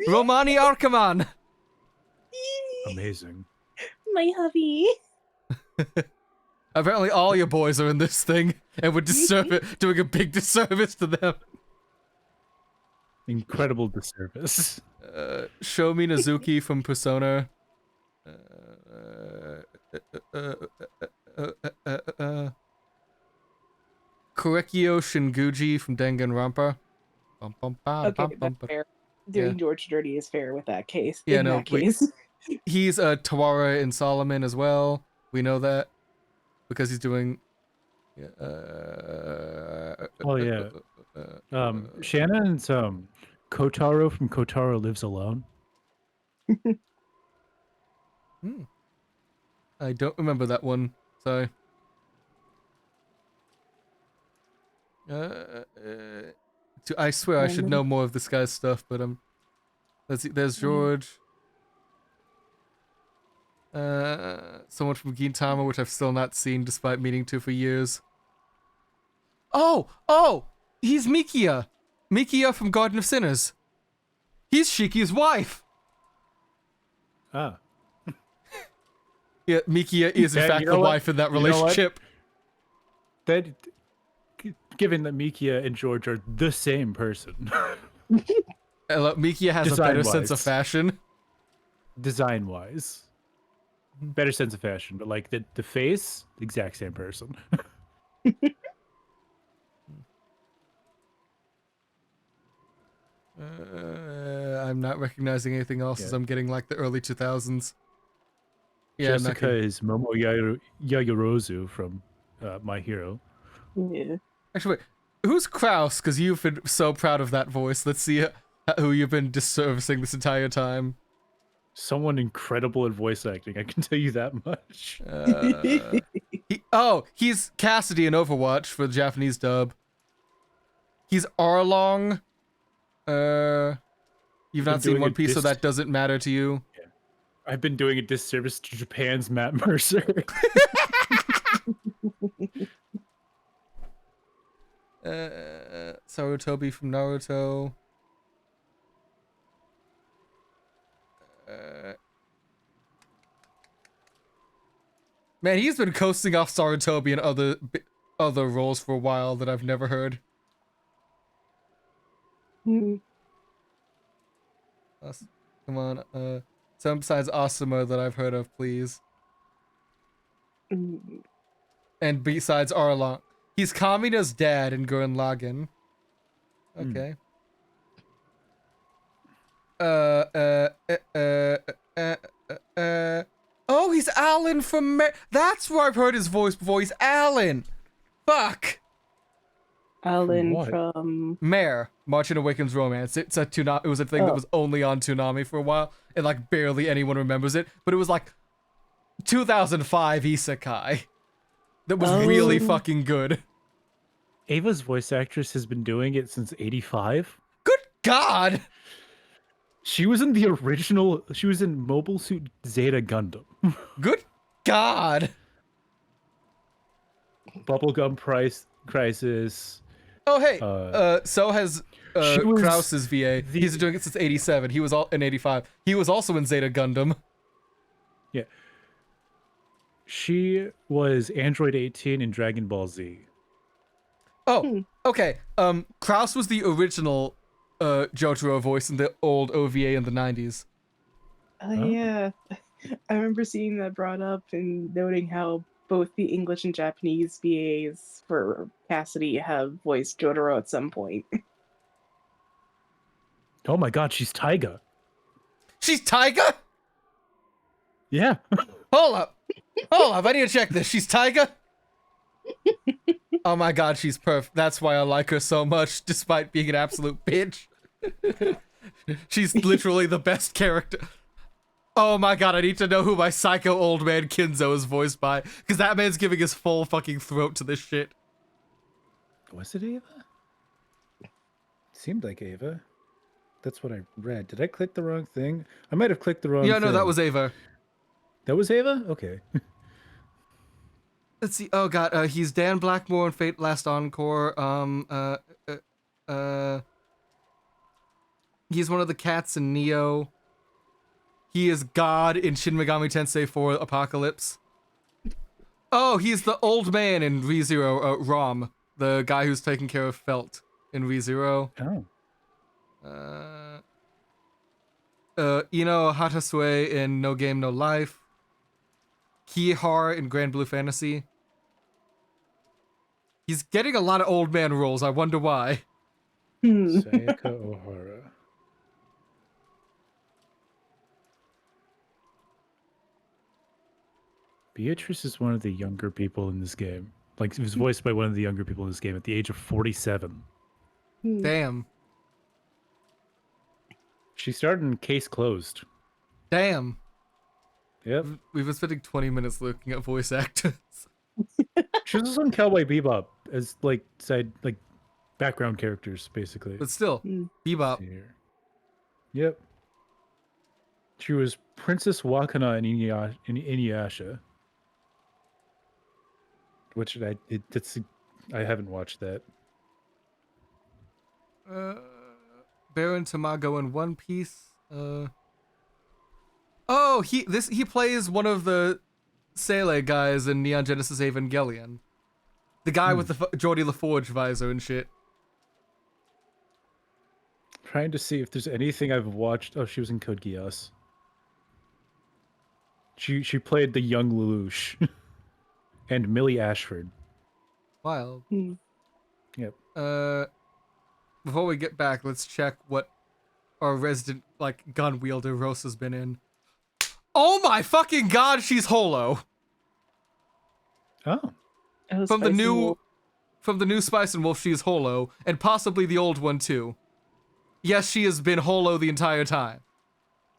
Romani Arkaman! Amazing. My hubby. Apparently all your boys are in this thing, and we're doing a big disservice to them. Incredible disservice. Shomi Nazuki from Persona. Korekio Shinguji from Danganronpa. Okay, that's fair. Doing George dirty is fair with that case. Yeah, in that case. He's Tawara in Solomon as well. We know that because he's doing. Oh yeah. Shannon's Kotaro from Kotaro Lives Alone. I don't remember that one. Sorry. I swear I should know more of this guy's stuff, but let's see. There's George. Someone from Gintama, which I've still not seen despite meaning to for years. Oh! He's Mikia! Mikia from Garden of Sinners. He's Shiki's wife! Ah. Yeah, Mikia is in fact the wife in that relationship. That, given that Mikia and George are the same person. Mikia has a better sense of fashion. Design-wise. Better sense of fashion, but like the face, the exact same person. I'm not recognizing anything else as I'm getting like the early 2000s. Yeah, Jessica is Momo Yayorozu from My Hero. Yeah. Actually, wait, who's Kraus? Because you've been so proud of that voice. Let's see who you've been disservicing this entire time. Someone incredible at voice acting, I can tell you that much. He's Cassidy in Overwatch for the Japanese dub. He's Arlong. You've not seen doing One a Piece, so that doesn't matter to you. I've been doing a disservice to Japan's Matt Mercer. Sarutobi from Naruto. Man, he's been coasting off Sarutobi and other roles for a while that I've never heard. Hmm. Come on, some besides Asuma that I've heard of, please. Mm. And besides Arlong. He's Kamina's dad in Gurren Lagann. Okay. Oh, he's Alan from That's where I've heard his voice before. He's Alan. Fuck. Alan what? from Mare, Marching Awakens Romance. It was a thing that was only on Toonami for a while, and like barely anyone remembers it. But it was like 2005 isekai that was really fucking good. Ava's voice actress has been doing it since '85. Good God. She was in the original. She was in Mobile Suit Zeta Gundam. Good God. Bubblegum Crisis. Oh hey, so has She was Krause's VA. He's been doing it since '87. He was in '85. He was also in Zeta Gundam. Yeah. She was Android 18 in Dragon Ball Z. Oh, okay. Krause was the original Jotaro voice in the old OVA in the '90s. Yeah. I remember seeing that brought up and noting how both the English and Japanese VAs for Cassidy have voiced Jotaro at some point. Oh my god, she's Taiga. She's Taiga? Yeah. Hold up. I need to check this. She's Taiga? Oh my god, she's perfect. That's why I like her so much, despite being an absolute bitch. She's literally the best character. Oh my god, I need to know who my psycho old man Kinzo is voiced by, because that man's giving his full fucking throat to this shit. Was it Ava? Seemed like Ava. That's what I read. Did I click the wrong thing? I might have clicked the wrong thing. Yeah, no, that was Ava. That was Ava? Okay. Let's see. Oh god, he's Dan Blackmore in Fate Last Encore. He's one of the cats in Neo. He is God in Shin Megami Tensei 4 Apocalypse. Oh, he's the old man in ReZero, Rom, the guy who's taking care of Felt in ReZero. Oh. Ino Hatasue in No Game No Life. Kihar in Grand Blue Fantasy. He's getting a lot of old man roles. I wonder why. Sayaka Ohara. Beatrice is one of the younger people in this game. Like, it was voiced by one of the younger people in this game at the age of 47. Damn. She started in Case Closed. Damn. Yep. We've been spending 20 minutes looking at voice actors. She was on Cowboy Bebop as, like, background characters, basically. But still, Bebop. Here. Yep. She was Princess Wakana in Inuyasha. Which I haven't watched that. Baron Tamago in One Piece. Oh, he plays one of the Sele guys in Neon Genesis Evangelion. The guy with the Geordie LaForge visor and shit. Trying to see if there's anything I've watched. Oh, she was in Code Geass. She played the young Lelouch. And Millie Ashford. Wild. Yep. Before we get back, let's check what our resident, like, gun wielder Rosa's been in. Oh my fucking god, she's Holo! Oh. From the new Spice and Wolf, she's Holo, and possibly the old one too. Yes, she has been Holo the entire time.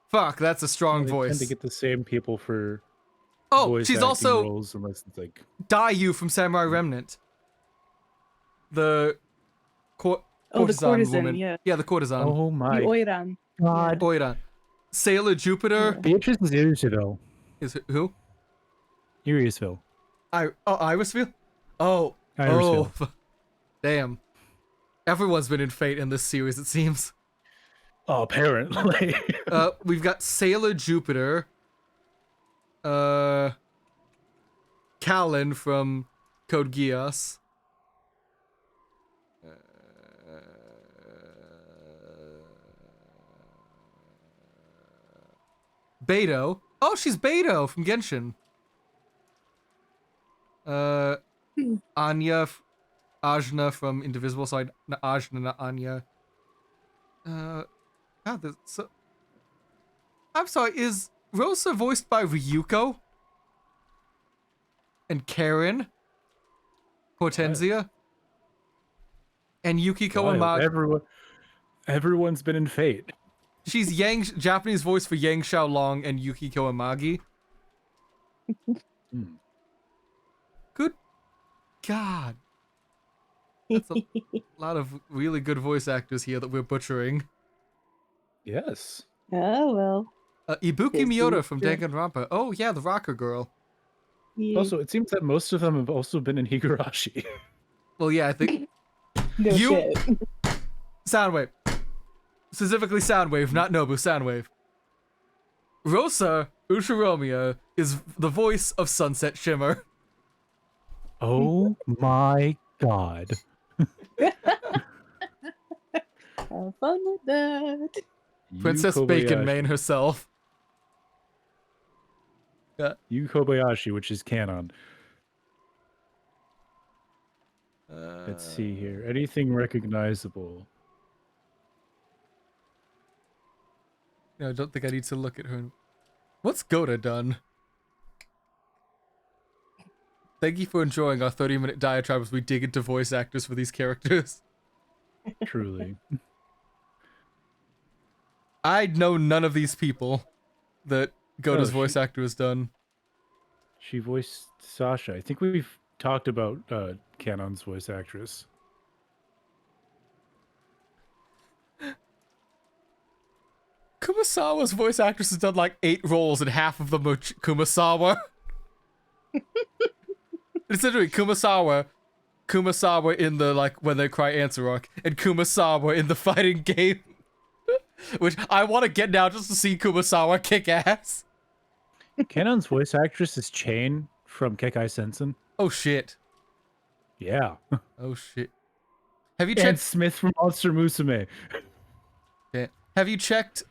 Fuck, that's a strong They voice. tend to get the same people for Oh, she's also roles unless it's like Dayu from Samurai Remnant. The Oh, the courtesan courtesan, woman. yeah. Yeah, the courtesan. Oh The my Oiran. god. Oida. Sailor Jupiter Yeah. Beatrice is Irisville. is who? Irisville. Irisville? Oh. Irisville. Oh. Damn. Everyone's been in Fate in this series, it seems. Oh, apparently. We've got Sailor Jupiter. Callan from Code Geass. Beto. Oh, she's Beto from Genshin. Anya, Ajna from Indivisible. Sorry, not Ajna, not Anya. God, so. I'm sorry. Is Rosa voiced by Ryuko? And Karen? Hortensia? And Yukiko Wow, everyone's been in Fate. She's Japanese voice for Yang Xiaolong and Yukiko Amagi. Good God. That's a lot of really good voice actors here that we're butchering. Yes. Oh, well. Ibuki Yes, Miura from yeah. Danganronpa. Oh, yeah, the rocker girl. Yeah. Also, it seems that most of them have also been in Higurashi. Well, yeah, I think No shit. Soundwave. Specifically Soundwave, not Nobu, Soundwave. Rosa Uchiromiya is the voice of Sunset Shimmer. Oh my god. Have fun with that. Princess Yu Bacon Kobayashi. Main herself. Yu Kobayashi, which is canon. Let's see here. Anything recognizable? No, I don't think I need to look at her. What's Goda done? Thank you for enjoying our 30-minute diatribe as we dig into voice actors for these characters. Truly. I know none of these people that Goda's voice actor has done. She voiced Sasha. I think we've talked about Canon's voice actress. Kumasawa's voice actress has done like 8 roles and half of them are Kumasawa. It's literally Kumasawa in the like When They Cry Answer arc, and Kumasawa in the fighting game. Which I want to get now just to see Kumasawa kick ass. Canon's voice actress is Chain from Kekai Sensen. Oh shit. Yeah. Oh shit. Have you And checked Smith from Monster Musume. Okay. Have you checked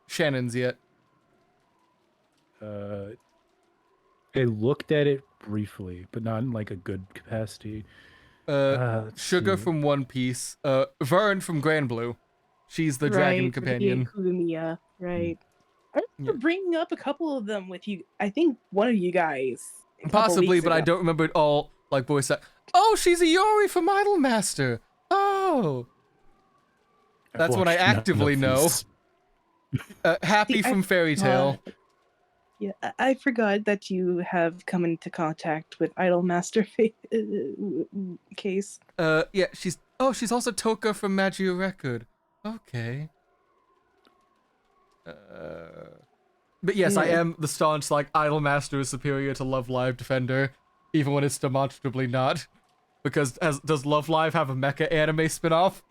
Shannon's yet? I looked at it briefly, but not in like a good capacity. Let's Sugar see. from One Piece. Vern from Grand Blue. She's the dragon companion. Kumiya, right. I remember bringing up a couple of them with you. I think one of you guys. a couple Possibly, weeks but I ago. don't remember it all like voice act. Oh, she's a Yori from Idolmaster. Oh. That's what I watched none of actively know. these. Happy See, from Fairy Tail. Yeah, I forgot that you have come into contact with Idolmaster case. Yeah, she's also Toka from Magio Record. Okay. But yes, I Yeah. am the staunch like Idolmaster is superior to Love Live Defender, even when it's demonstrably not. Because does Love Live have a mecha anime spin-off?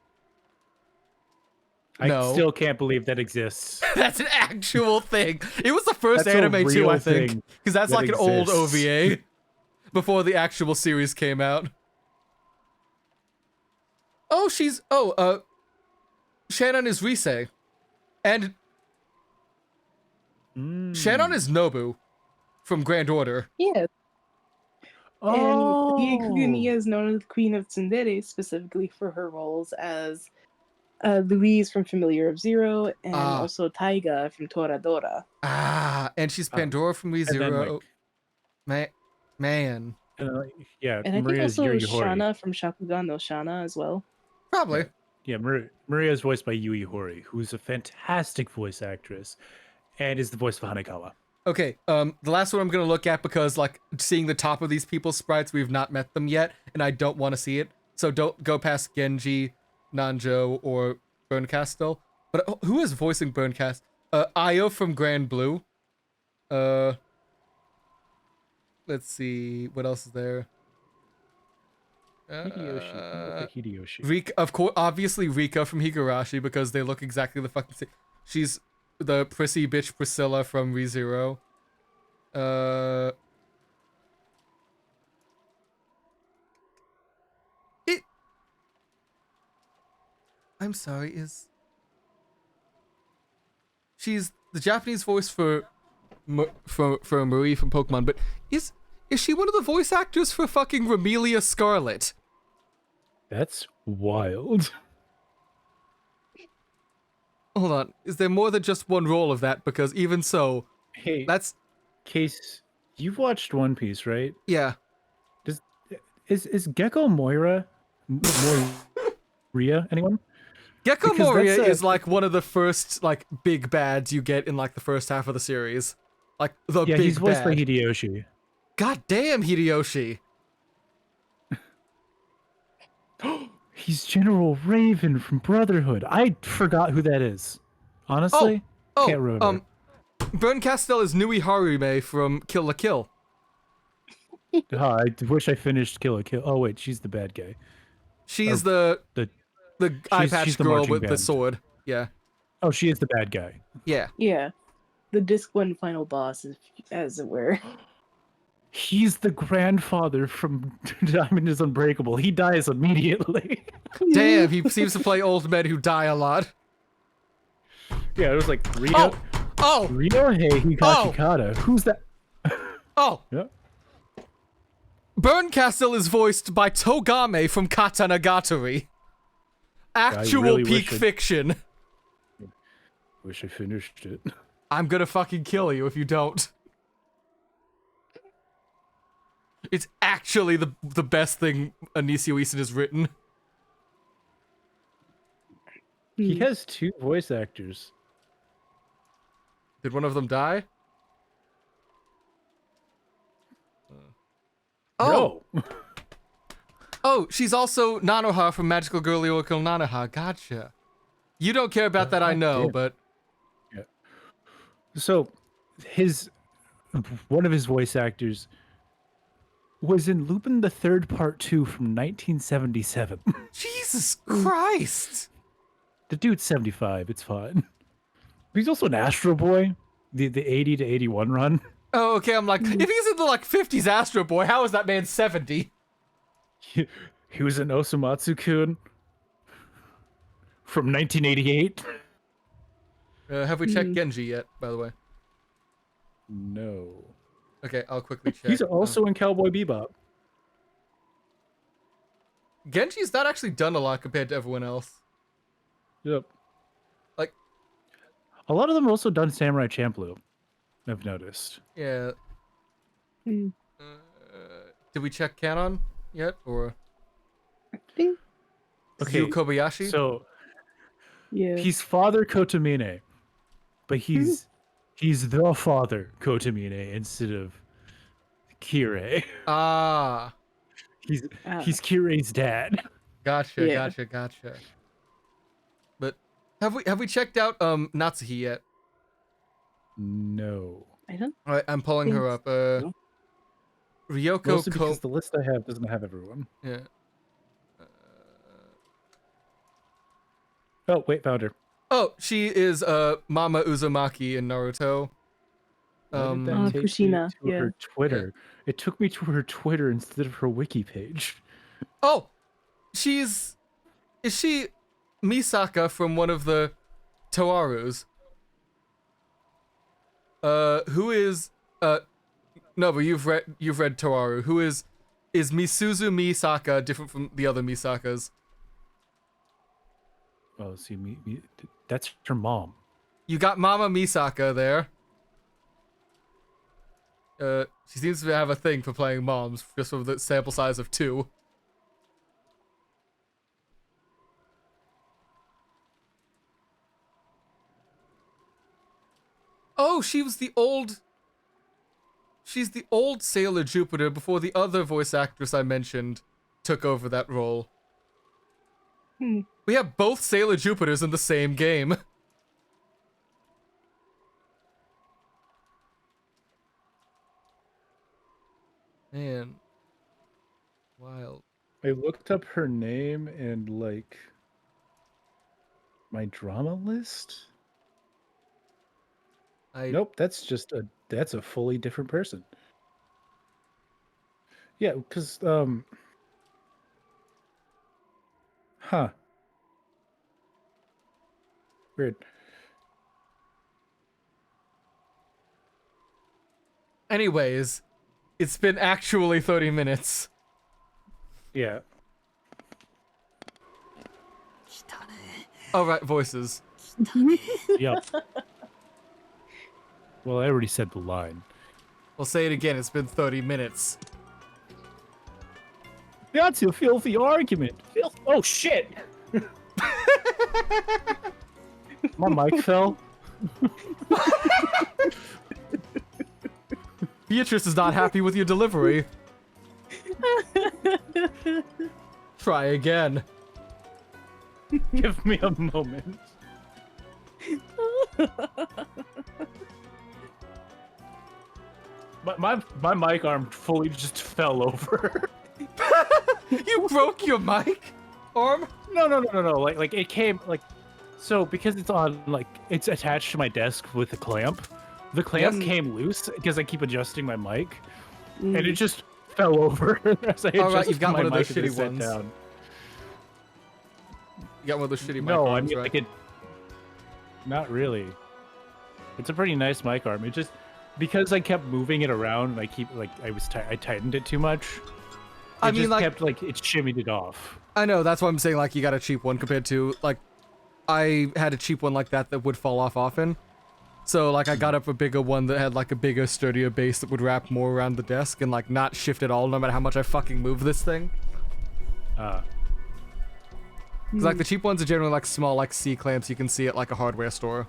I No. still can't believe that exists. That's an actual thing. It was the first That's a anime too, real I think, thing because that's that like an old exists. OVA before the actual series came out. Oh, Shannon is Rise, and Shannon is Nobu from Grand Order. Yeah. Oh. And Kumiya is known as the Queen of Tsundere specifically for her roles as Louise from Familiar of Zero and also Taiga from Toradora. And she's Pandora from ReZero. Man. Yeah, And I think Maria's also Yuri Hori. Shana from Shakugan no Shana as well. Probably. Yeah, Maria's voiced by Yui Hori, who's a fantastic voice actress, and is the voice of Hanekawa. Okay, the last one I'm gonna look at because, like, seeing the top of these people's sprites, we've not met them yet, and I don't want to see it. So don't go past Genji, Nanjo, or Burncast still. But who is voicing Burncast? Io from Grand Blue. Let's see, what else is there? Hideyoshi. Look at Hideyoshi. Rika, of course, obviously Rika from Higurashi because they look exactly the fucking same. She's the prissy bitch Priscilla from ReZero. I'm sorry, she's the Japanese voice for Marie from Pokemon, but is she one of the voice actors for fucking Ramelia Scarlet? That's wild. Hold on, is there more than just one role of that? Because even so, Hey, that's Case, you've watched One Piece, right? yeah. Is Gecko Moira Moria anyone? Gecko Because Moria that's a- is like one of the first like big bads you get in like the first half of the series. Like the Yeah, big he's voiced by bad. Hideyoshi. God damn, Hideyoshi. He's General Raven from Brotherhood. I forgot who that is. Honestly, can't remember. Burn Castell is Nui Harume from Kill la Kill. I wish I finished Kill la Kill. Oh wait, she's the bad guy. She's the the eye patch she's the girl marching with the band. sword. Yeah. Oh, she is the bad guy. Yeah. Yeah. The disc one final boss, as it were. He's the grandfather from Diamond is Unbreakable. He dies immediately. Damn, he seems to play old men who die a lot. Yeah, it was like Ryo. Oh! Ryohei Higashikata. Who's that? Oh! Yeah. Burn Castle is voiced by Togame from Katanagatari. Actual really peak wish fiction. Wish I finished it. I'm gonna fucking kill you if you don't. It's actually the best thing Anisio Isin has written. He has 2 voice actors. Did one of them die? Oh! No. Oh, she's also Nanoha from Magical Girl Lyrical Nanoha. Gotcha. You don't care about that, I know, damn. but... Yeah. So, one of his voice actors was in Lupin the Third Part 2 from 1977. Jesus Christ! The dude's 75. It's fine. He's also an Astro Boy, the 80 to 81 run. Oh, okay, I'm like, if he's in the, like, 50s Astro Boy, how is that man 70? He was in Osamatsu-kun from 1988. Have we checked Genji yet, by the way? No. Okay, I'll quickly check. He's also in Cowboy Bebop. Genji's not actually done a lot compared to everyone else. Yep. Like, a lot of them are also done Samurai Champloo, I've noticed. yeah. Hmm. Did we check Canon yet, or I think. Okay, Yu Kobayashi? So Yeah. he's Father Kotomine, but he's the Father Kotomine instead of Kirei. Ah, He's Kirei's dad. gotcha, Yeah. gotcha. But have we checked out Natsuhi yet? No. I don't. All right, I'm pulling her up. Ryoko Mostly because the list I have doesn't have everyone. Yeah. Oh, wait, found her. Oh, she is Mama Uzumaki in Naruto. Why did that take me Kushina, to her Twitter? It took me to her Twitter instead of her wiki page. Oh, is she Misaka from one of the Toarus? Who is no, but you've read Toaru. Who is Misuzu Misaka different from the other Misakas? Oh, see, that's her mom. You got Mama Misaka there. She seems to have a thing for playing moms, just with the sample size of 2. Oh, she was the old She's the old Sailor Jupiter before the other voice actress I mentioned took over that role. We have both Sailor Jupiters in the same game. Man. Wild. I looked up her name and like my drama list. Nope, that's a fully different person. Yeah, because huh. Weird. Anyways, it's been actually 30 minutes. Yeah. Oh, right, voices. Yep. Well, I already said the line. We'll say it again, it's been 30 minutes. That's a filthy argument. Oh, shit! My mic fell. Beatrice is not happy with your delivery. Try again. Give me a moment. My mic arm fully just fell over. You broke your mic arm? No. Like it came like so because it's on like it's attached to my desk with a clamp. The clamp came loose because I keep adjusting my mic, and it just fell over. As I right, you've got my one of those mic and it shitty sat ones. down. You got one of those shitty mic No, I arms, mean right? like it. Not really. It's a pretty nice mic arm. It just because I kept moving it around, and I tightened it too much. I It mean, just like, kept like it shimmied it off. I know, that's why I'm saying, like, you got a cheap one compared to, like, I had a cheap one like that would fall off often. So, like, I got up a bigger one that had, like, a bigger, sturdier base that would wrap more around the desk and, like, not shift at all no matter how much I fucking move this thing. 'Cause, like, the cheap ones are generally, like, small, like, C-clamps you can see at, like, a hardware store.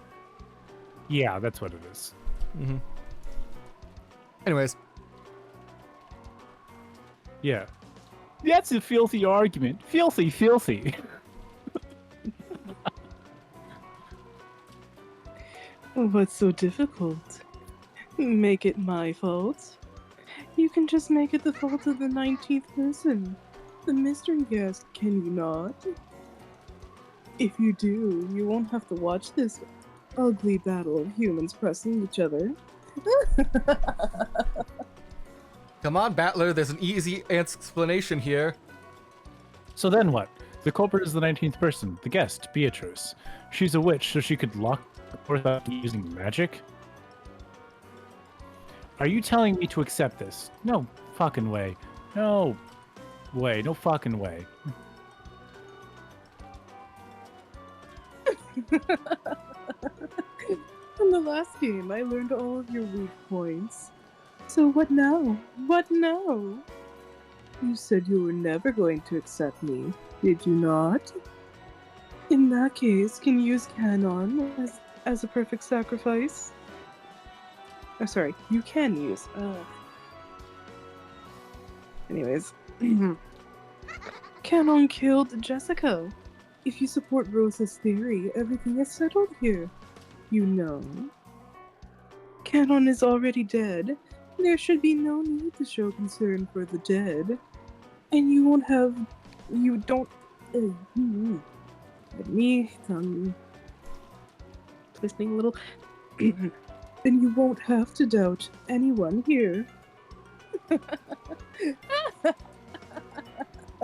Yeah, that's what it is. Anyways. Yeah. That's a filthy argument. Filthy. What's so difficult? Make it my fault? You can just make it the fault of the 19th person. The mystery guest, can you not? If you do, you won't have to watch this ugly battle of humans pressing each other. Come on, Battler, there's an easy explanation here. So then what? The culprit is the 19th person, the guest, Beatrice. She's a witch, so she could lock the door without using magic? Are you telling me to accept this? No fucking way. No way. No fucking way. In the last game, I learned all of your weak points. So what now? What now? You said you were never going to accept me, did you not? In that case, can you use Canon as a perfect sacrifice? Oh, sorry, you can use. Anyways. Canon killed Jessica. If you support Rosa's theory, everything is settled here. You know. Canon is already dead. There should be no need to show concern for the dead. And you won't have... You don't... Let me... twisting a little... Then you won't have to doubt anyone here.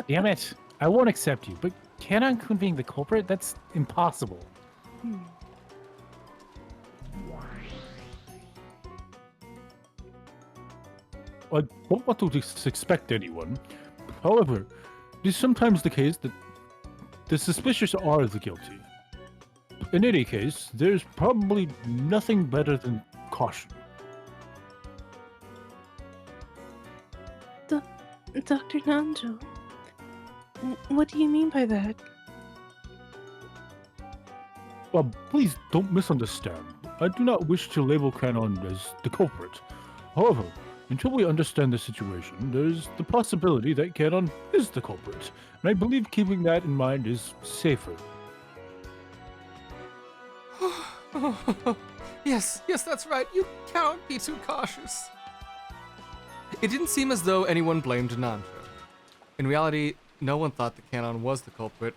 Damn it. I won't accept you, but Canon Kun being the culprit? That's impossible. I don't want to suspect anyone. However, it is sometimes the case that the suspicious are the guilty. In any case, there's probably nothing better than caution. Dr. Nanjo, what do you mean by that? Well, please don't misunderstand. I do not wish to label Canon as the culprit. However, Until we understand the situation, there's the possibility that Canon is the culprit, and I believe keeping that in mind is safer. Yes, that's right. You cannot be too cautious. It didn't seem as though anyone blamed Nanja. In reality, no one thought that Canon was the culprit,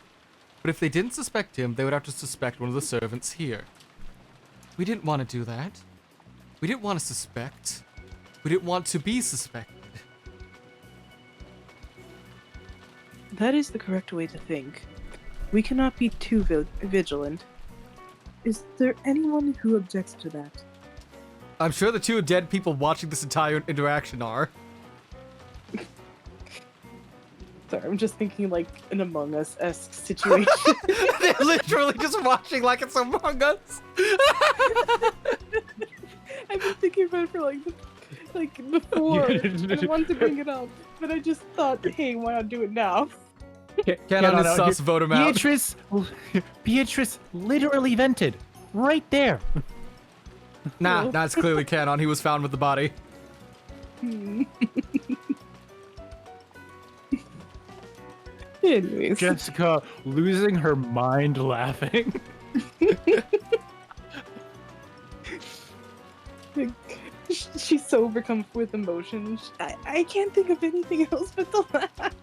but if they didn't suspect him, they would have to suspect one of the servants here. We didn't want to do that. We didn't want to suspect. We didn't want to be suspected. That is the correct way to think. We cannot be too vigilant. Is there anyone who objects to that? I'm sure the two dead people watching this entire interaction are. Sorry, I'm just thinking like an Among Us-esque situation. They're literally just watching like it's Among Us. I've been thinking about it for like before. I wanted to bring it up, but I just thought, hey, why not do it now? Canon is sus, vote him out. Beatrice literally vented right there. Nah, it's clearly Canon. He was found with the body. Anyways. Jessica losing her mind laughing. She's so overcome with emotion. I can't think of anything else but to laugh.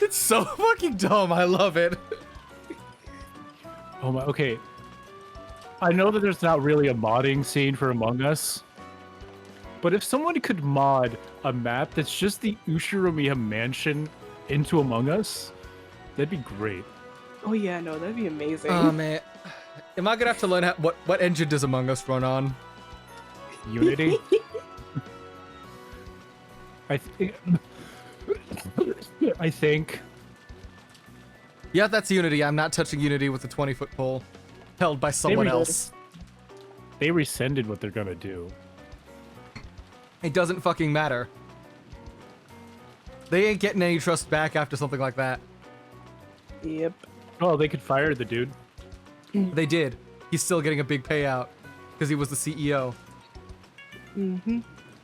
It's so fucking dumb. I love it. Oh my, okay. I know that there's not really a modding scene for Among Us, but if someone could mod a map that's just the Ushiromiya mansion into Among Us, that'd be great. Oh yeah, no, that'd be amazing. Oh man, am I gonna have to learn what engine does Among Us run on? Unity. I think. Yeah, that's Unity. I'm not touching Unity with a 20-foot pole held by someone else. They rescinded what they're gonna do. It doesn't fucking matter. They ain't getting any trust back after something like that. Yep. Oh, they could fire the dude. They did. He's still getting a big payout because he was the CEO. Mm-hmm.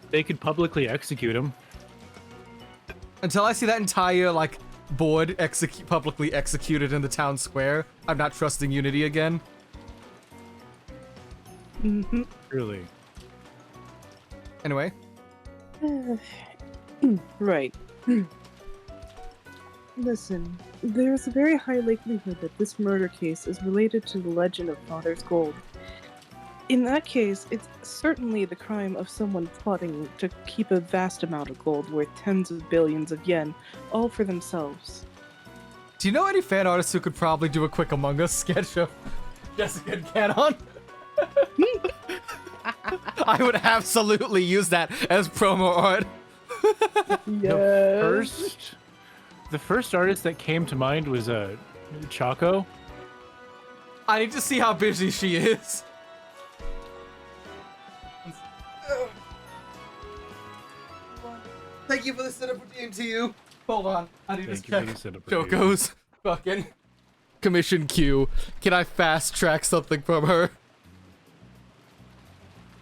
They could publicly execute him. Until I see that entire like board publicly executed in the town square, I'm not trusting Unity again. Mm-hmm. Really. Anyway. Right. Listen, there's a very high likelihood that this murder case is related to the legend of Father's Gold. In that case, it's certainly the crime of someone plotting to keep a vast amount of gold worth tens of billions of yen, all for themselves. Do you know any fan artists who could probably do a quick Among Us sketch of Jessica and Canon? I would absolutely use that as promo art. Yes. The first artist that came to mind was Choco. I need to see how busy she is. Thank you for the setup for DMTU. Hold on, I need to check Choco's fucking commission queue. Can I fast track something from her?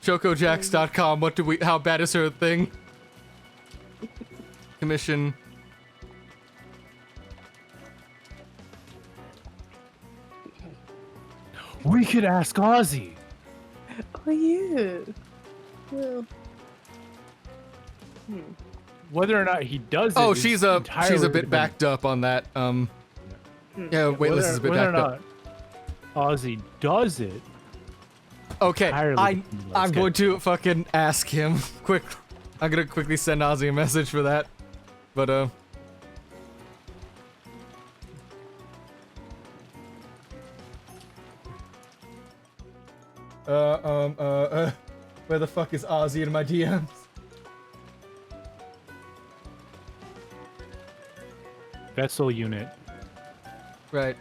ChocoJax.com. How bad is her thing? Commission. We could ask Ozzy. Oh yeah. Well. Whether or not he does it. Oh, she's a bit bit backed up on that. Yeah, waitlist is a bit backed up. Ozzy does it. Okay, I'm going to fucking ask him quick. I'm gonna quickly send Ozzy a message for that. But where the fuck is Ozzy in my DMs? Vessel unit. Right.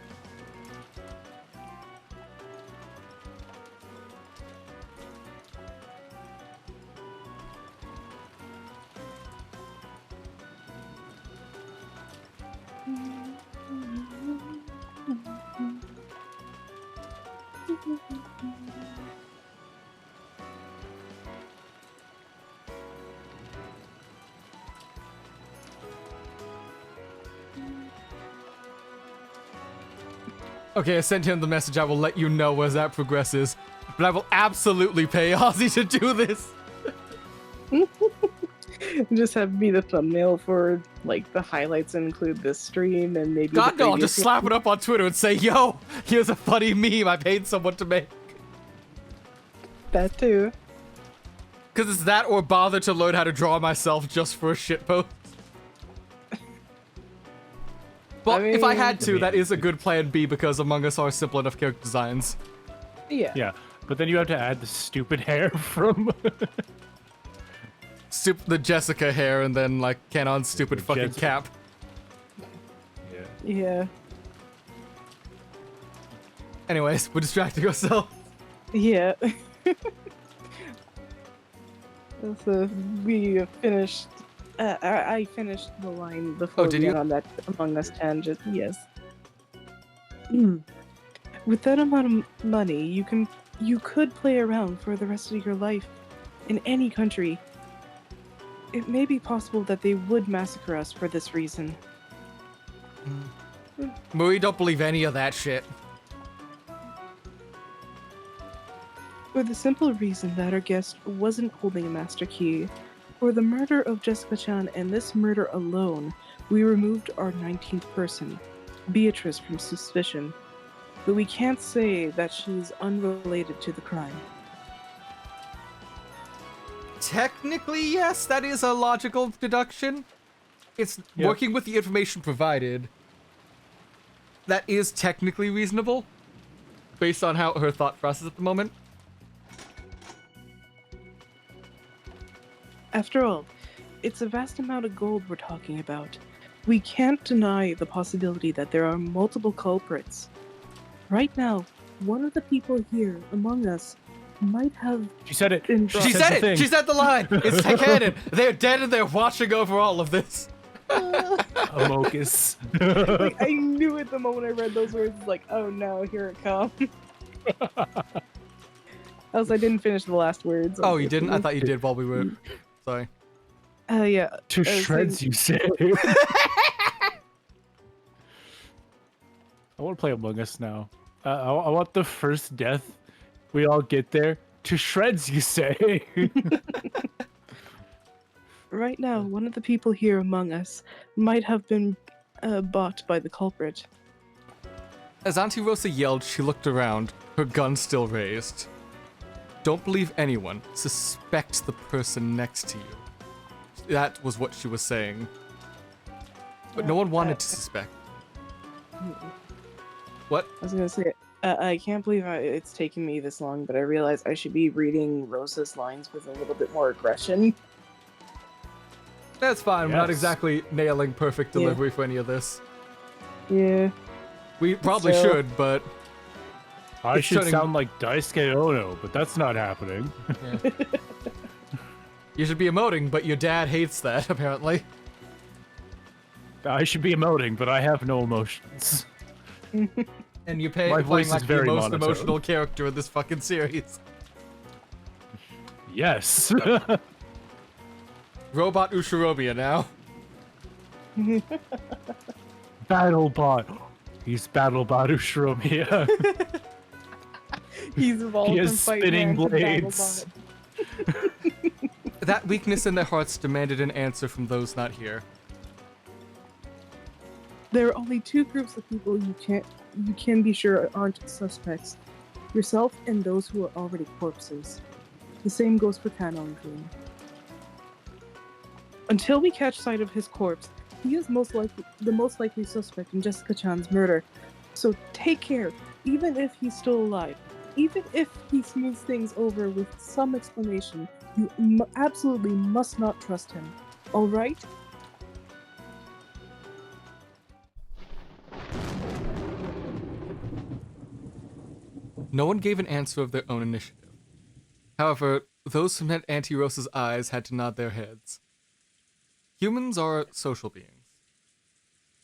Okay, I sent him the message. I will let you know as that progresses. But I will absolutely pay Ozzy to do this. Just have be the thumbnail for like the highlights and include this stream and maybe. God the no, I'll just previous slap one. it up on Twitter and say, yo, here's a funny meme I paid someone to make. That too. Because it's that or bother to learn how to draw myself just for a shitpost. Well, if I had to, that is a good plan B because Among Us are simple enough character designs. Yeah. Yeah, but then you have to add the stupid hair from. The Jessica hair and then like Canon's stupid fucking Jessica. cap. Yeah. Yeah. Anyways, we're distracting ourselves. Yeah. So we finished. I finished the line before did we you? went on that Among Us tangent. Yes. With that amount of money, you could play around for the rest of your life in any country. It may be possible that they would massacre us for this reason. Marie don't believe any of that shit. For the simple reason that our guest wasn't holding a master key. For the murder of Jessica-chan and this murder alone, we removed our 19th person, Beatrice, from suspicion. But we can't say that she's unrelated to the crime. Technically, yes, that is a logical deduction. It's working with the information provided. That is technically reasonable, based on how her thought process at the moment. After all, it's a vast amount of gold we're talking about. We can't deny the possibility that there are multiple culprits. Right now, one of the people here among us might have She said it. been She brought- said the it! thing. She said the line! It's canon! They're dead and they're watching over all of this. Amokus. Like, I knew it the moment I read those words. Like, oh no, here it comes. Else I didn't finish the last words. Oh, you didn't? I thought you did while we were... Sorry. Yeah. To I was shreds, saying- you say. I want to play Among Us now. I want the first death. We all get there. To shreds, you say. Right now, one of the people here among us might have been bought by the culprit. As Auntie Rosa yelled, she looked around, her gun still raised. Don't believe anyone. Suspect the person next to you. That was what she was saying. But no one wanted to suspect. What? I was gonna say, I can't believe it's taken me this long, but I realize I should be reading Rosa's lines with a little bit more aggression. That's fine. We're not Yes. exactly nailing perfect Yeah. delivery for any of this. Yeah. We probably So- should, but I It's should turning- sound like Daisuke Ono, but that's not happening. you should be emoting, but your dad hates that, apparently. I should be emoting, but I have no emotions. And you're My playing voice is like the very most monotone. emotional character in this fucking series. Yes. Robot Ushirobia now. Battlebot. He's Battlebot Ushromiya. He's evolved He from has Fight spinning Man to blades. Battlebot. That weakness in their hearts demanded an answer from those not here. There are only two groups of people you can be sure aren't suspects. Yourself and those who are already corpses. The same goes for Kanon-kun. Until we catch sight of his corpse, he is the most likely suspect in Jessica-chan's murder. So take care, even if he's still alive. Even if he smooths things over with some explanation, you absolutely must not trust him. Alright? No one gave an answer of their own initiative. However, those who met Auntie Rosa's eyes had to nod their heads. Humans are social beings.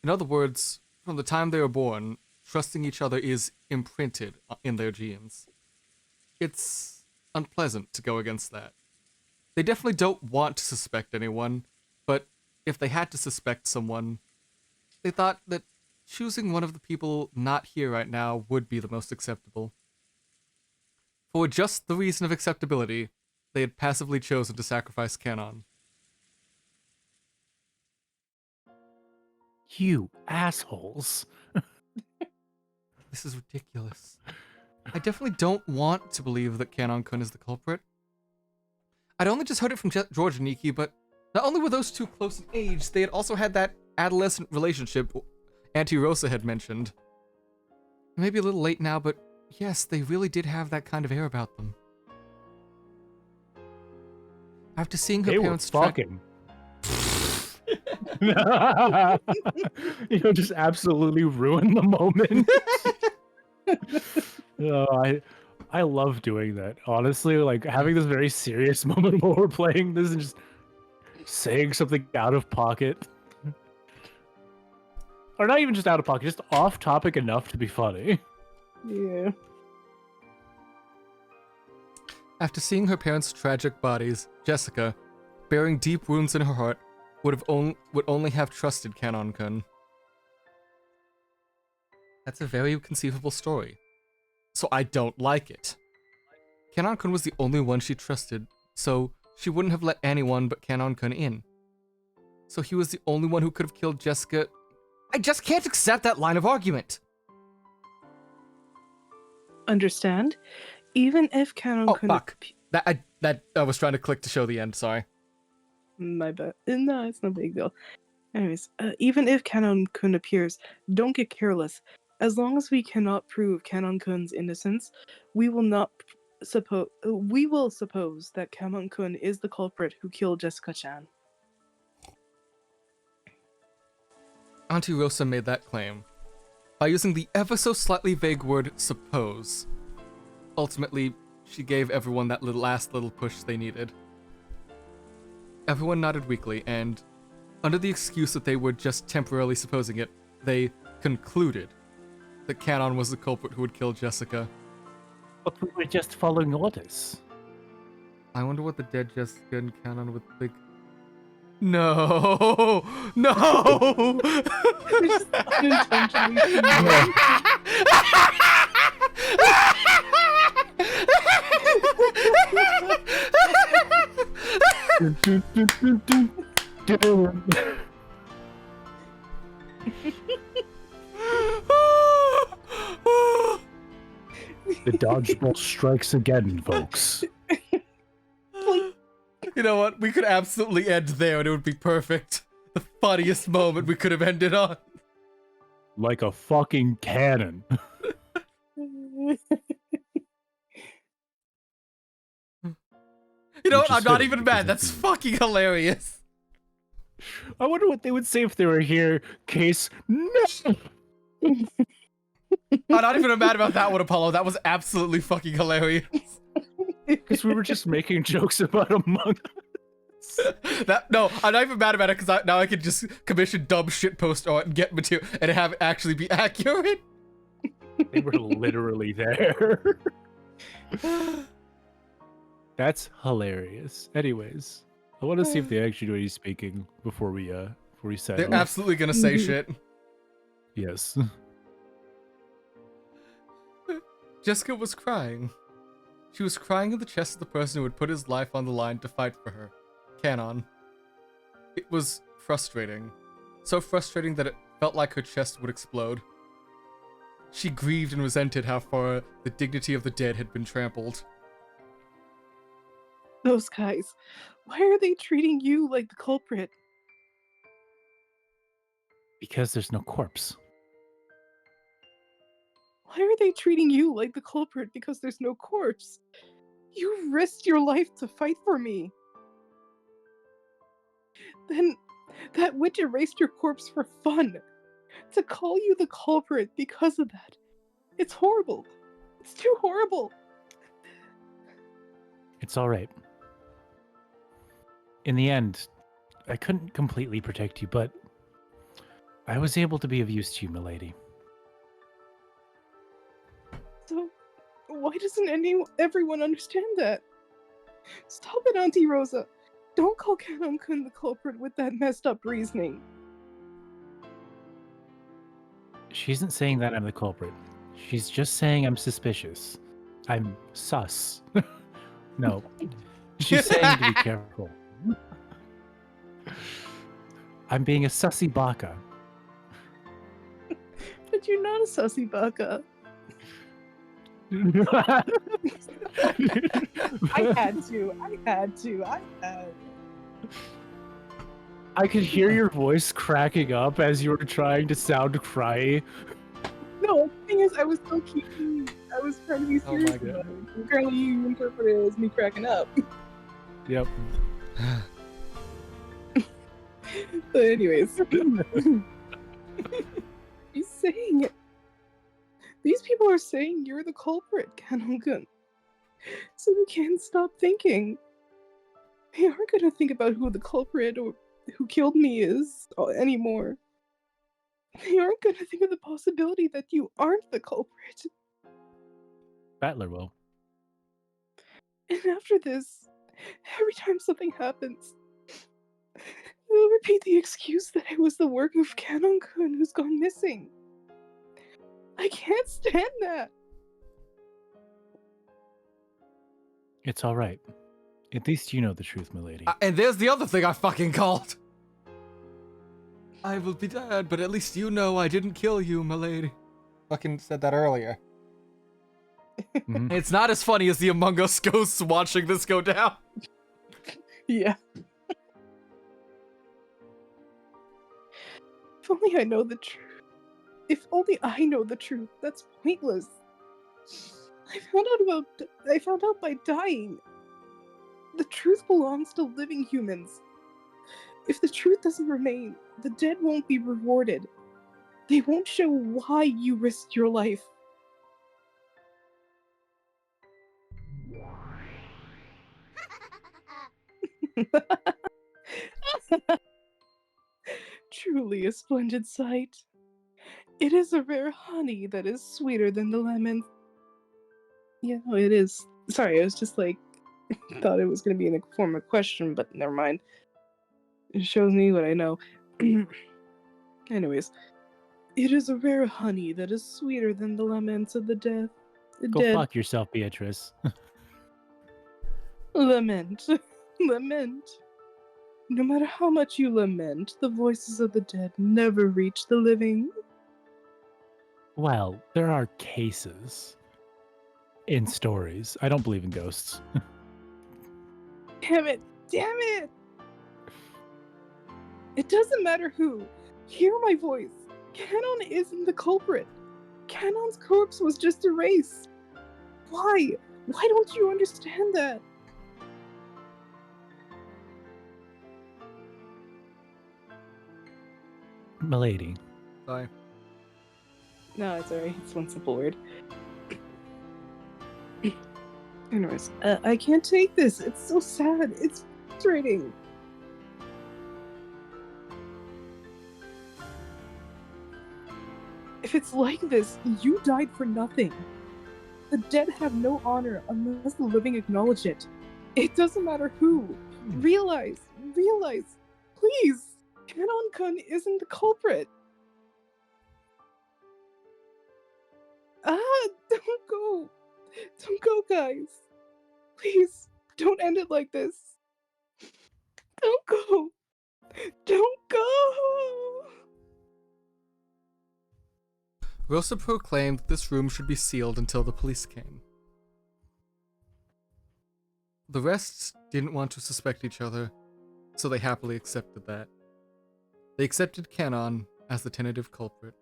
In other words, from the time they were born, trusting each other is imprinted in their genes. It's unpleasant to go against that. They definitely don't want to suspect anyone, but if they had to suspect someone, they thought that choosing one of the people not here right now would be the most acceptable. For just the reason of acceptability, they had passively chosen to sacrifice Canon. You assholes. This is ridiculous. I definitely don't want to believe that Canon-kun is the culprit. I'd only just heard it from George and Nikki, but not only were those two close in age, they had also had that adolescent relationship Auntie Rosa had mentioned. Maybe a little late now, but yes, they really did have that kind of air about them. After seeing her They were parents fucking. Just absolutely ruin the moment. Oh, I love doing that. Honestly, like having this very serious moment while we're playing this and just saying something out of pocket. Or not even just out of pocket, just off topic enough to be funny. Yeah. After seeing her parents' tragic bodies, Jessica, bearing deep wounds in her heart, would only have trusted Canon-kun. That's a very conceivable story. So I don't like it. Canon-kun was the only one she trusted, so she wouldn't have let anyone but Canon-kun in. So he was the only one who could have killed Jessica. I just can't accept that line of argument. Understand? Even if Canon Oh, couldn't... fuck. I was trying to click to show the end, sorry. My bad. No, it's no big deal. Anyways, even if Canon-kun appears, don't get careless. As long as we cannot prove Canon-kun's innocence, we will suppose that Canon-kun is the culprit who killed Jessica-chan. Auntie Rosa made that claim by using the ever so slightly vague word suppose. Ultimately, she gave everyone that last little push they needed. Everyone nodded weakly, and under the excuse that they were just temporarily supposing it, they concluded that Canon was the culprit who would kill Jessica. But we were just following orders. I wonder what the dead Jessica and Canon would think. No! No! Just unintentionally. The dodgeball strikes again, folks. You know what? We could absolutely end there and it would be perfect. The funniest moment we could have ended on. Like a fucking cannon. You know what? I'm not even mad. That's fucking hilarious. I wonder what they would say if they were here. Case no. I'm not even mad about that one, Apollo. That was absolutely fucking hilarious. Because we were just making jokes about Among Us. No, I'm not even mad about it because now I can just commission dumb shit post art and get material and have it actually be accurate. They were literally there. That's hilarious. Anyways, I want to see if they actually do any speaking before we set. They're absolutely gonna say shit. Yes. Jessica was crying. She was crying in the chest of the person who would put his life on the line to fight for her, Canon. It was frustrating. So frustrating that it felt like her chest would explode. She grieved and resented how far the dignity of the dead had been trampled. Those guys, why are they treating you like the culprit? Because there's no corpse. Why are they treating you like the culprit because there's no corpse? You risked your life to fight for me. Then that witch erased your corpse for fun. To call you the culprit because of that. It's horrible. It's too horrible. It's alright. In the end, I couldn't completely protect you, but I was able to be of use to you, milady. So, why doesn't everyone understand that? Stop it, Auntie Rosa. Don't call Canon-kun the culprit with that messed up reasoning. She isn't saying that I'm the culprit. She's just saying I'm suspicious. I'm sus. No. She's saying to be careful. I'm being a sussy baka. But you're not a sussy baka. I had to. I could hear your voice cracking up as you were trying to sound cry. No, the thing is, I was trying to be Oh serious my God. about it. Apparently you interpret it as me cracking up. Yep. But anyways. He's saying it. These people are saying you're the culprit, Kanon-kun. So we can't stop thinking. They aren't gonna think about who the culprit or who killed me is anymore. They aren't gonna think of the possibility that you aren't the culprit. Battler will. And after this, every time something happens, we'll repeat the excuse that it was the work of Kanon-kun who's gone missing. I can't stand that. It's alright. At least you know the truth, milady. And there's the other thing I fucking called. I will be dead, but at least you know I didn't kill you, milady. Fucking said that earlier. Mhm. It's not as funny as the Among Us ghosts watching this go down. Yeah. If only I know the truth. If only I know the truth. That's pointless. I found out by dying. The truth belongs to living humans. If the truth doesn't remain, the dead won't be rewarded. They won't show why you risked your life. Truly a splendid sight. It is a rare honey that is sweeter than the lemon. Yeah, no, it is. Sorry, I was just like, thought it was going to be in the form of a question, but never mind. It shows me what I know. Anyways, it is a rare honey that is sweeter than the laments of the dead. Go fuck yourself, Beatrice. Lament. Lament. No matter how much you lament, the voices of the dead never reach the living. Well, there are cases. In stories. I don't believe in ghosts. Damn it! Damn it! It doesn't matter who. Hear my voice. Canon isn't the culprit. Canon's corpse was just erased. Why? Why don't you understand that? Milady. Sorry. No, it's alright. It's one simple word. Anyways, I can't take this. It's so sad. It's frustrating. If it's like this, you died for nothing. The dead have no honor unless the living acknowledge it. It doesn't matter who. Realize, please. Kanon-kun isn't the culprit. Don't go. Don't go, guys. Please, don't end it like this. Don't go. Don't go. Rosa proclaimed that this room should be sealed until the police came. The rest didn't want to suspect each other, so they happily accepted that. They accepted Kanon as the tentative culprit.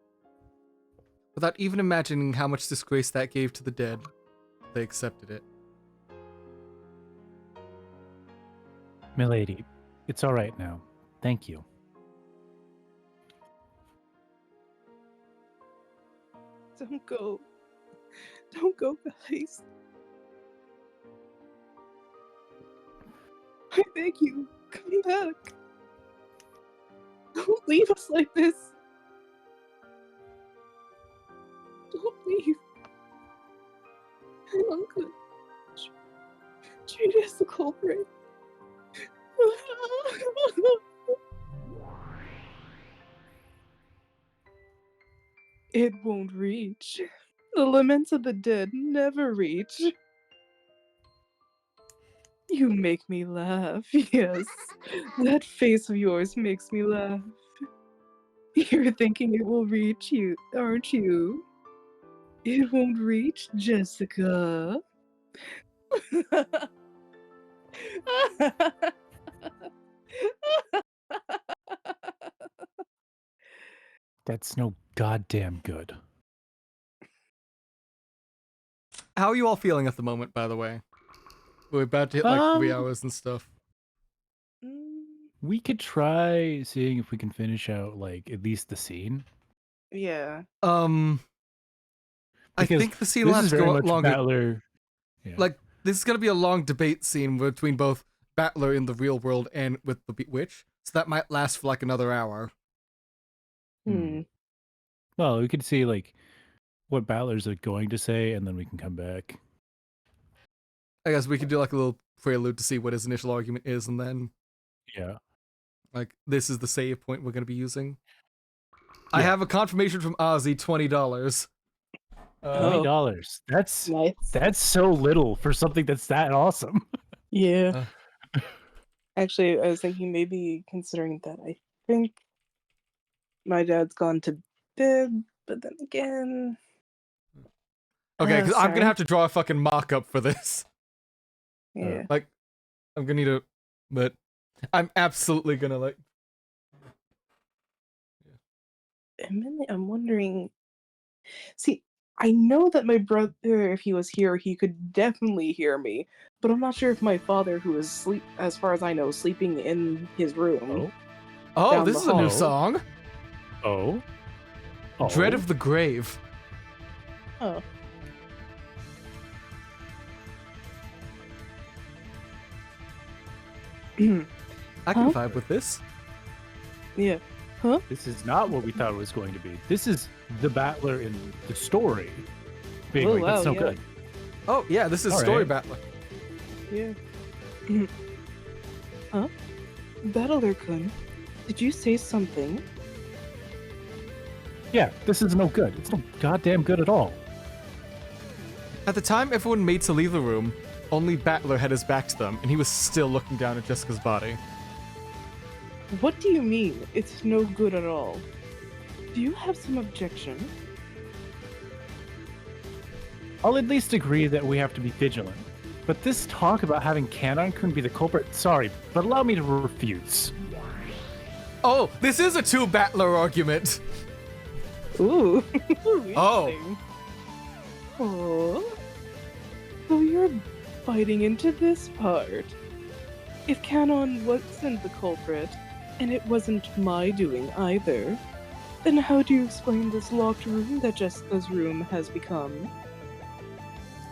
Without even imagining how much disgrace that gave to the dead, they accepted it. Milady, it's alright now. Thank you. Don't go. Don't go, guys. I beg you, come back. Don't leave us like this. Don't leave. I'm uncle. Treat as the culprit. It won't reach. The laments of the dead never reach. You make me laugh, yes. That face of yours makes me laugh. You're thinking it will reach you, aren't you? It won't reach, Jessica. That's no goddamn good. How are you all feeling at the moment, by the way? We're about to hit like 3 hours and stuff. We could try seeing if we can finish out like at least the scene. Yeah. I Because think the scene will this have is to very go much longer. Battler. Yeah. Like, this is gonna be a long debate scene between both Battler in the real world and with the witch, so that might last for like another hour. Well, we could see like what Battler's like going to say, and then we can come back. I guess we could do like a little prelude to see what his initial argument is, and then Yeah. like this is the save point we're gonna be using. I have a confirmation from Ozzy, $20. $20. That's Nice. that's so little for something that's that awesome. Yeah. Actually, I was thinking maybe considering that I think my dad's gone to bed, but then again. Okay, because I'm gonna sorry. have to draw a fucking mock-up for this. Yeah. Like, I'm gonna need a, but I'm absolutely gonna like. I'm wondering. See, I know that my brother, if he was here, he could definitely hear me, but I'm not sure if my father, who is as far as I know, sleeping in his room. Oh, Down this the is a new hall. song. Oh. Dread of the Grave. Oh. I can vibe with this. Yeah. This is not what we thought it was going to be. This is the Battler in the story. Being Oh, like, that's wow, no yeah. good. Oh yeah, this is All Story right. Battler. Yeah. Huh? Battler-kun, did you say something? Yeah, this is no good. It's no goddamn good at all. At the time everyone made to leave the room, only Battler had his back to them, and he was still looking down at Jessica's body. What do you mean, it's no good at all? Do you have some objection? I'll at least agree that we have to be vigilant. But this talk about having Canon-kun be the culprit, sorry, but allow me to refuse. Oh, this is a two Battler argument. Ooh. Oh. Interesting. Oh. So you're biting into this part. If Canon wasn't the culprit, and it wasn't my doing either, then how do you explain this locked room that Jessica's room has become?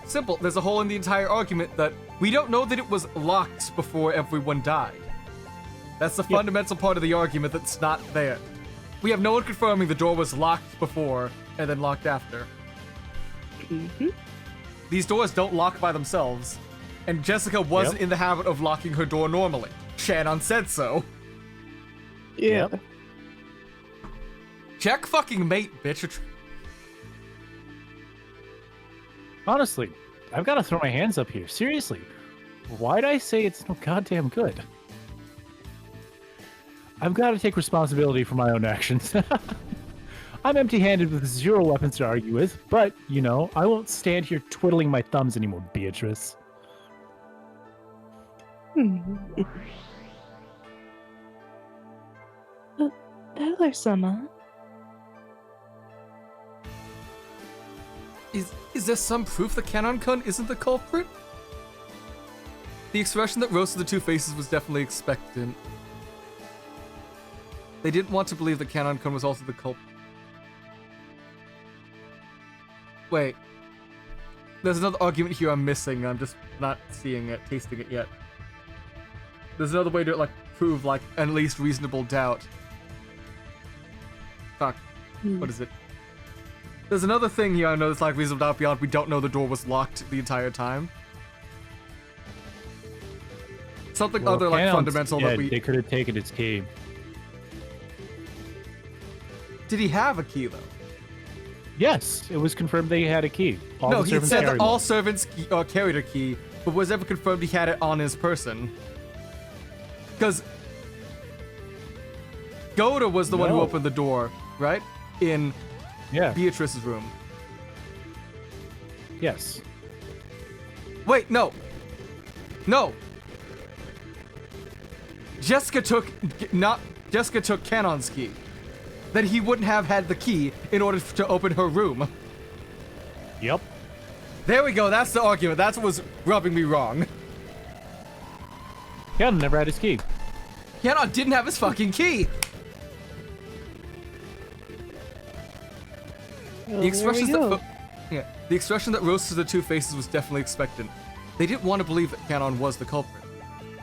Simple, there's a hole in the entire argument that we don't know that it was locked before everyone died. That's the fundamental part of the argument that's not there. We have no one confirming the door was locked before and then locked after. Mm-hmm. These doors don't lock by themselves, and Jessica wasn't in the habit of locking her door normally. Shannon said so. Yeah. Yep. Check fucking mate, bitch. Honestly, I've got to throw my hands up here. Seriously, why'd I say it's no goddamn good? I've got to take responsibility for my own actions. I'm empty-handed with zero weapons to argue with, but, you know, I won't stand here twiddling my thumbs anymore, Beatrice. Battler-sama? Is there some proof that Canon-kun isn't the culprit? The expression that rose to the two faces was definitely expectant. They didn't want to believe that Canon-kun was also the culprit. Wait. There's another argument here I'm missing. I'm just not seeing it, tasting it yet. There's another way to, like, prove, like, at least reasonable doubt. Fuck. What is it? There's another thing here I know that's like reasonable doubt beyond we don't know the door was locked the entire time. Something other, like, Canon's fundamental that dead. we... They could have taken its key. Did he have a key, though? Yes, it was confirmed they had a key. All No, the he servants said carried that all one. servants carried a key, but was ever confirmed he had it on his person. Because Goda was the one who No. opened the door, right? In Yeah. Beatrice's room. Yes. Wait, no. No. Jessica took Canon's key. Then he wouldn't have had the key in order to open her room. Yep. There we go. That's the argument. That's what was rubbing me wrong. Canon never had his key. Canon didn't have his fucking key. Well, The expressions there we go. the expression that rose to the two faces was definitely expectant. They didn't want to believe that Canon was the culprit.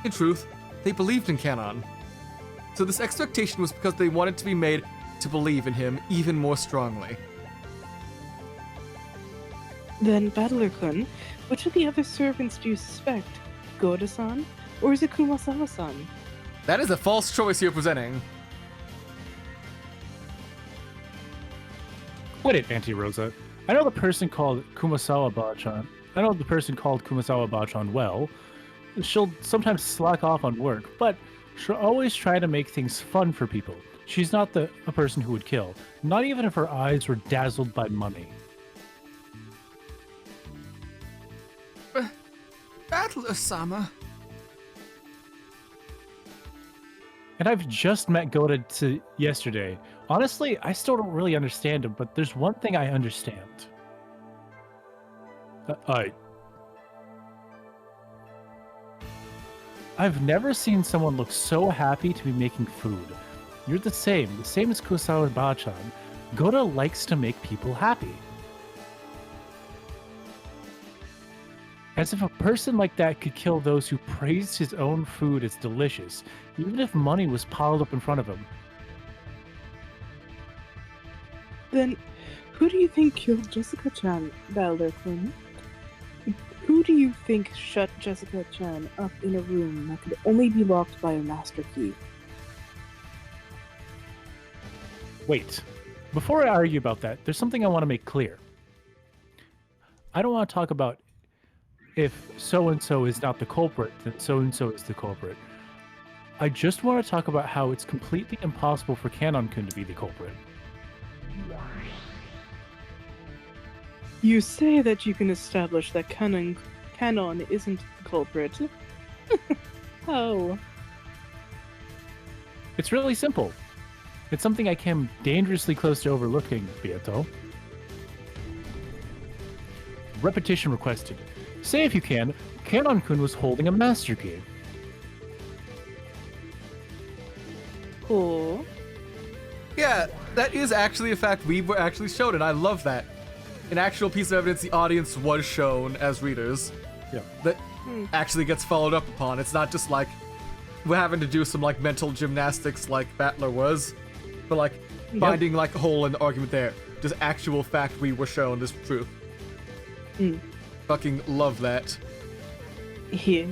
In truth, they believed in Canon. So this expectation was because they wanted to be made to believe in him even more strongly. Then, Battler-kun, which of the other servants do you suspect? Goda-san? Or is it Kumasawa-san? That is a false choice you're presenting. Quit it, Auntie Rosa. I know the person called Kumasawa Bachan. I know the person called Kumasawa Bachan well. She'll sometimes slack off on work, but she'll always try to make things fun for people. She's not a person who would kill, not even if her eyes were dazzled by money. Battler-sama. And I've just met Goda yesterday. Honestly, I still don't really understand him, but there's one thing I understand. I've never seen someone look so happy to be making food. You're the same as Kusawa Bachan. Goda likes to make people happy. As if a person like that could kill those who praised his own food as delicious, even if money was piled up in front of him. Then, who do you think killed Jessica-chan, Battler-kun? Who do you think shut Jessica-chan up in a room that could only be locked by a master key? Wait, before I argue about that, there's something I want to make clear. I don't want to talk about if so-and-so is not the culprit, then so-and-so is the culprit. I just want to talk about how it's completely impossible for Canon-kun to be the culprit. You say that you can establish that Canon isn't the culprit. How? It's really simple. It's something I came dangerously close to overlooking, Beato. Repetition requested. Say if you can, Canon-kun was holding a master key. Cool. Yeah, that is actually a fact we were actually shown, and I love that. An actual piece of evidence the audience was shown as readers. Yeah. That actually gets followed up upon. It's not just like we're having to do some like mental gymnastics like Battler was, but like finding like a hole in the argument there. Just actual fact we were shown this truth. Fucking love that. Here.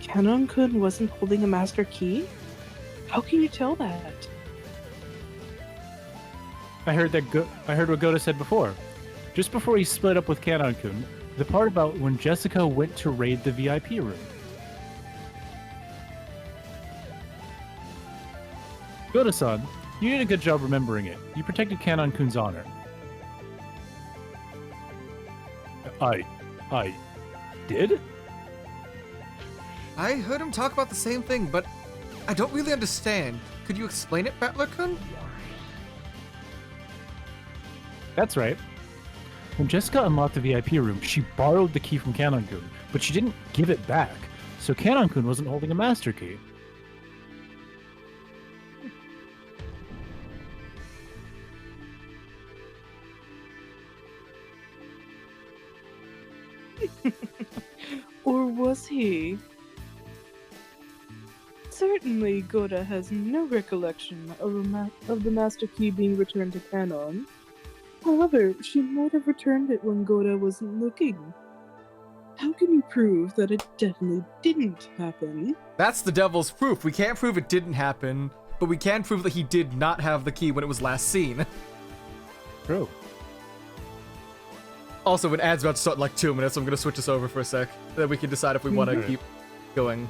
Canon-kun wasn't holding a master key? How can you tell that? I heard what Goda said before. Just before he split up with Canon-kun, the part about when Jessica went to raid the VIP room. Goda-san, you did a good job remembering it. You protected Canon-kun's honor. I did? I heard him talk about the same thing, but I don't really understand. Could you explain it, Battler-kun? That's right. When Jessica unlocked the VIP room, she borrowed the key from Canon-kun, but she didn't give it back, so Canon-kun wasn't holding a master key. Or was he? Certainly, Goda has no recollection of the master key being returned to Canon. However, she might have returned it when Goda wasn't looking. How can you prove that it definitely didn't happen? That's the devil's proof. We can't prove it didn't happen, but we can prove that he did not have the key when it was last seen. True. Also, an ad's about to start in like 2 minutes, so I'm gonna switch this over for a sec. Then we can decide if we want to keep going.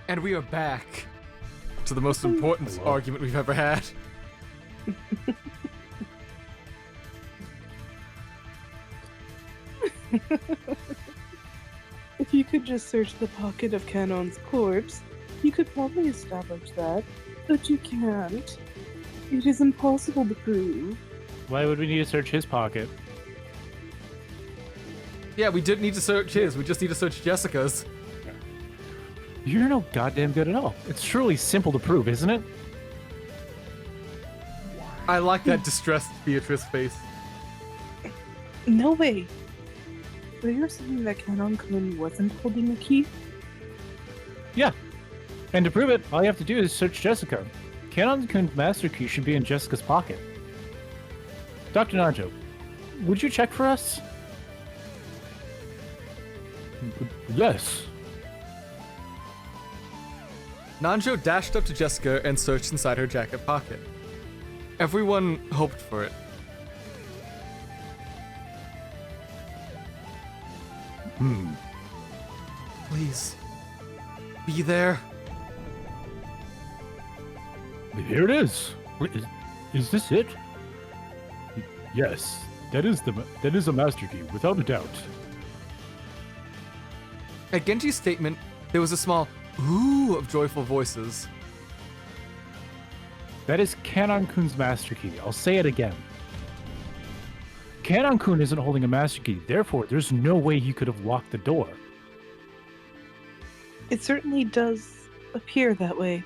And we are back to the most important argument we've ever had. If you could just search the pocket of Kanon's corpse, you could probably establish that, but you can't. It is impossible to prove. Why would we need to search his pocket? Yeah, we didn't need to search his, we just need to search Jessica's. You're no goddamn good at all. It's truly simple to prove, isn't it? I like that distressed Beatrice face. No way. So you're saying that Kanon-kun wasn't holding the key? Yeah. And to prove it, all you have to do is search Jessica. Kanon-kun's master key should be in Jessica's pocket. Dr. Najo, would you check for us? Yes. Nanjo dashed up to Jessica and searched inside her jacket pocket. Everyone hoped for it. Please, be there. Here it is. Is this it? Yes, that is a master key, without a doubt. At Genji's statement, there was a small ooh of joyful voices. That is Kanon-kun's master key. I'll say it again. Kanon-kun isn't holding a master key, therefore there's no way he could have locked the door. It certainly does appear that way.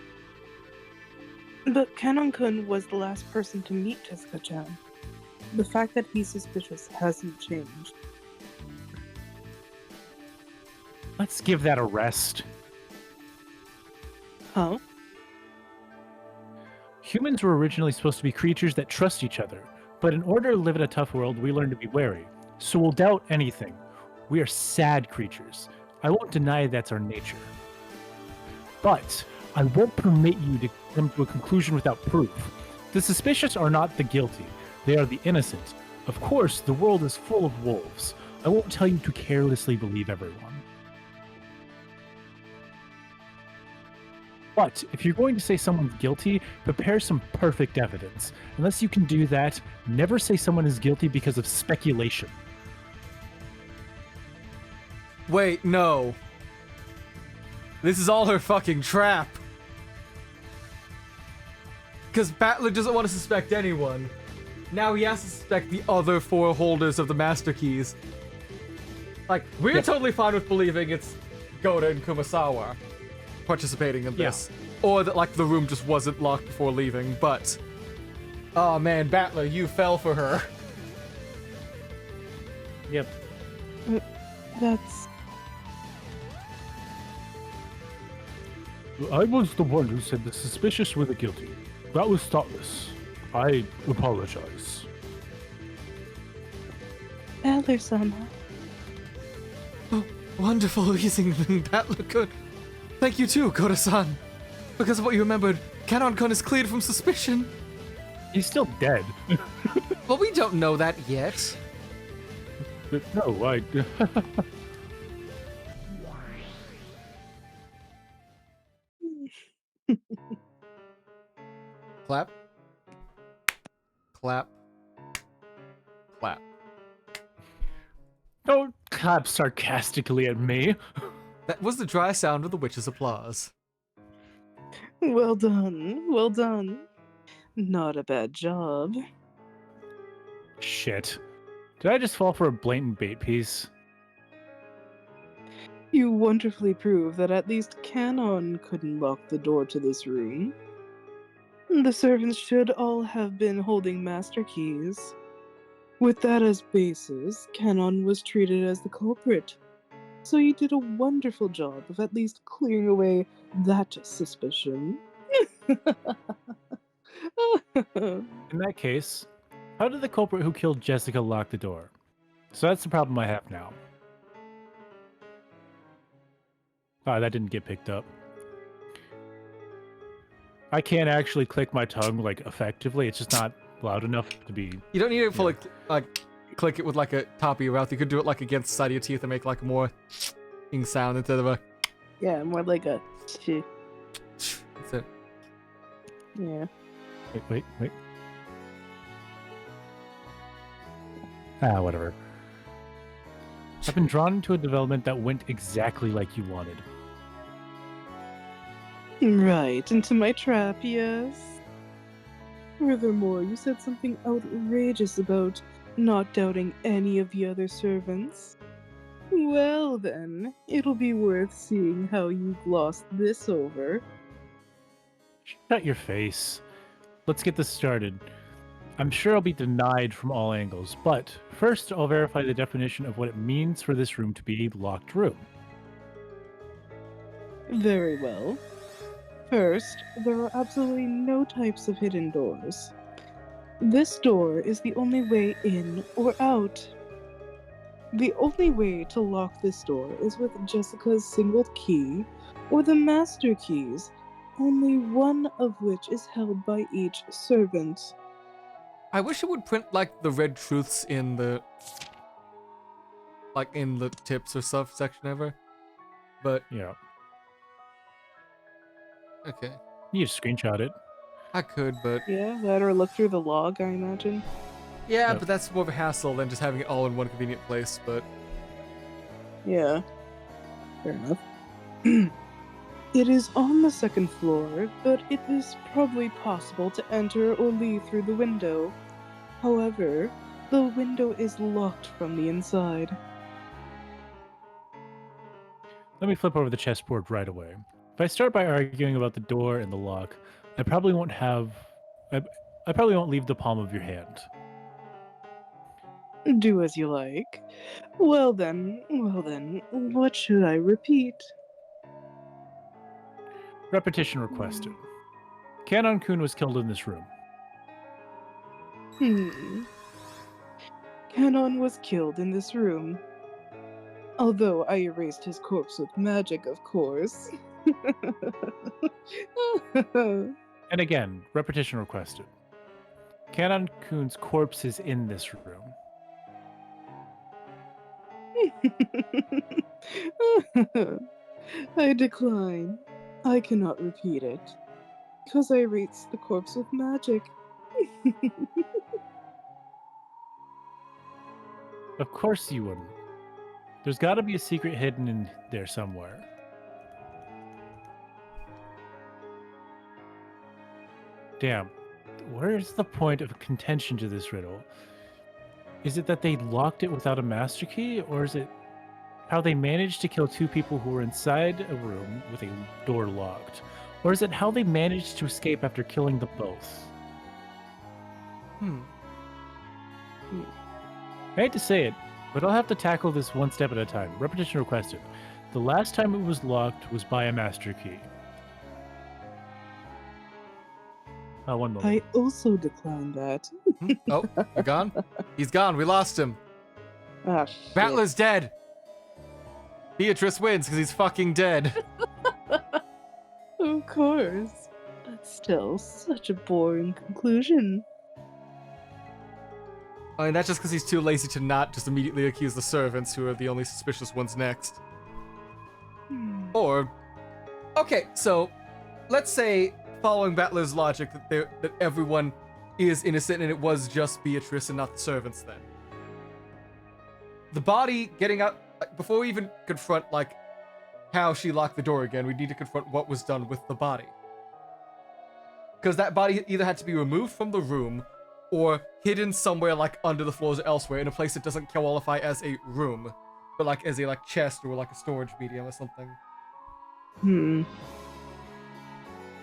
But Kanon-kun was the last person to meet Jessica-chan. The fact that he's suspicious hasn't changed. Let's give that a rest. Huh? Humans were originally supposed to be creatures that trust each other, but in order to live in a tough world, we learn to be wary. So we'll doubt anything. We are sad creatures. I won't deny that's our nature. But I won't permit you to come to a conclusion without proof. The suspicious are not the guilty. They are the innocent. Of course, the world is full of wolves. I won't tell you to carelessly believe everyone. But if you're going to say someone's guilty, prepare some perfect evidence. Unless you can do that, never say someone is guilty because of speculation. Wait, no. This is all her fucking trap. Because Battler doesn't want to suspect anyone. Now he has to suspect the other 4 holders of the master keys. Like, we're totally fine with believing it's Goda and Kumasawa participating in this. Or that, like, the room just wasn't locked before leaving, but... Oh man, Battler, you fell for her. Yep. That's... I was the one who said the suspicious were the guilty. That was thoughtless. I apologize. Battler-sama. Oh, wonderful reasoning, Battler could. Thank you too, Goda-san. Because of what you remembered, Kanon-kun is cleared from suspicion. He's still dead. Well, we don't know that yet. No, I... Clap. Clap. Clap. Don't clap sarcastically at me. That was the dry sound of the witch's applause. Well done, well done. Not a bad job. Shit. Did I just fall for a blatant bait piece? You wonderfully prove that at least Kanon couldn't lock the door to this room. The servants should all have been holding master keys. With that as basis, Kanon was treated as the culprit. So you did a wonderful job of at least clearing away that suspicion. In that case, how did the culprit who killed Jessica lock the door? So that's the problem I have now. Ah, that didn't get picked up. I can't actually click my tongue, like, effectively. It's just not loud enough to be... You don't need it for, like, click it with, like, a top of your mouth. You could do it, like, against the side of your teeth and make, like, a more ing sound instead of a... Yeah, more like a... That's it. Yeah. Wait. Ah, whatever. I've been drawn into a development that went exactly like you wanted. Right, into my trap, yes. Furthermore, you said something outrageous about not doubting any of the other servants. Well then, it'll be worth seeing how you glossed this over. Shut your face. Let's get this started. I'm sure I'll be denied from all angles, but first I'll verify the definition of what it means for this room to be a locked room. Very well. First, there are absolutely no types of hidden doors. This door is the only way in or out. The only way to lock this door is with Jessica's single key or the master keys, only one of which is held by each servant. I wish it would print, like, the red truths in the... like, in the tips or stuff section ever. But, Yeah. okay. You just screenshot it. I could, but... Yeah, that or look through the log, I imagine. Yeah, Yep. but that's more of a hassle than just having it all in one convenient place, but... Yeah. Fair enough. It is on the second floor, but it is probably possible to enter or leave through the window. However, the window is locked from the inside. Let me flip over the chessboard right away. If I start by arguing about the door and the lock, I probably won't have. I probably won't leave the palm of your hand. Do as you like. Well then, what should I repeat? Repetition requested. Kanon-kun was killed in this room. Kanon was killed in this room. Although I erased his corpse with magic, of course. And again, repetition requested. Kanon-kun's corpse is in this room. I decline. I cannot repeat it. Because I erased the corpse with magic. Of course you wouldn't. There's got to be a secret hidden in there somewhere. Damn. Where's the point of contention to this riddle? Is it that they locked it without a master key, or is it how they managed to kill two people who were inside a room with a door locked? Or is it how they managed to escape after killing them both? I hate to say it, but I'll have to tackle this one step at a time. Repetition requested. The last time it was locked was by a master key. One moment. I also decline that. Oh, you're gone? He's gone. We lost him. Ah, shit. Battler's dead. Beatrice wins because he's fucking dead. Of course. But still, such a boring conclusion. I mean, that's just because he's too lazy to not just immediately accuse the servants, who are the only suspicious ones next. Or, okay, so let's say, following Battler's logic, that everyone is innocent and it was just Beatrice and not the servants then. The body getting out, before we even confront, like, how she locked the door again, we need to confront what was done with the body. Because that body either had to be removed from the room or hidden somewhere, like, under the floors or elsewhere, in a place that doesn't qualify as a room, but, like, as a, like, chest or, like, a storage medium or something.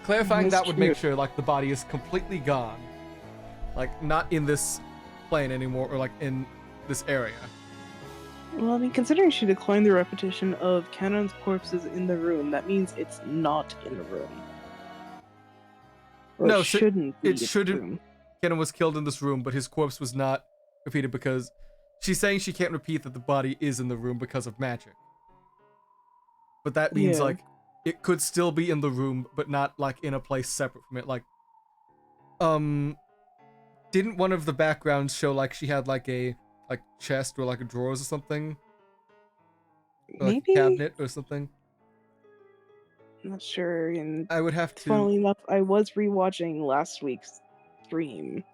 Clarifying That's that would true. make sure, like, the body is completely gone. Like, not in this plane anymore, or, like, in this area. Well, I mean, considering she declined the repetition of Kanon's corpses in the room, that means it's not in the room. Or No, it so shouldn't be it in the shouldn't- room. Kenan was killed in this room, but his corpse was not repeated because she's saying she can't repeat that the body is in the room because of magic. But that means, Yeah. like, it could still be in the room, but not, like, in a place separate from it. Like, didn't one of the backgrounds show, like, she had, like, a, like, chest or, like, a drawers or something? Or, like, Maybe? a cabinet or something? I'm not sure. And I would have to... funnily enough, I was rewatching last week's stream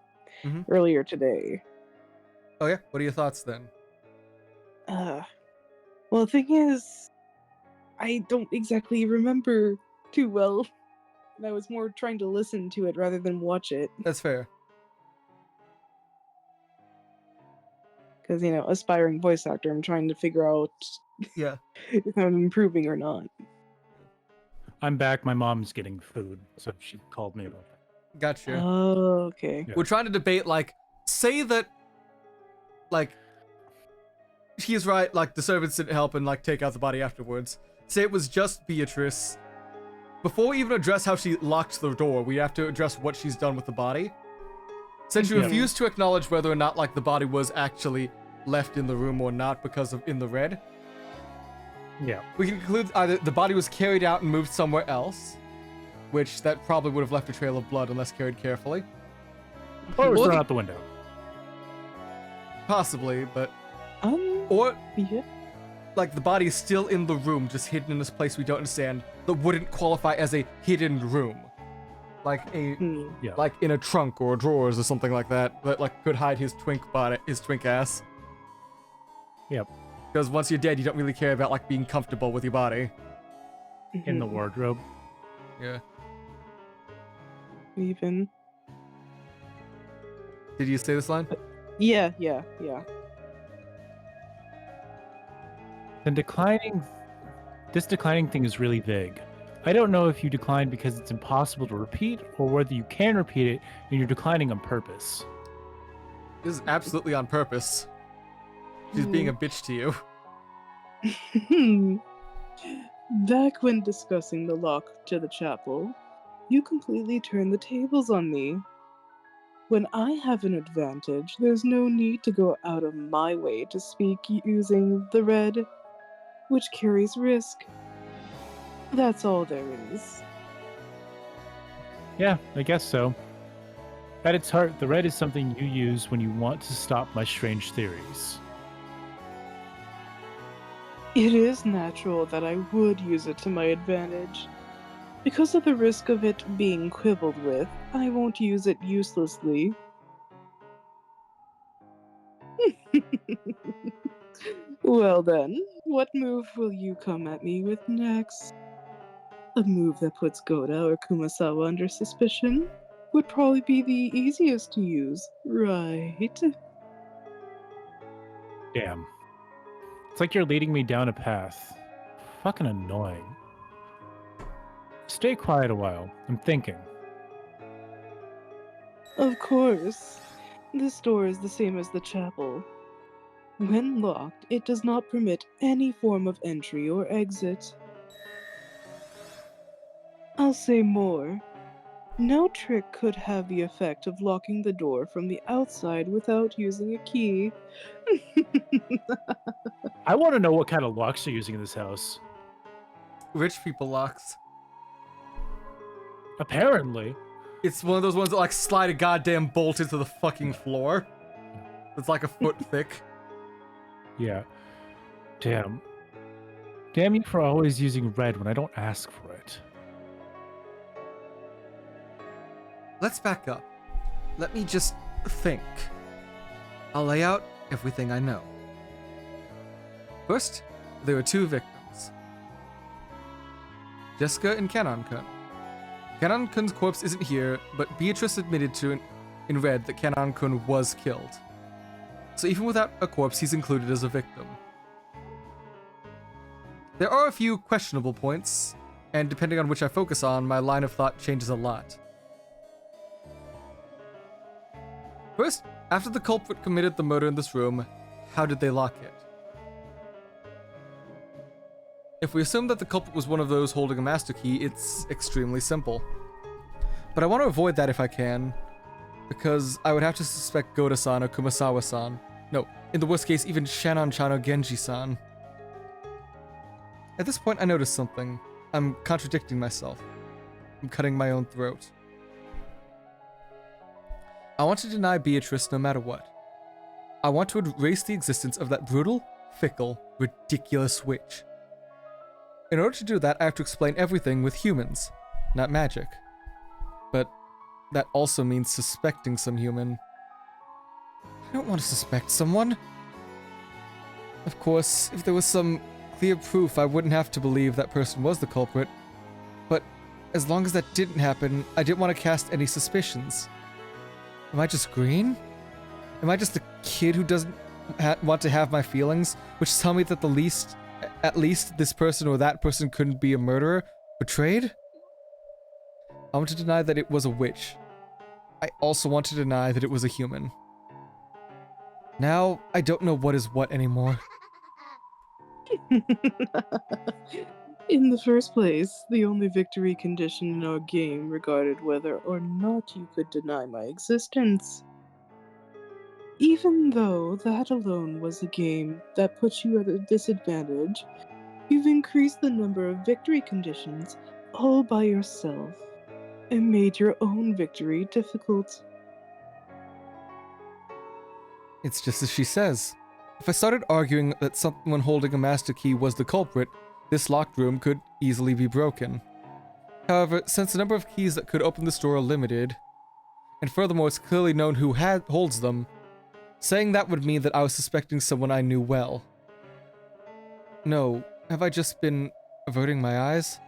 Mhm. earlier today. Oh, yeah? What are your thoughts, then? Well, the thing is, I don't exactly remember too well. And I was more trying to listen to it rather than watch it. That's fair. Because, you know, aspiring voice actor, I'm trying to figure out Yeah. if I'm improving or not. I'm back. My mom's getting food, so she called me about that. Gotcha. Oh, okay. Yeah. We're trying to debate, like, say that, like, he's right, like, the servants didn't help and, like, take out the body afterwards. Say it was just Beatrice. Before we even address how she locked the door, we have to address what she's done with the body. Since you Yeah. refuse to acknowledge whether or not, like, the body was actually left in the room or not because of in the red, Yeah. we can conclude either the body was carried out and moved somewhere else, which that probably would have left a trail of blood unless carried carefully. Or it was Or thrown the- out the window. Possibly, but... Um, Or, yeah. like, the body is still in the room, just hidden in this place we don't understand, that wouldn't qualify as a hidden room. Like a... Yeah. like in a trunk or drawers or something like that, that, like, could hide his twink body, his twink ass. Yep. Because once you're dead, you don't really care about, like, being comfortable with your body. in the Mhm. wardrobe. Yeah. Even. Did you say this line? Yeah. Then this declining thing is really vague. I don't know if you decline because it's impossible to repeat, or whether you can repeat it and you're declining on purpose. This is absolutely on purpose. She's being a bitch to you. Back when discussing the lock to the chapel, you completely turned the tables on me. When I have an advantage, there's no need to go out of my way to speak using the red, which carries risk. That's all there is. Yeah, I guess so. At its heart, the red is something you use when you want to stop my strange theories. It is natural that I would use it to my advantage. Because of the risk of it being quibbled with, I won't use it uselessly. Well then, what move will you come at me with next? A move that puts Goda or Kumasawa under suspicion would probably be the easiest to use, right? Damn. It's like you're leading me down a path. Fucking annoying. Stay quiet a while. I'm thinking. Of course. This door is the same as the chapel. When locked, it does not permit any form of entry or exit. I'll say more. No trick could have the effect of locking the door from the outside without using a key. I want to know what kind of locks you're using in this house. Rich people locks. Apparently. It's one of those ones that like slide a goddamn bolt into the fucking floor. It's like a foot thick. Yeah. Damn. Damn you for always using red when I don't ask for it. Let's back up. Let me just think. I'll lay out everything I know. First, there were two victims. Jessica and Kanon-kun. Kanon-kun's corpse isn't here, but Beatrice admitted to in red that Kanon-kun was killed. So even without a corpse, he's included as a victim. There are a few questionable points, and depending on which I focus on, my line of thought changes a lot. First, after the culprit committed the murder in this room, how did they lock it? If we assume that the culprit was one of those holding a master key, it's extremely simple. But I want to avoid that if I can, because I would have to suspect Goda-san or Kumasawa-san. No, in the worst case, even Shannon-chan or Genji-san. At this point, I notice something. I'm contradicting myself. I'm cutting my own throat. I want to deny Beatrice no matter what. I want to erase the existence of that brutal, fickle, ridiculous witch. In order to do that, I have to explain everything with humans, not magic. But that also means suspecting some human. I don't want to suspect someone. Of course, if there was some clear proof, I wouldn't have to believe that person was the culprit. But as long as that didn't happen, I didn't want to cast any suspicions. Am I just green? Am I just a kid who doesn't want to have my feelings, which tell me that at least this person or that person couldn't be a murderer? Betrayed? I want to deny that it was a witch. I also want to deny that it was a human. Now, I don't know what is what anymore. In the first place, the only victory condition in our game regarded whether or not you could deny my existence. Even though that alone was a game that puts you at a disadvantage, you've increased the number of victory conditions all by yourself and made your own victory difficult. It's just as she says. If I started arguing that someone holding a master key was the culprit, this locked room could easily be broken. However, since the number of keys that could open this door are limited, and furthermore it's clearly known who holds them, saying that would mean that I was suspecting someone I knew well. No, have I just been averting my eyes?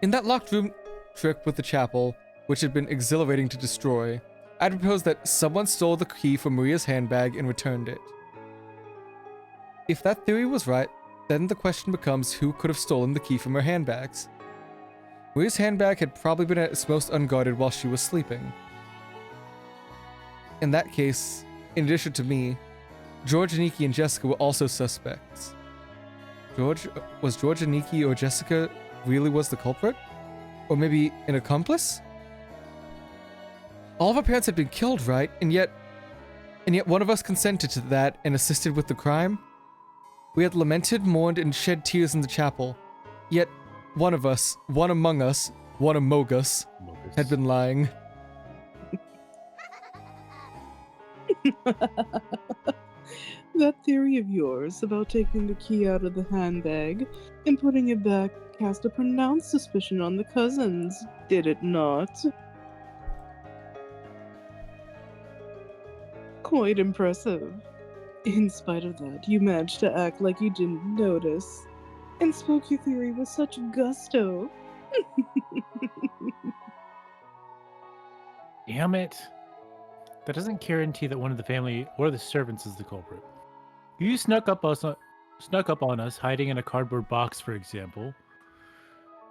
In that locked room trick with the chapel, which had been exhilarating to destroy, I'd propose that someone stole the key from Maria's handbag and returned it. If that theory was right, then the question becomes who could have stolen the key from her handbags. Maria's handbag had probably been at its most unguarded while she was sleeping. In that case, in addition to me, George, Aniki, and Jessica were also suspects. Was George, Aniki, or Jessica really was the culprit? Or maybe an accomplice? All of our parents had been killed, right? And yet one of us consented to that and assisted with the crime? We had lamented, mourned, and shed tears in the chapel. Yet one of us, one among us, one among us, had been lying. That theory of yours about taking the key out of the handbag and putting it back cast a pronounced suspicion on the cousins, did it not? Quite impressive. In spite of that, you managed to act like you didn't notice, and spoke your theory with such gusto. Damn it. That doesn't guarantee that one of the family or the servants is the culprit. You snuck up on us hiding in a cardboard box, for example.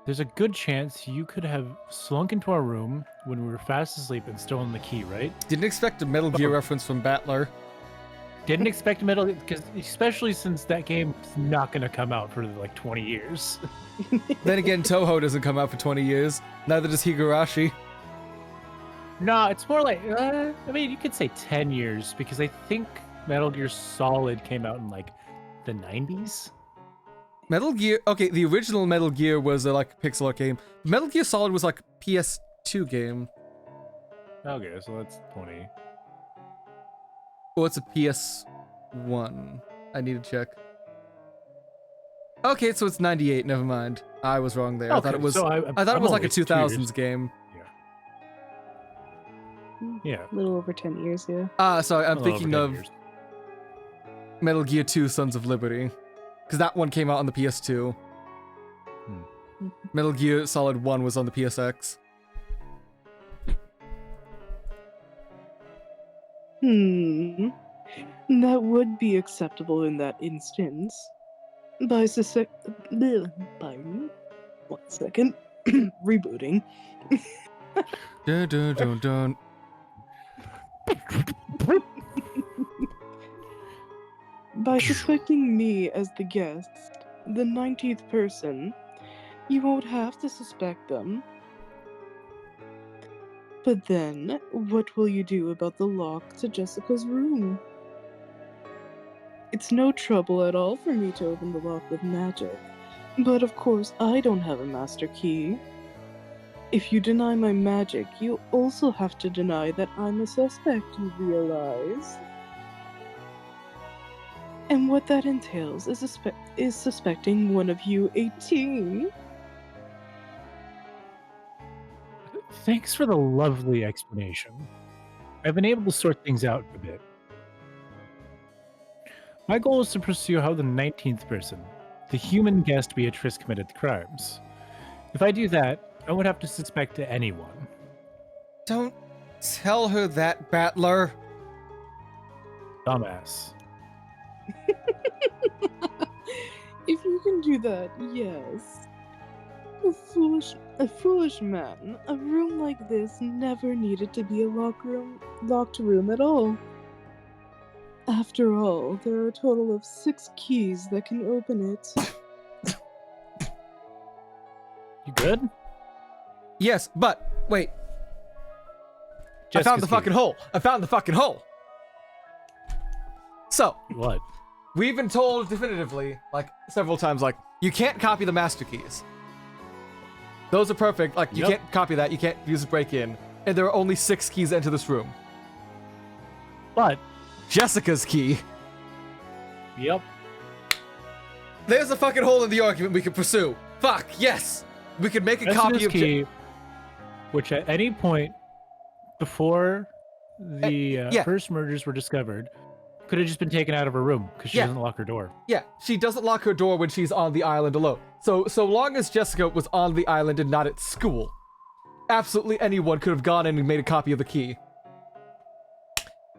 There's a good chance you could have slunk into our room when we were fast asleep and stolen the key, right? Didn't expect a Metal Gear reference from Battler. Didn't expect Metal Gear, because especially since that game's not going to come out for like 20 years. Then again, Toho doesn't come out for 20 years. Neither does Higurashi. No, it's more like, I mean, you could say 10 years, because I think Metal Gear Solid came out in like the 90s. Metal Gear, okay, the original Metal Gear was like a pixel art game. Metal Gear Solid was like a PS2 game. Okay, so that's 20. Oh, it's a PS1. I need to check. Okay, so it's 98. Never mind. I was wrong there. Okay, I thought it was. so I thought it was like a always 2 years. 2000s game. Yeah. A little over 10 years, yeah. Sorry, I'm A little thinking over of 10 years. Metal Gear 2: Sons of Liberty, because that one came out on the PS2. Metal Gear Solid 1 was on the PSX. That would be acceptable in that instance. By one second. Rebooting. Dun, dun, dun, dun. By suspecting me as the guest, the 19th person, you won't have to suspect them. But then, what will you do about the lock to Jessica's room? It's no trouble at all for me to open the lock with magic, but of course I don't have a master key. If you deny my magic, you also have to deny that I'm a suspect, you realize? And what that entails is suspecting one of you 18. Thanks for the lovely explanation. I've been able to sort things out a bit. My goal is to pursue how the 19th person, the human guest Beatrice, committed the crimes. If I do that, I won't have to suspect anyone. Don't tell her that, Battler. Dumbass. If you can do that, yes. A foolish man. A room like this never needed to be a locked room at all. After all, there are a total of 6 keys that can open it. You good? Yes, but wait. I Jessica's found the key. fucking hole. I found the fucking hole. So, What? we've been told definitively, like several times, like you can't copy the master keys. Those are perfect. Like you Yep. can't copy that. You can't use a break-in. And there are only 6 keys into this room. But, Jessica's key. yep. There's a fucking hole in the argument we could pursue. Fuck yes. We could make a copy Jessica's of. key, which at any point before the yeah. first murders were discovered, Could have just been taken out of her room because she doesn't lock her door. Yeah, she doesn't lock her door when she's on the island alone. So long as Jessica was on the island and not at school, absolutely anyone could have gone in and made a copy of the key.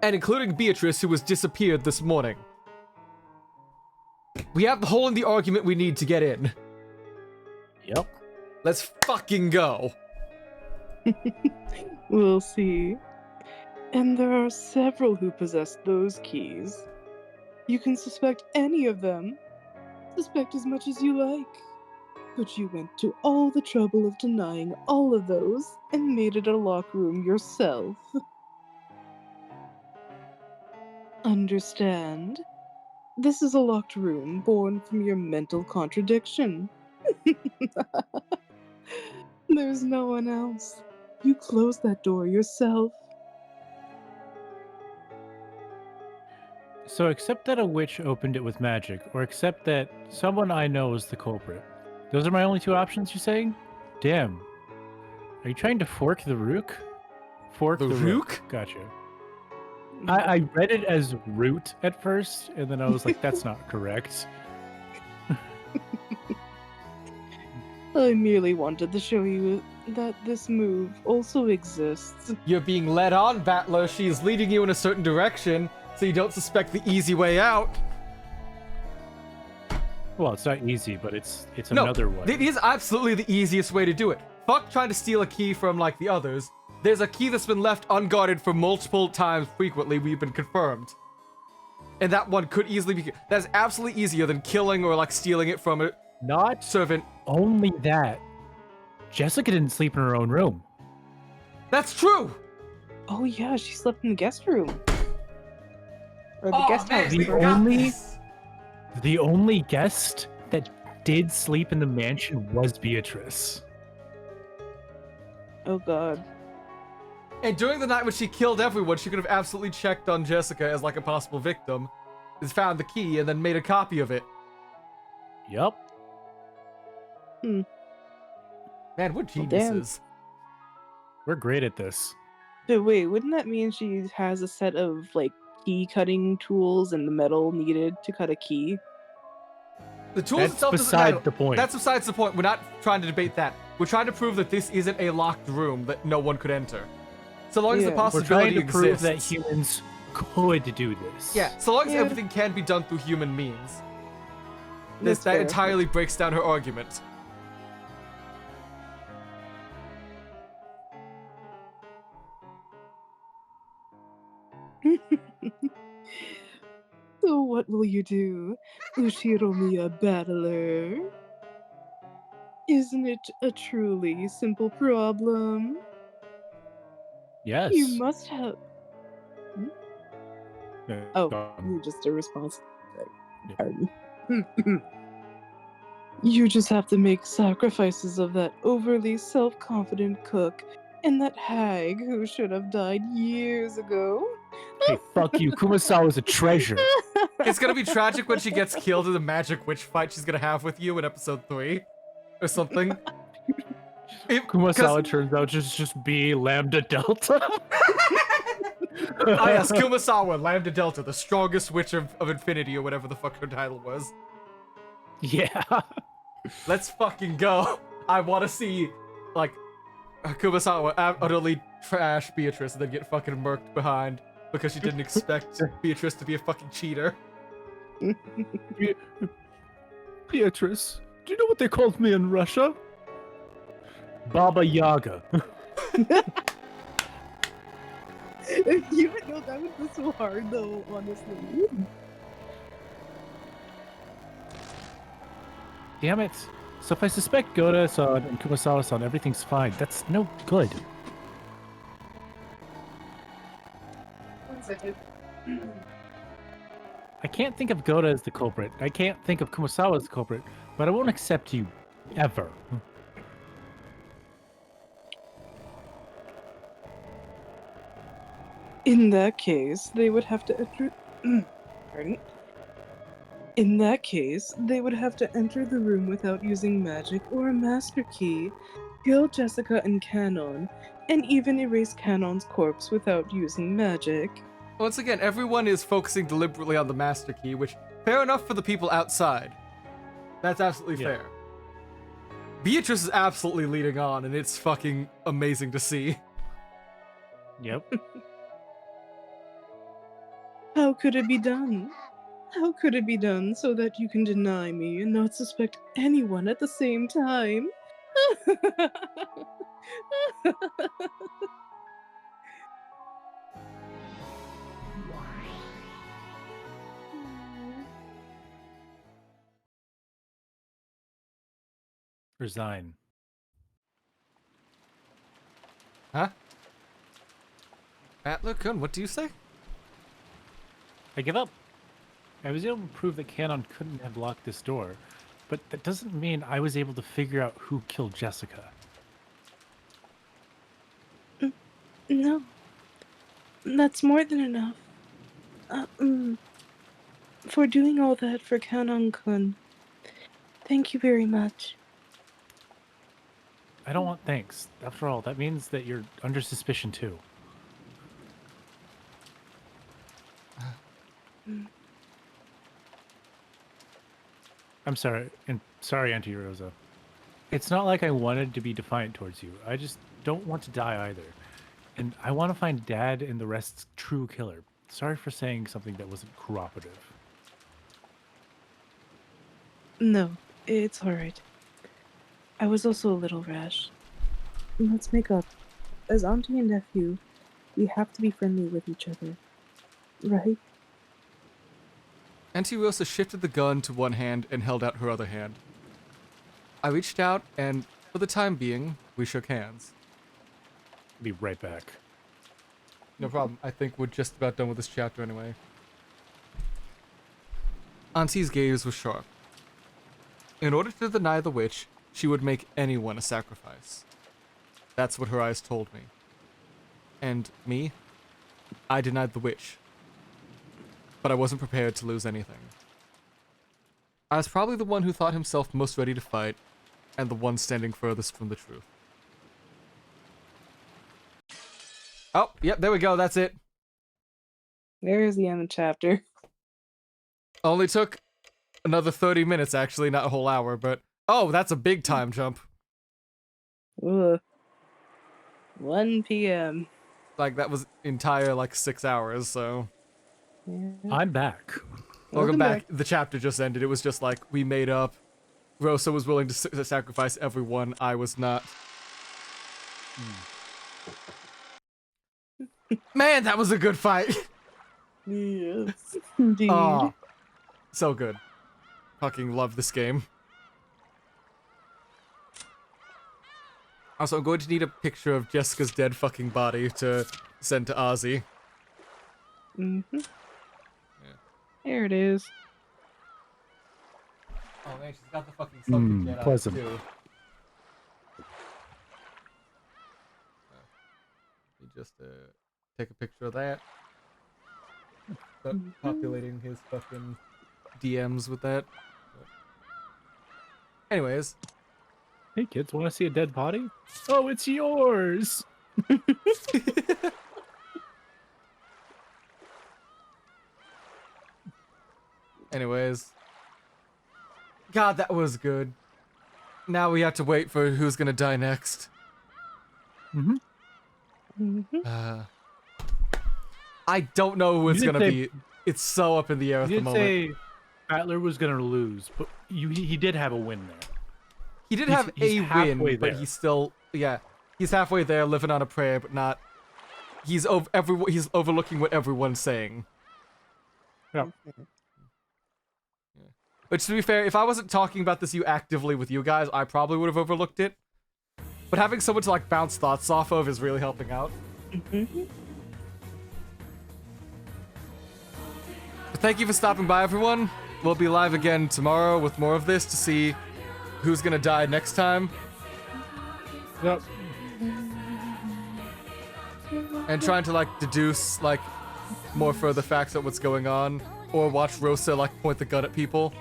And including Beatrice, who was disappeared this morning. We have the hole in the argument we need to get in. Yep. Let's fucking go. We'll see. And there are several who possess those keys. You can suspect any of them. Suspect as much as you like. But you went to all the trouble of denying all of those and made it a locked room yourself. Understand? This is a locked room born from your mental contradiction. There's no one else. You closed that door yourself. So accept that a witch opened it with magic, or accept that someone I know is the culprit. Those are my only two options, you're saying? Damn. Are you trying to fork the rook? Fork The the rook? Gotcha. I read it as root at first, and then I was like, that's not correct. I merely wanted to show you that this move also exists. You're being led on, Battler. She is leading you in a certain direction, so you don't suspect the easy way out. Well, it's not easy, but it's No, another way. it is absolutely the easiest way to do it. Fuck trying to steal a key from, like, the others. There's a key that's been left unguarded for multiple times frequently. We've been confirmed. And that one could easily be... That's absolutely easier than killing or, like, stealing it from a Not servant. only that, Jessica didn't sleep in her own room. That's true! Oh yeah, she slept in the guest room. Or the guest house. we got The only guest that did sleep in the mansion was Beatrice. Oh god. And during the night when she killed everyone, she could have absolutely checked on Jessica as, like, a possible victim. Found the key and then made a copy of it. Yep. Man, we're geniuses. We're great at this. So wait, wouldn't that mean she has a set of, like, key cutting tools and the metal needed to cut a key? The tools That's itself doesn't beside matter. the point. That's besides the point. We're not trying to debate that. We're trying to prove that this isn't a locked room that no one could enter. So long as the Yeah. We're possibility trying to prove exists. that humans could do this. Yeah, so long as Yeah. everything can be done through human means. That's That fair. entirely breaks down her argument. So what will you do, Ushiromiya Battler? Isn't it a truly simple problem? Yes. You must have... Oh, Gone. just a response. Yeah. Pardon. You just have to make sacrifices of that overly self-confident cook and that hag who should have died years ago. Hey, fuck you. Kumasawa's a treasure. It's gonna be tragic when she gets killed in the magic witch fight she's gonna have with you in episode 3. Or something. Kumasawa turns out just be Lambda Delta. Oh yes, Kumasawa, Lambda Delta, the strongest witch of infinity, or whatever the fuck her title was. Yeah. Let's fucking go. I want to see, like, Kumasawa utterly trash Beatrice and then get fucking murked behind because she didn't expect Beatrice to be a fucking cheater. Beatrice, do you know what they called me in Russia? Baba Yaga. You know that would be so hard though, honestly. Damn it. So if I suspect Goda-san and Kumasawa-san, everything's fine. That's no good. 1 second. I can't think of Goda as the culprit. I can't think of Kumasawa as the culprit, but I won't accept you ever. In that case, they would have to enter... Pardon? In that case, they would have to enter the room without using magic or a master key, kill Jessica and Canon, and even erase Canon's corpse without using magic. Once again, everyone is focusing deliberately on the master key, which fair enough for the people outside. That's absolutely fair. Beatrice is absolutely leading on, and it's fucking amazing to see. Yep. How could it be done? How could it be done so that you can deny me and not suspect anyone at the same time? Resign. Huh? Battler-kun, what do you say? I give up. I was able to prove that Canon couldn't have locked this door, but that doesn't mean I was able to figure out who killed Jessica. No. That's more than enough. For doing all that for Kanon-kun. Thank you very much. I don't want thanks. After all, that means that you're under suspicion too. I'm sorry, and sorry, Auntie Rosa. It's not like I wanted to be defiant towards you. I just don't want to die either. And I want to find Dad and the rest's true killer. Sorry for saying something that wasn't cooperative. No, it's alright. I was also a little rash. Let's make up. As auntie and nephew, we have to be friendly with each other. Right? Auntie Rosa shifted the gun to one hand and held out her other hand. I reached out, and for the time being, we shook hands. Be right back. No problem. I think we're just about done with this chapter anyway. Auntie's gaze was sharp. In order to deny the witch, she would make anyone a sacrifice. That's what her eyes told me. And me? I denied the witch. But I wasn't prepared to lose anything. I was probably the one who thought himself most ready to fight, and the one standing furthest from the truth. Oh, yep, there we go, that's it. There's the end of the chapter. Only took another 30 minutes, actually, not a whole hour, but... Oh, that's a big time jump. Ugh. 1 p.m. Like, that was entire, 6 hours, so... Yeah. I'm back. Welcome back. The chapter just ended. It was just like, we made up. Rosa was willing to sacrifice everyone. I was not. Man, that was a good fight. Yes, indeed. Oh, so good. Fucking love this game. Also, I'm going to need a picture of Jessica's dead fucking body to send to Ozzy. Mm-hmm. There it is. Oh man, she's got the fucking sunken Jedi pleasant. too. Let me just take a picture of that. Start populating his fucking DMs with that. Anyways. Hey kids, want to see a dead body? Oh, it's yours! Anyways. God, that was good. Now we have to wait for who's gonna die next. Mm-hmm. Mm-hmm. I don't know who it's You did gonna say- be. It's so up in the air at the You did moment. say Battler was gonna lose, but he did have a win there. He did he's have halfway a win, but there. he's still, yeah, he's halfway there, living on a prayer, but not. He's he's overlooking what everyone's saying. Yeah. But to be fair, if I wasn't talking about this actively with you guys, I probably would have overlooked it. But having someone to bounce thoughts off of is really helping out. Mm-hmm. But thank you for stopping by, everyone. We'll be live again tomorrow with more of this to see who's gonna die next time. Yep. And trying to deduce more further facts of what's going on. Or watch Rosa point the gun at people.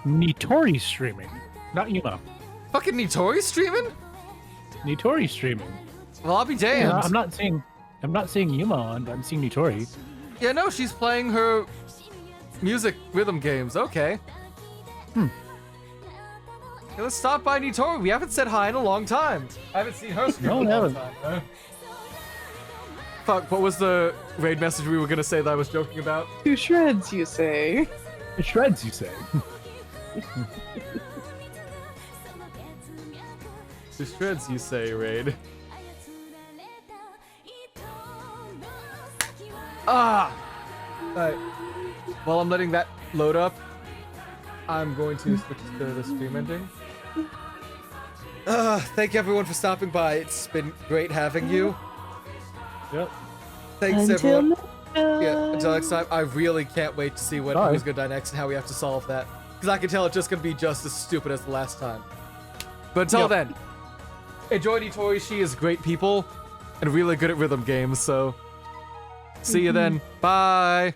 Nitori's streaming, not Yuma. Fucking Nitori's streaming? Nitori's streaming. Well, I'll be damned. I'm not saying I'm not seeing Yuma on, but I'm seeing Nitori. Yeah, no, she's playing her music rhythm games. Okay. Yeah, let's stop by Nitori. We haven't said hi in a long time. I haven't seen her stream in a long time. Huh? Fuck, what was the raid message we were gonna say that I was joking about? To shreds, you say. It shreds, you say. To shreds, you say, raid. Ah! Alright. While I'm letting that load up, I'm going to switch to the stream ending. Thank everyone for stopping by. It's been great having you. Yep. Thanks Until everyone. next time. Yeah, until next time. I really can't wait to see who's gonna die next and how we have to solve that. Because I can tell it's just gonna be just as stupid as the last time. But until then, enjoy Nitori. She is great people and really good at rhythm games, so see you then. Bye.